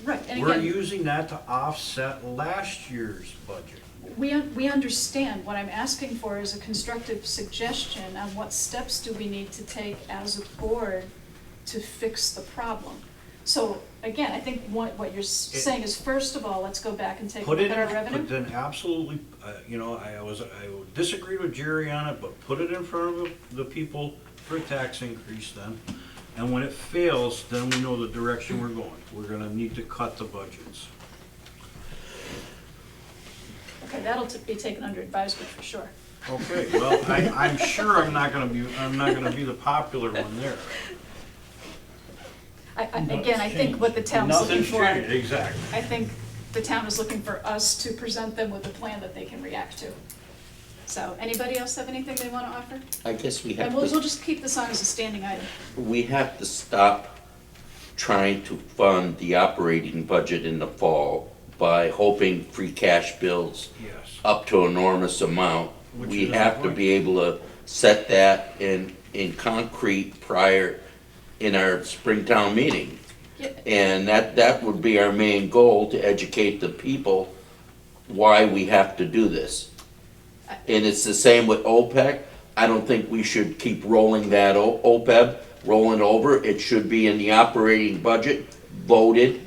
Right, and We're again, using that to offset last year's budget. we understand. What I'm asking for is a constructive suggestion on what steps do we need to take as a board to fix the problem. So, again, I think what you're saying is, first of all, let's go back and take a Put look it at our in, revenue. but then absolutely, you know, I disagreed with Jerry on it, but put it in front of the people for a tax increase then. And when it fails, then we know the direction we're going. We're gonna need to cut the budgets. Okay, that'll be taken under advisement for sure. Okay, well, I'm sure I'm not gonna be the popular one there. Again, I think what the town's looking Nothing's for. changed, exactly. I think the town is looking for us to present them with a plan that they can react to. So, anybody else have anything they wanna offer? I guess we have And we'll to, just keep this on as a standing item. we have to stop trying to fund the operating budget in the fall by hoping free cash builds Yes. up to an enormous amount Which we is have to the be able to set that in concrete prior, in our Springtown meeting. Yeah. And that would be our main goal, to educate the people why we have to do this. And it's the same with OPEC. I don't think we should keep rolling that OPEB, rolling over. It should be in the operating budget, voted,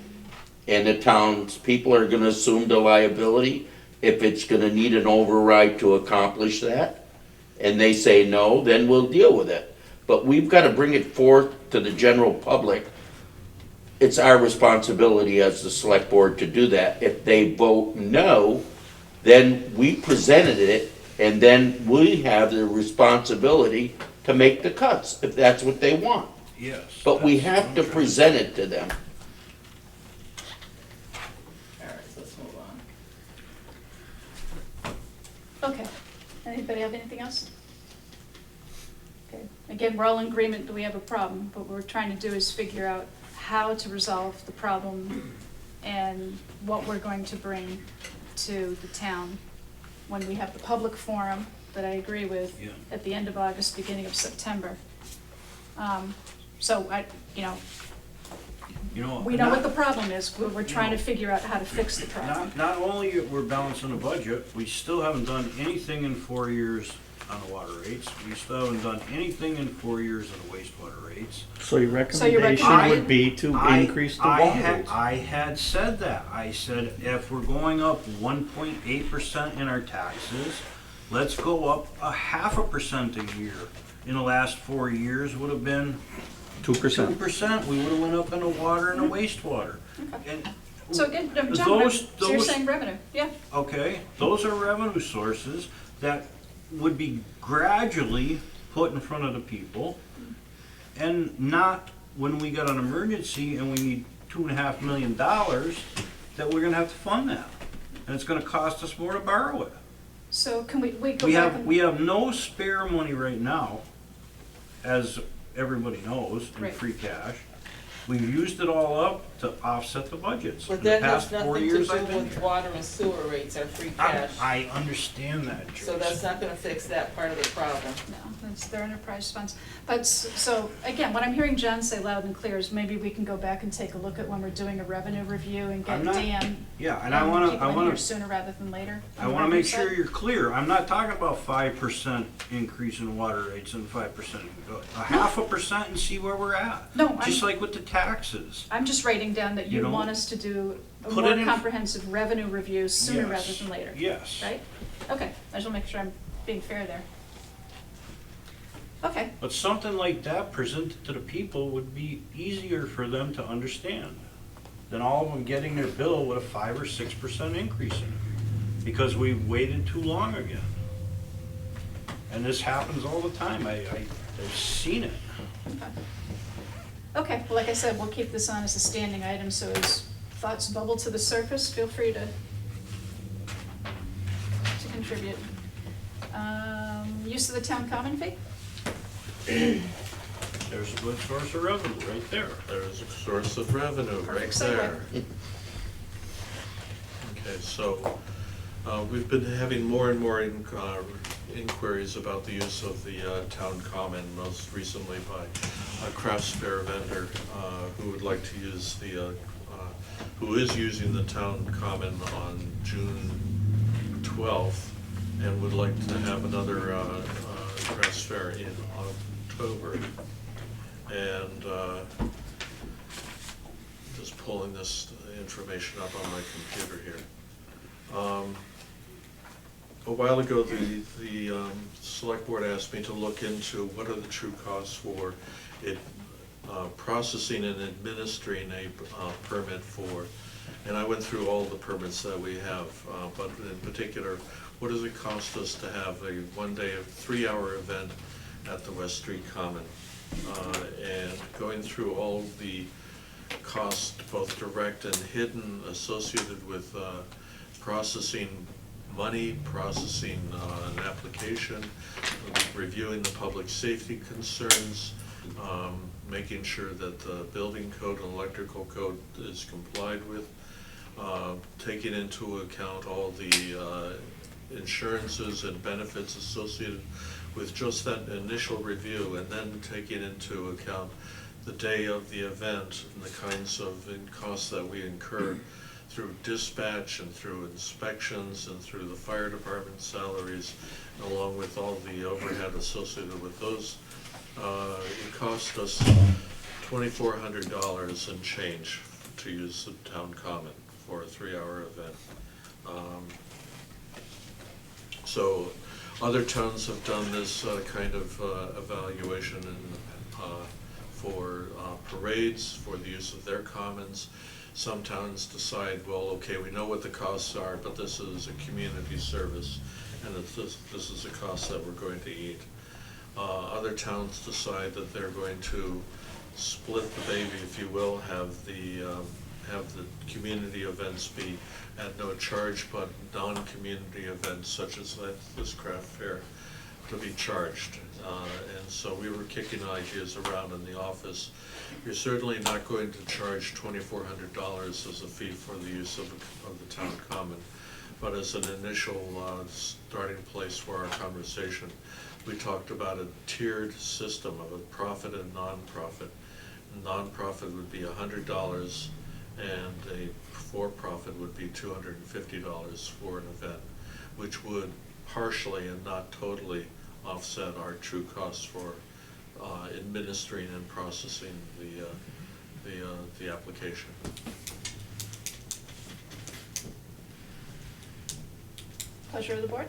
and the townspeople are gonna assume the liability if it's gonna need an override to accomplish that. And they say no, then we'll deal with it. But we've gotta bring it forth to the general public. It's our responsibility as the select board to do that. If they vote no, then we presented it, and then we have the responsibility to make the cuts, if that's what they want. Yes. But we that's have what to I'm trying present it to them. All right, so let's move on. Okay. Anybody have anything else? Okay. Again, we're all in agreement that we have a problem, but what we're trying to do is figure out how to resolve the problem and what we're going to bring to the town when we have the public forum that I agree with Yeah. at the end of August, beginning of September. So You know, we know what not- the problem is. We're trying to figure out how to fix the problem. Not only we're balancing the budget, we still haven't done anything in 4 years on the water rates. We still haven't done anything in 4 years on the wastewater rates. So your So your recommendation would be to increase the water rates? I had said that. I said, if we're going up 1.8% in our taxes, let's go up 0.5% a year. In the last 4 years would have been 2%. 2%. We would have went up in the water and the wastewater. And So again, John, those- so you're those- saying revenue, yeah? Okay, those are revenue sources that would be gradually put in front of the people, and not when we got an emergency and we need $2.5 million, that we're gonna have to fund that. And it's gonna cost us more to borrow it. So can we go We back have, and? we have no spare money right now, as everybody knows, in Right. free cash. We've used it all up to offset the budgets. But In the that has past 4 nothing to years do I've been with here. water and sewer rates or free cash. I understand that, Joyce. So that's not gonna fix that part of the problem. No, that's their enterprise funds. But, so, again, what I'm hearing John say loud and clear is maybe we can go back and take a look at when we're doing a revenue review and get I'm not- Dan. Yeah, and I wanna, people in here sooner rather than later. I on the wanna revenue make sure side. you're clear. I'm not talking about 5% increase in water rates and 5%. 0.5% and see where we're at. No, Just I'm, like with the taxes. I'm just writing down that You you know, want us to do a put more it in- comprehensive revenue review sooner Yes. rather than later. Yes. Right? Okay, I just wanna make sure I'm being fair there. Okay, But something like that presented to the people would be easier for them to understand than all of them getting their bill with a 5 or 6% increase in it. Because we waited too long again. And this happens all the time. I've seen it. okay, well, like I said, we'll keep this on as a standing item, so as thoughts bubble to the surface, feel free to contribute. Use of the town common fee? There's a good source of revenue right there. There's a source of revenue right Perfect segue. there. Okay, so, we've been having more and more inquiries about the use of the town common, most recently by a crafts fair vendor who would like to use the, who is using the town common on June 12th and would like to have another crafts fair in October. And just pulling this information up on my computer here. A while ago, the select board asked me to look into what are the true costs for it, processing and administering a permit for, and I went through all the permits that we have, but in particular, what does it cost us to have a 1-day, 3-hour event at the West Street Common? And going through all the costs, both direct and hidden, associated with processing money, processing an application, reviewing the public safety concerns, making sure that the building code and electrical code is complied with, taking into account all the insurances and benefits associated with just that initial review, and then taking into account the day of the event and the kinds of costs that we incur through dispatch and through inspections and through the fire department salaries, along with all the overhead associated with those, it cost us $2,400 and change to use the town common for a 3-hour event. So other towns have done this kind of evaluation for parades, for the use of their commons. Some towns decide, well, okay, we know what the costs are, but this is a community service, and this is a cost that we're going to eat. Other towns decide that they're going to split the baby, if you will, have the community events be at no charge, but non-community events such as this craft fair to be charged. And so we were kicking ideas around in the office. You're certainly not going to charge $2,400 as a fee for the use of the town common, but as an initial starting place for our conversation, we talked about a tiered system of a profit and non-profit. Non-profit would be $100, and a for-profit would be $250 for an event, which would partially and not totally offset our true costs for administering and processing the application. Pleasure of the board?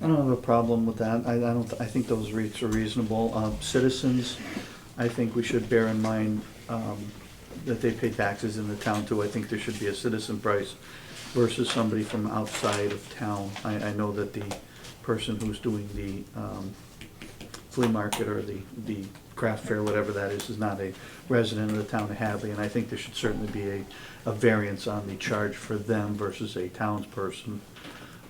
I don't have a problem with that. I think those rates are reasonable. Citizens, I think we should bear in mind that they pay taxes in the town too. I think there should be a citizen price versus somebody from outside of town. I know that the person who's doing the flea market or the craft fair, whatever that is not a resident of the town of Hadley, and I think there should certainly be a variance on the charge for them versus a townsperson.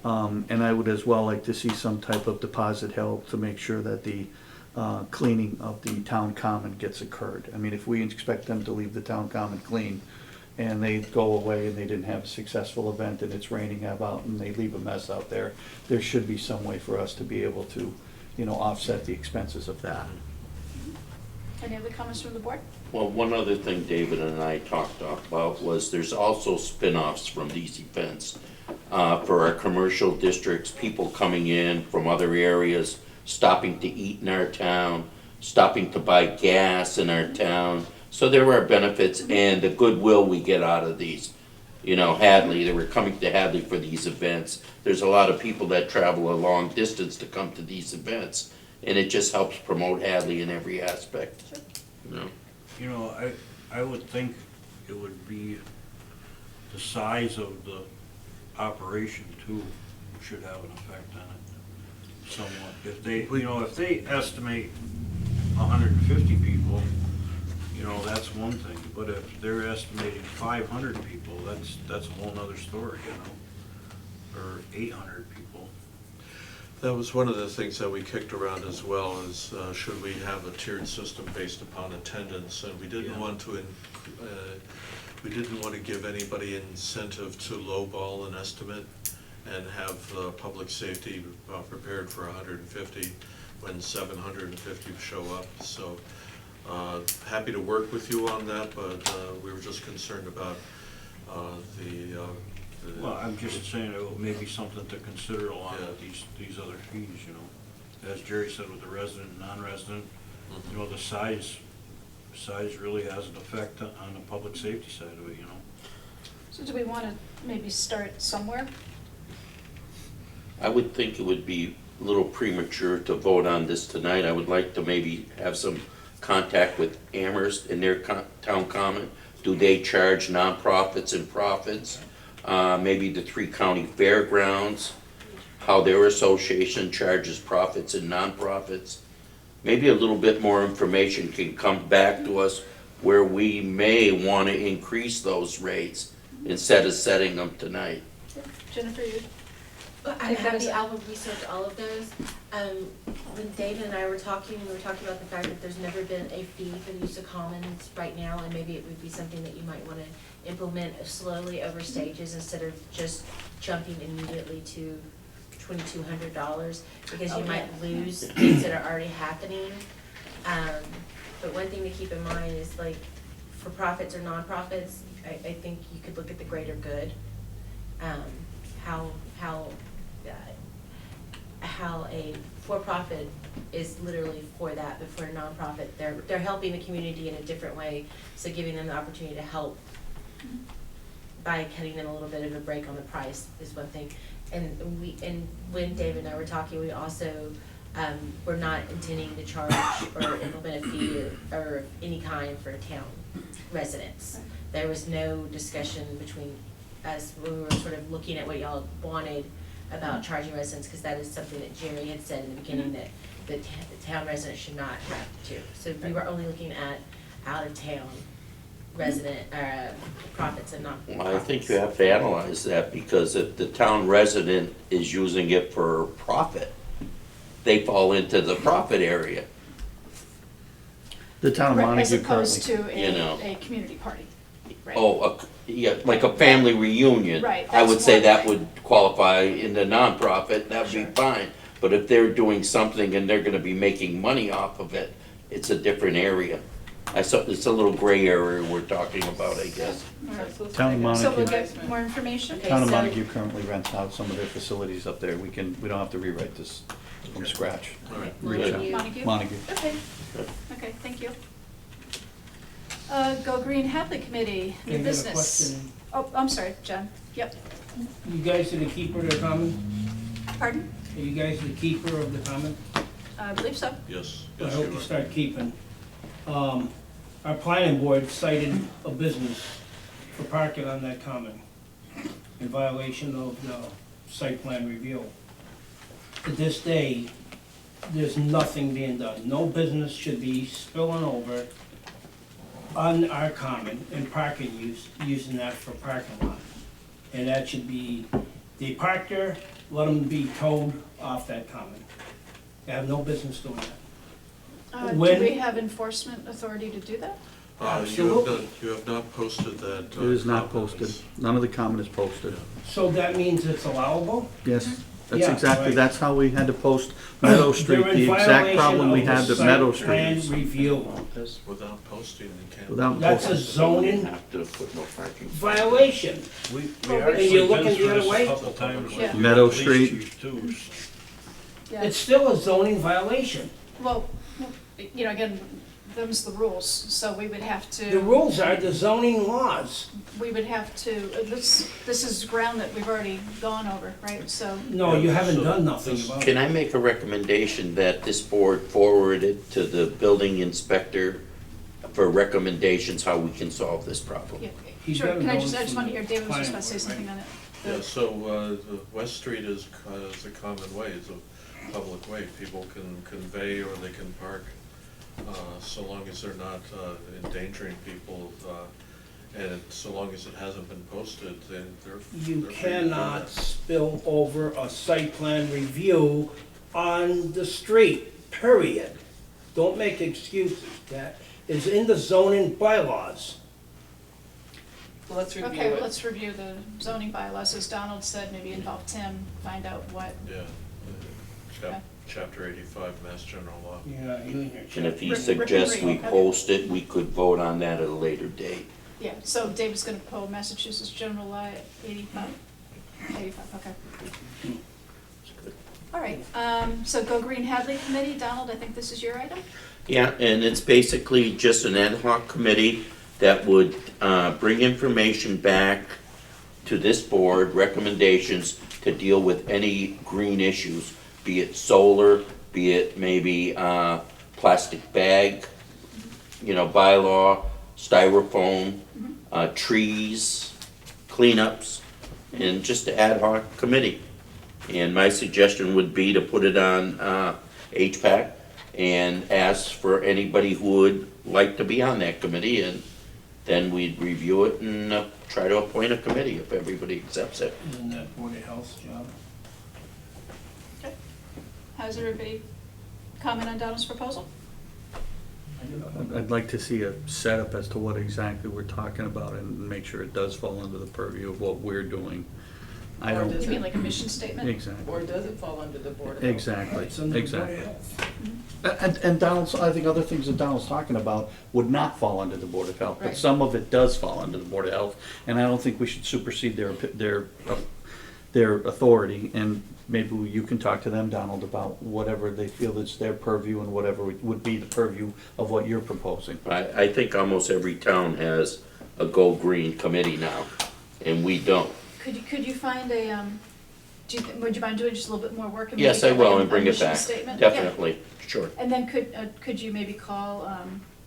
And I would as well like to see some type of deposit held to make sure that the cleaning of the town common gets occurred. I mean, if we expect them to leave the town common clean and they go away and they didn't have a successful event and it's raining out and they leave a mess out there, there should be some way for us to be able to, offset the expenses of that. Any other comments from the board? Well, one other thing David and I talked about was there's also spin-offs from these events. For our commercial districts, people coming in from other areas, stopping to eat in our town, stopping to buy gas in our town. So there are benefits and the goodwill we get out of these. Hadley, they were coming to Hadley for these events. There's a lot of people that travel a long distance to come to these events, and it just helps promote Hadley in every aspect. I would think it would be the size of the operation too should have an effect on it somewhat. If they estimate 150 people, that's one thing. But if they're estimating 500 people, that's a whole nother story, or 800 people. That was one of the things that we kicked around as well, is should we have a tiered system based upon attendance, and we didn't want to give anybody incentive to lowball an estimate and have public safety prepared for 150 when 750 show up. So happy to work with you on that, but we were just concerned about Well, I'm just saying it may be something to consider along with these other fees, As Jerry said with the resident and non-resident, the size really has an effect on the public safety side of it, So do we want to maybe start somewhere? I would think it would be a little premature to vote on this tonight. I would like to maybe have some contact with Amherst in their town common. Do they charge nonprofits and profits? Maybe the 3 county fairgrounds, how their association charges profits and nonprofits. Maybe a little bit more information can come back to us where we may want to increase those rates instead of setting them tonight. Jennifer, you? I'm happy, I will research all of those. When David and I were talking, we were talking about the fact that there's never been a fee for the use of commons right now, and maybe it would be something that you might want to implement slowly over stages instead of just jumping immediately to $2,200, because you Okay. might lose things that are already happening. But one thing to keep in mind is, like, for profits or nonprofits, I think you could look at the greater good. How a for-profit is literally for that, but for a nonprofit, they're helping the community in a different way, so giving them the opportunity to help by cutting them a little bit of a break on the price is one thing. And when David and I were talking, we also, we're not intending to charge or implement a fee or any kind for town residents. There was no discussion between us when we were sort of looking at what y'all wanted about charging residents, because that is something that Jerry had said in the beginning, that the town residents should not have to. So we were only looking at out-of-town resident, profits and not. Well, I think you have to analyze that, because if the town resident is using it for profit, they fall into the profit area. The town of Right, as Montague opposed currently. to You know. a community party, right? Oh, yeah, like a family reunion. Right, I would that's say one that thing. would qualify in the nonprofit, that'd be Sure. fine. But if they're doing something and they're gonna be making money off of it, it's a different area. It's a little gray area we're talking about, I guess. All right. So let's Town of make a- So we'll Montague. get more information? Okay, Town of so- Montague currently rents out some of their facilities up there. We don't have to rewrite this from scratch. All right. Will Reach out. you- Montague? Montague. Okay, okay, thank you. Go Green Hadley Committee, I new got a business. question. Oh, I'm sorry, Jen. Yep, You guys are the keeper of the common? pardon? Are you guys the keeper of the common? I believe so. Yes, I yes, hope you you are. start keeping. Our planning board cited a business for parking on that common in violation of the site plan review. To this day, there's nothing being done. No business should be spilling over on our common and parking using that for parking lot. And that should be, they park there, let them be towed off that common. They have no business doing that. Do When- we have enforcement authority to do that? Absolutely. You have not posted that. It is not comment. posted. None of the comment is posted. So that means it's allowable? Yes, that's Yeah, exactly, right. that's how we had to post Meadow Street, They're in the exact violation problem we of had the at Meadow site plan Street. review. Without posting, you can't. Without That's a posting. zoning Have to put no parking. violation. We Well, actually you're been looking through the other this way? a couple times. with Yeah. the Meadow police Street. chief, too. Yeah. It's still a zoning violation. Well, you know, again, them's the rules, so we would have to. The rules are the zoning laws. We would have to, this is ground that we've already gone over, right? So, No, you haven't done nothing about Can it. I make a recommendation that this board forward it to the building inspector for recommendations how we can solve this problem? yeah, He's sure, gotta can I know just from want to hear, David was just planning about to say board, something right? on it. Yeah, so, the West Street is a common way, it's a public way. People can convey or they can park, so long as they're not endangering people, and so long as it hasn't been posted, then they're. You they're free to do cannot that. spill over a site plan review on the street, period. Don't make excuses. That is in the zoning bylaws. Well, let's review Okay, well, it. let's review the zoning bylaws, as Donald said, maybe involve Tim, find out what, Yeah, Okay. chapter 85, Mass General Law. Yeah, you and your And if he Rick- suggests Rick we and Green, okay. post it, we could vote on that at a later date. yeah, so David's gonna pull Massachusetts General Law 85, okay. All right, so Go Green Hadley Committee, Donald, I think this is your item? Yeah, and it's basically just an ad hoc committee that would bring information back to this board, recommendations to deal with any green issues, be it solar, be it maybe plastic bag, bylaw, styrofoam, trees, cleanups, and just an ad hoc committee. And my suggestion would be to put it on HPAC and ask for anybody who would like to be on that committee, and then we'd review it and try to appoint a committee if everybody accepts it. Isn't that Board of Health's job? Okay. How's everybody comment on Donald's proposal? I'd like to see a setup as to what exactly we're talking about and make sure it does fall under the purview of what we're doing. I Or don't. does You mean like a mission statement? Exactly. Or does it fall under the Board of Health? Exactly, It's under the Board of exactly. Health. And Donald's, I think other things that Donald's talking about would not fall under the Board of Health, but Right. some of it does fall under the Board of Health, and I don't think we should supersede their authority, and maybe you can talk to them, Donald, about whatever they feel that's their purview and whatever would be the purview of what you're proposing. I think almost every town has a Go Green committee now, and we don't. Could you find a, would you mind doing just a little bit more work and maybe Yes, get I will, like a and bring it mission back. statement? Yeah. Definitely, sure. And then could you maybe call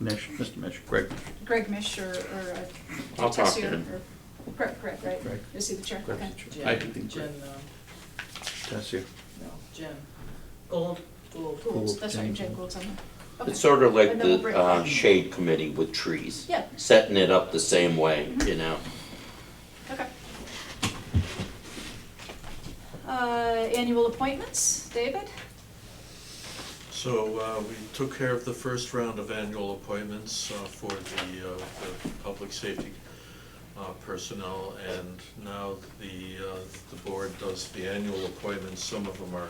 Mr. Mish, Greg. Greg Mish or I'll talk to Tessier him. or Greg, right? Greg. Is he the chair? Greg's Okay. the chair. I Jen, think Jen, Tessier. no, Jen Gold. Gould. Gould, that's right, Jen Jen Gould. Gould's on there. Okay. It's sort of like And then we'll break it the down. shade committee with trees. Yeah. Setting it up the same way, you know? Okay. Annual appointments, David? So we took care of the first round of annual appointments for the public safety personnel, and now the board does the annual appointments. Some of them are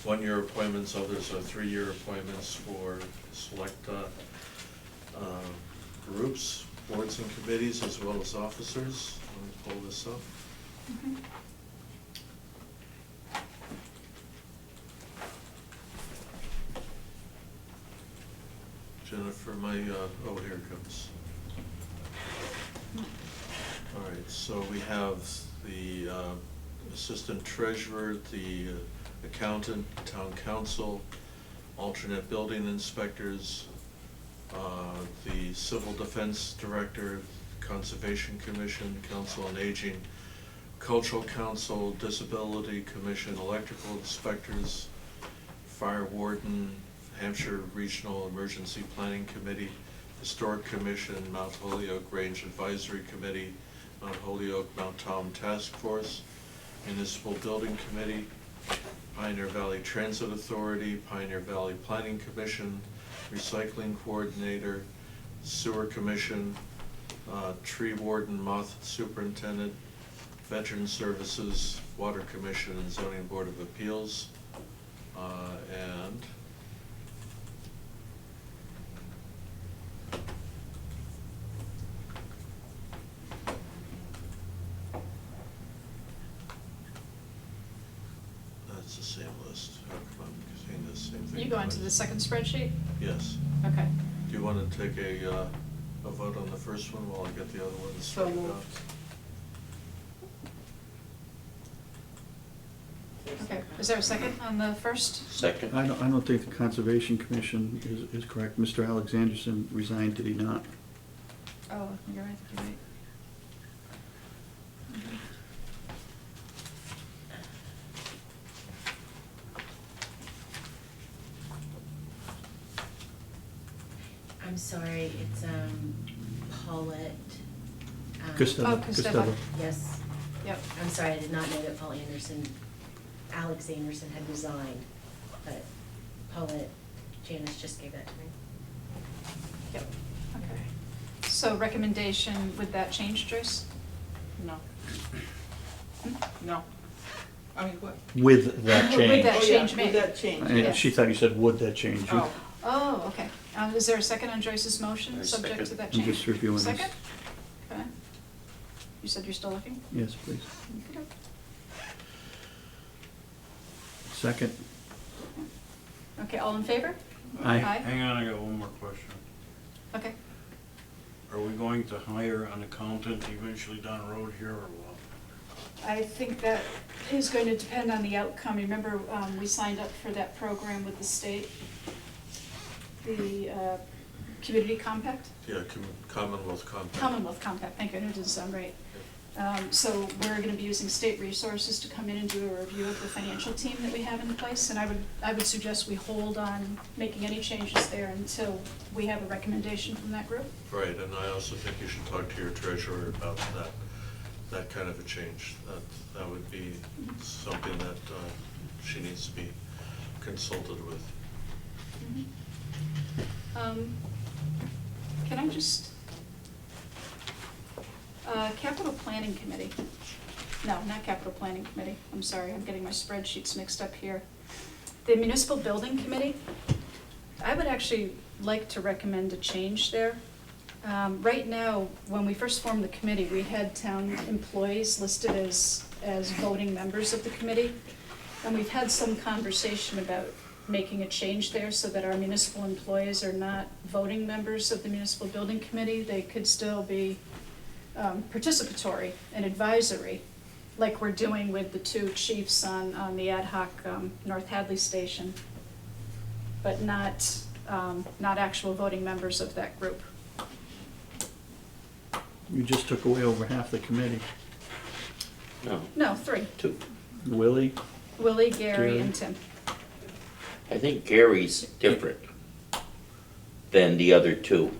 one-year appointments, others are three-year appointments for select groups, boards and committees, as well as officers. Let me pull this up. Mhm. Jennifer, oh, here it comes. All right, so we have the assistant treasurer, the accountant, town council, alternate building inspectors, the civil defense director, conservation commission, council on aging, cultural council, disability commission, electrical inspectors, fire warden, Hampshire Regional Emergency Planning Committee, Historic Commission, Mount Holyoke Range Advisory Committee, Mount Holyoke Mount Tom Task Force, Municipal Building Committee, Pioneer Valley Transit Authority, Pioneer Valley Planning Commission, Recycling Coordinator, Sewer Commission, Tree Warden, Moth Superintendent, Veteran Services, Water Commission, and Zoning Board of Appeals. And that's the same list. How come I'm seeing the same thing? You go into the twice? second spreadsheet? Yes. Okay. Do you want to take a vote on the first one while I get the other ones So straightened out? moved. Okay, is there a second on the first? Second. I don't think the Conservation Commission is correct. Mr. Alexanderson resigned, did he not? Oh, you're right, you're right. Mhm. I'm sorry, it's Paulette. Costello. Oh, Costello. Yes, Yep. I'm sorry, I did not know that Alex Anderson had resigned, but Paulette, Janice just gave that to me. Yep, okay. So recommendation, would that change, Joyce? No. No. I mean, what? With that With change. that Oh, yeah, change made. with that change, And yes. she thought you said, would that change? Oh, Oh, okay. Is there a second on Joyce's motion, I subject second. to that I'm change? just reviewing this. Second? Okay. You said you're still looking? Yes, please. Okay. Second. Okay, all in favor? Aye. Hang on, I got one more question. Okay. Are we going to hire an accountant eventually down the road here, or what? I think that is going to depend on the outcome. Remember, we signed up for that program with the state, the Community Compact? Yeah, Commonwealth Compact. Commonwealth Compact, thank you, I knew it didn't sound right. So we're gonna be using state resources to come in and do a review of the financial team that we have in place, and I would suggest we hold on making any changes there until we have a recommendation from that group. Right, and I also think you should talk to your treasurer about that kind of a change. That would be something that she needs to be consulted with. Can I just, Capital Planning Committee, no, not Capital Planning Committee, I'm sorry, I'm getting my spreadsheets mixed up here. The Municipal Building Committee, I would actually like to recommend a change there. Right now, when we first formed the committee, we had town employees listed as voting members of the committee. And we've had some conversation about making a change there so that our municipal employees are not voting members of the Municipal Building Committee. They could still be participatory and advisory, like we're doing with the two chiefs on the ad hoc North Hadley station, but not actual voting members of that group. You just took away over half the committee. No, No, 3. 2. Willie, Willie, Gary, Gary. and Tim. I think Gary's different than the other 2.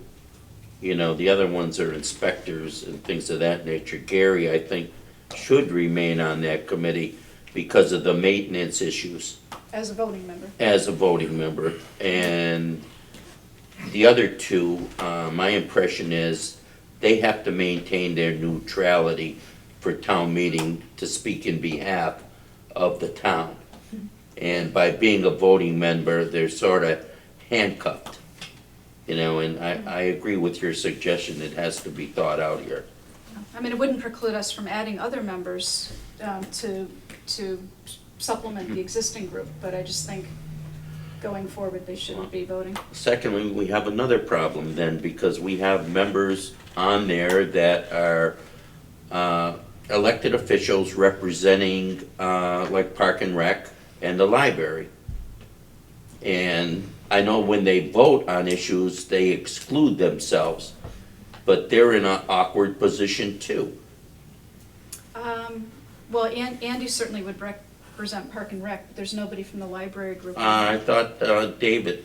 You know, the other ones are inspectors and things of that nature. Gary, I think, should remain on that committee because of the maintenance issues As a voting member. as a voting member. And the other 2, my impression is they have to maintain their neutrality for town meeting to speak in behalf of the town. And by being a voting member, they're sort of handcuffed. You know, and I agree with your suggestion, it has to be thought out here. I mean, it wouldn't preclude us from adding other members to supplement the existing group, but I just think going forward, they shouldn't be voting. Secondly, we have another problem then, because we have members on there that are elected officials representing like Park and Rec and the library. And I know when they vote on issues, they exclude themselves, but they're in an awkward position too. Well, Andy certainly would represent Park and Rec, but there's nobody from the library group. I thought David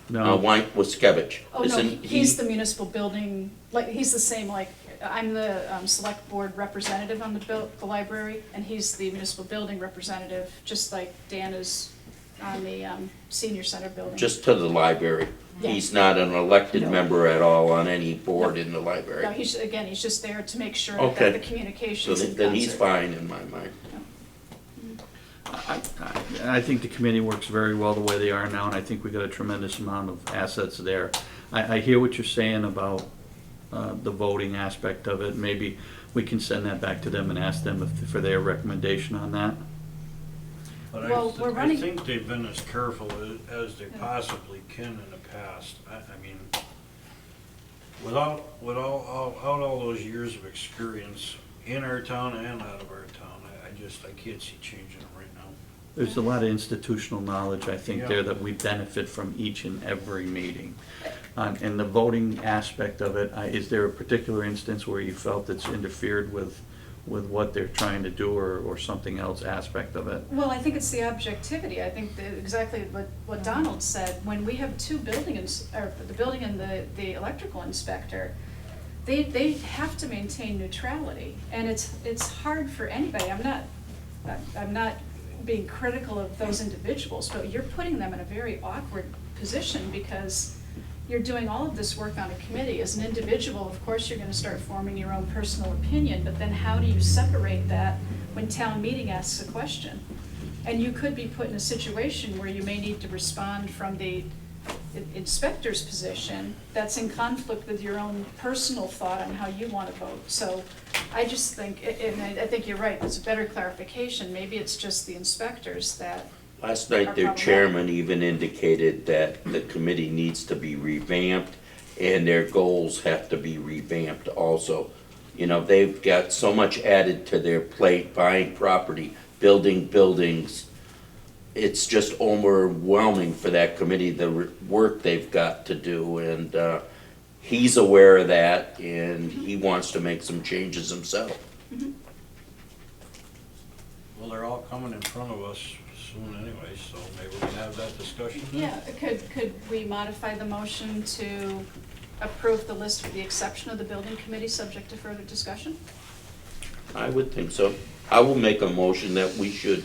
no. Waskevich. Oh, no, Isn't he's he? the municipal building, like, he's the same, like, I'm the select board representative on the library, and he's the municipal building representative, just like Dan is on the senior center building. Just to the library. Yeah. He's not an elected No. member at all on any board in the library. No, he's just there to make sure Okay. that the So communications in then he's concert. fine in my mind. I think the committee works very well the way they are now, and I think we got a tremendous amount of assets there. I hear what you're saying about the voting aspect of it. Maybe we can send that back to them and ask them for their recommendation on that. But Well, we're I running- think they've been as careful as they possibly can in the past. I mean, without all those years of experience in our town and out of our town, I can't see changing it right now. There's a lot of institutional knowledge, I think, Yeah. there that we benefit from each and every meeting. And the voting aspect of it, is there a particular instance where you felt it's interfered with what they're trying to do, or something else aspect of it? Well, I think it's the objectivity. I think exactly what Donald said. When we have two buildings, or the building and the electrical inspector, they have to maintain neutrality. And it's hard for anybody. I'm not being critical of those individuals, but you're putting them in a very awkward position because you're doing all of this work on a committee. As an individual, of course, you're gonna start forming your own personal opinion, but then how do you separate that when town meeting asks a question? And you could be put in a situation where you may need to respond from the inspector's position that's in conflict with your own personal thought on how you wanna vote. So I just think, and I think you're right, there's a better clarification. Maybe it's just the inspectors that Last night, their chairman even indicated that the committee needs to be revamped and their goals have to be revamped also. You know, they've got so much added to their plate, buying property, building buildings. It's just overwhelming for that committee, the work they've got to do. And he's aware of that and he wants to make some changes himself. Mhm. Well, they're all coming in front of us soon anyway, so maybe we can have that discussion then. Yeah, could we modify the motion to approve the list with the exception of the building committee, subject to further discussion? I would think so. I will make a motion that we should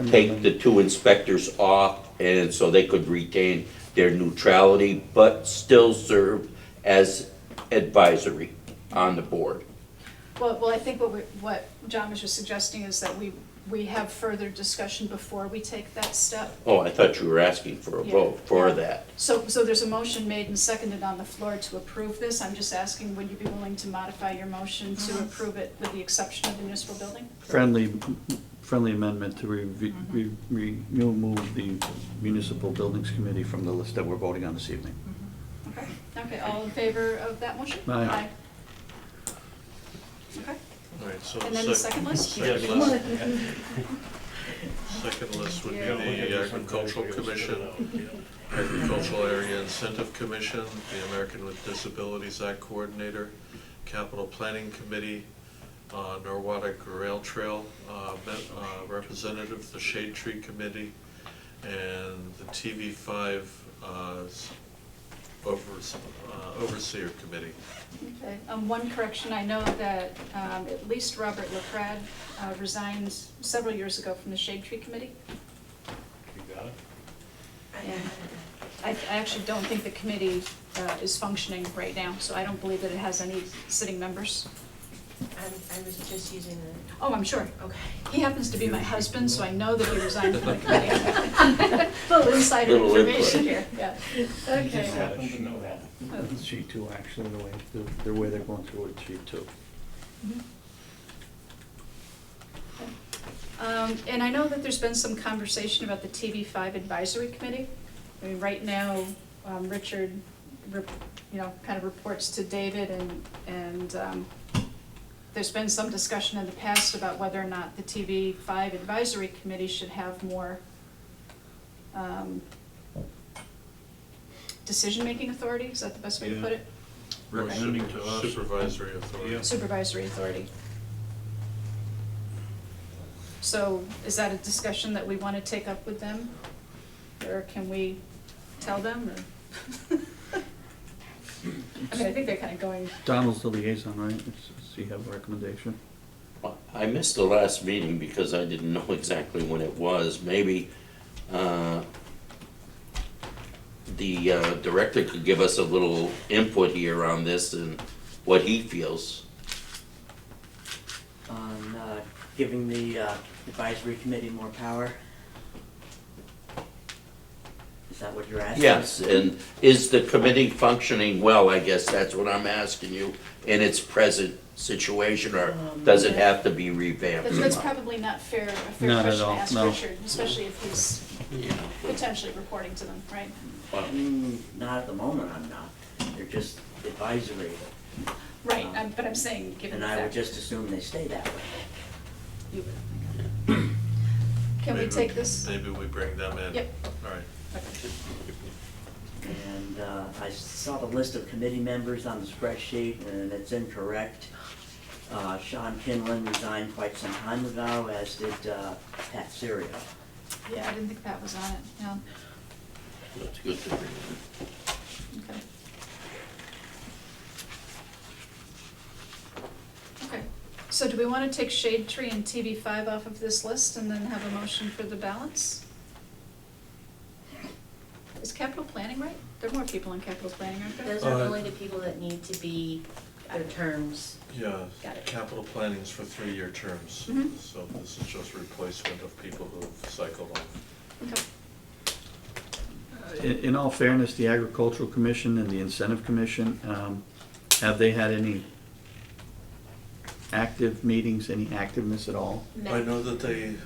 take the two inspectors off, and so they could retain their neutrality, but still serve as advisory on the board. Well, I think what John was just suggesting is that we have further discussion before we take that step. Oh, I thought you were asking for a Yeah. vote for Yeah. that. So there's a motion made and seconded on the floor to approve this. I'm just asking, would you be willing to modify your motion to approve it with the exception of the municipal building? Friendly amendment to remove the municipal buildings committee from the list that we're voting on this evening. Okay, okay, all in favor of that motion? Aye. Okay, All right, so and then the second list? Second list would be the Agricultural Commission, Agricultural Area Incentive Commission, the American with Disabilities Act Coordinator, Capital Planning Committee, Norwottic Rail Trail Representative, the Shade Tree Committee, and the TV5 Overseer Committee. Okay, one correction, I know that at least Robert LaPrade resigned several years ago from the Shade Tree Committee. You got it? And I actually don't think the committee is functioning right now, so I don't believe that it has any sitting members. I was just using the, Oh, I'm sure. okay. He happens to be my husband, so I know that he resigned from the committee. Little insider Little information input. here, yeah. Just Okay. happen to know that. It's sheet 2, actually, the way they're going through it, sheet 2. And I know that there's been some conversation about the TV5 Advisory Committee. I mean, right now, Richard, kind of reports to David, and there's been some discussion in the past about whether or not the TV5 Advisory Committee should have more decision-making authority, is that the best way to put it? Recommending to us. Supervisory authority. Yeah. Supervisory authority. So is that a discussion that we want to take up with them? Or can we tell them, or? I mean, I think they're kind of going, Donald's the liaison, right? Does he have a recommendation? I missed the last meeting because I didn't know exactly when it was. Maybe the director could give us a little input here on this and what he feels. On giving the advisory committee more power? Is that what you're asking? Yes, and is the committee functioning well, I guess that's what I'm asking you, in its present situation, or does it have to be revamped? that's probably not a fair Not at question to all, ask no. Richard, especially if he's Yeah. potentially reporting to them, right? Well, Not at the moment, I'm not. They're just advisory. Right, but I'm saying, given And the I would fact. just assume they stay that way. You would. Can we Maybe- take this? Maybe we bring them in. Yep. All right. And I saw the list of committee members on the spreadsheet, and it's incorrect. Sean Kinlan resigned quite some time ago, as did Pat Serio. Yeah, I didn't think that was on it, no. that's good to bring in. Okay. Okay, so do we want to take Shade Tree and TV5 off of this list and then have a motion for the balance? Is capital planning right? There are more people in capital planning, aren't there? Those are only the people that need to be, their terms. Yeah, Got it. capital planning's for 3-year terms, Mhm. so this is just replacement of people who've cycled off. Okay. In all fairness, the Agricultural Commission and the Incentive Commission, have they had any active meetings, any activeness at all? I know that they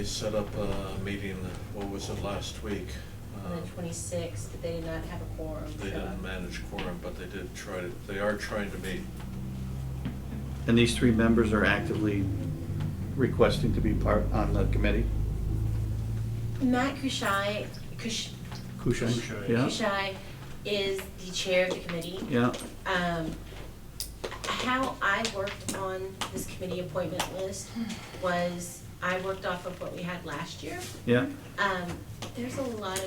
set up a meeting, what was it, last week? On the 26th, but they did not have a quorum. They show up. didn't manage quorum, but they are trying to meet. And these 3 members are actively requesting to be part on the committee? Matt Kushai, Kushai? Yeah, Kushai is the chair of the committee. yeah. How I worked on this committee appointment list was, I worked off of what we had last year. Yeah, There's a lot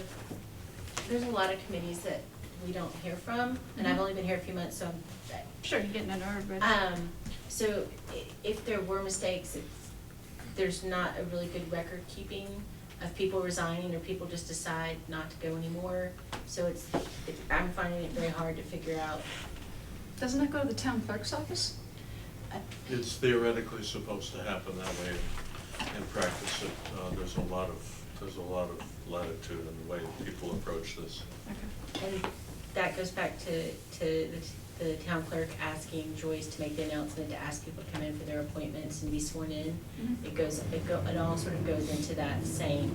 of committees that we don't hear from, and I've only been here a few months, so Sure, you're getting an order ready. so if there were mistakes, there's not a really good record keeping of people resigning or people just decide not to go anymore. So I'm finding it very hard to figure out. Doesn't that go to the town clerk's office? It's theoretically supposed to happen that way. In practice, there's a lot of latitude in the way people approach this. And that goes back to the town clerk asking Joyce to make the announcement, to ask people to come in for their appointments and be sworn in. Mhm. It all sort of goes into that same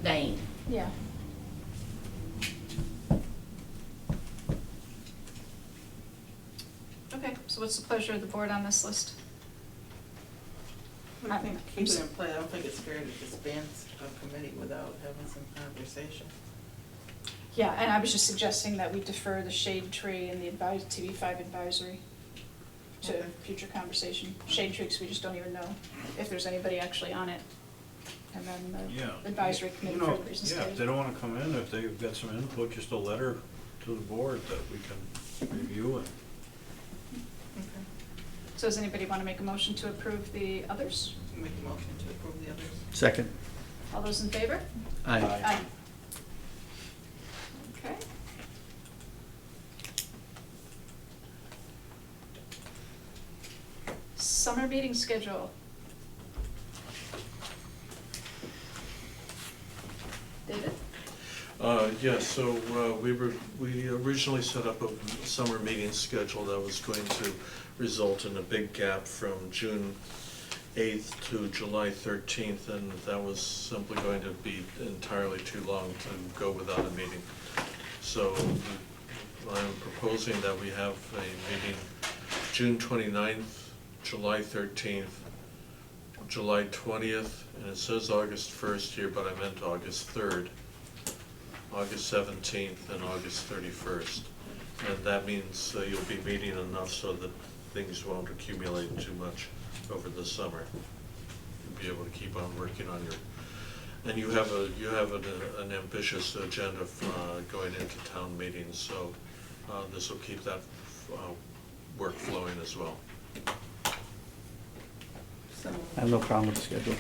vein. Yeah. Okay, so what's the pleasure of the board on this list? I think keep it in play. I don't think it's fair to disband a committee without having some conversation. Yeah, and I was just suggesting that we defer the shade tree and the TV5 advisory to Okay. future conversation. Shade tree, 'cause we just don't even know if there's anybody actually on it. And then Yeah. the advisory committee You for know, the reasons yeah, stated. if they don't wanna come in, if they've got some input, just a letter to the board that we can review and. Okay. So does anybody want to make a motion to approve the others? Make a motion to approve the others. Second. All those in favor? Aye. Aye. Okay. Summer meeting schedule. David? Yes, so we originally set up a summer meeting schedule that was going to result in a big gap from June 8th to July 13th, and that was simply going to be entirely too long to go without a meeting. So I'm proposing that we have a meeting June 29th, July 13th, July 20th, and it says August 1st here, but I meant August 3rd, August 17th, and August 31st. And that means you'll be meeting enough so that things won't accumulate too much over the summer. You'll be able to keep on working on your, and you have an ambitious agenda going into town meetings, so this will keep that work flowing as well. So, I have no problem with the schedule.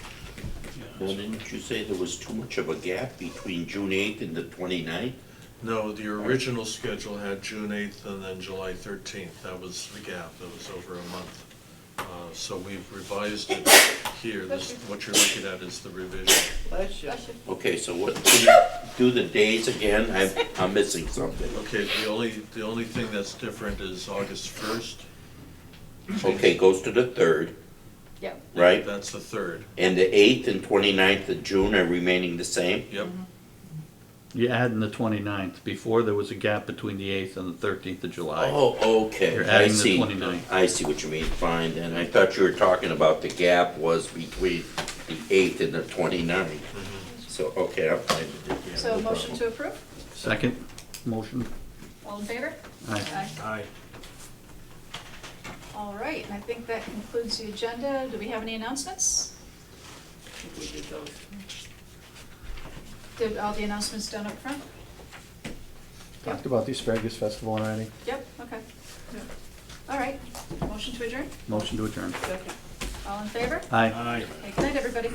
Well, didn't you say there was too much of a gap between June 8th and the 29th? No, the original schedule had June 8th and then July 13th. That was the gap. That was over a month. So we've revised it here. What you're looking at is the revision. bless you. Okay, so what, do the days again? I'm missing something. Okay, the only thing that's different is August 1st. Okay, goes to the 3rd, Yep. right? That's the 3rd. And the 8th and 29th of June are remaining the same? Yep. You're adding the 29th. Before, there was a gap between the 8th and the 13th of July. Oh, okay. You're I adding the see. 29th. I see what you mean, fine, and I thought you were talking about the gap was between the 8th and the 29th. So, okay, I'm fine with it. Yeah, So no motion problem. to approve? Second motion. All in favor? Aye. Aye. All right, and I think that concludes the agenda. Do we have any announcements? I think we did those. Did all the announcements done up front? Talked about the Asparagus Festival already. Yep, okay. All right, motion to adjourn? Motion to adjourn. Second. All in favor? Aye. Aye. Okay, good night, everybody.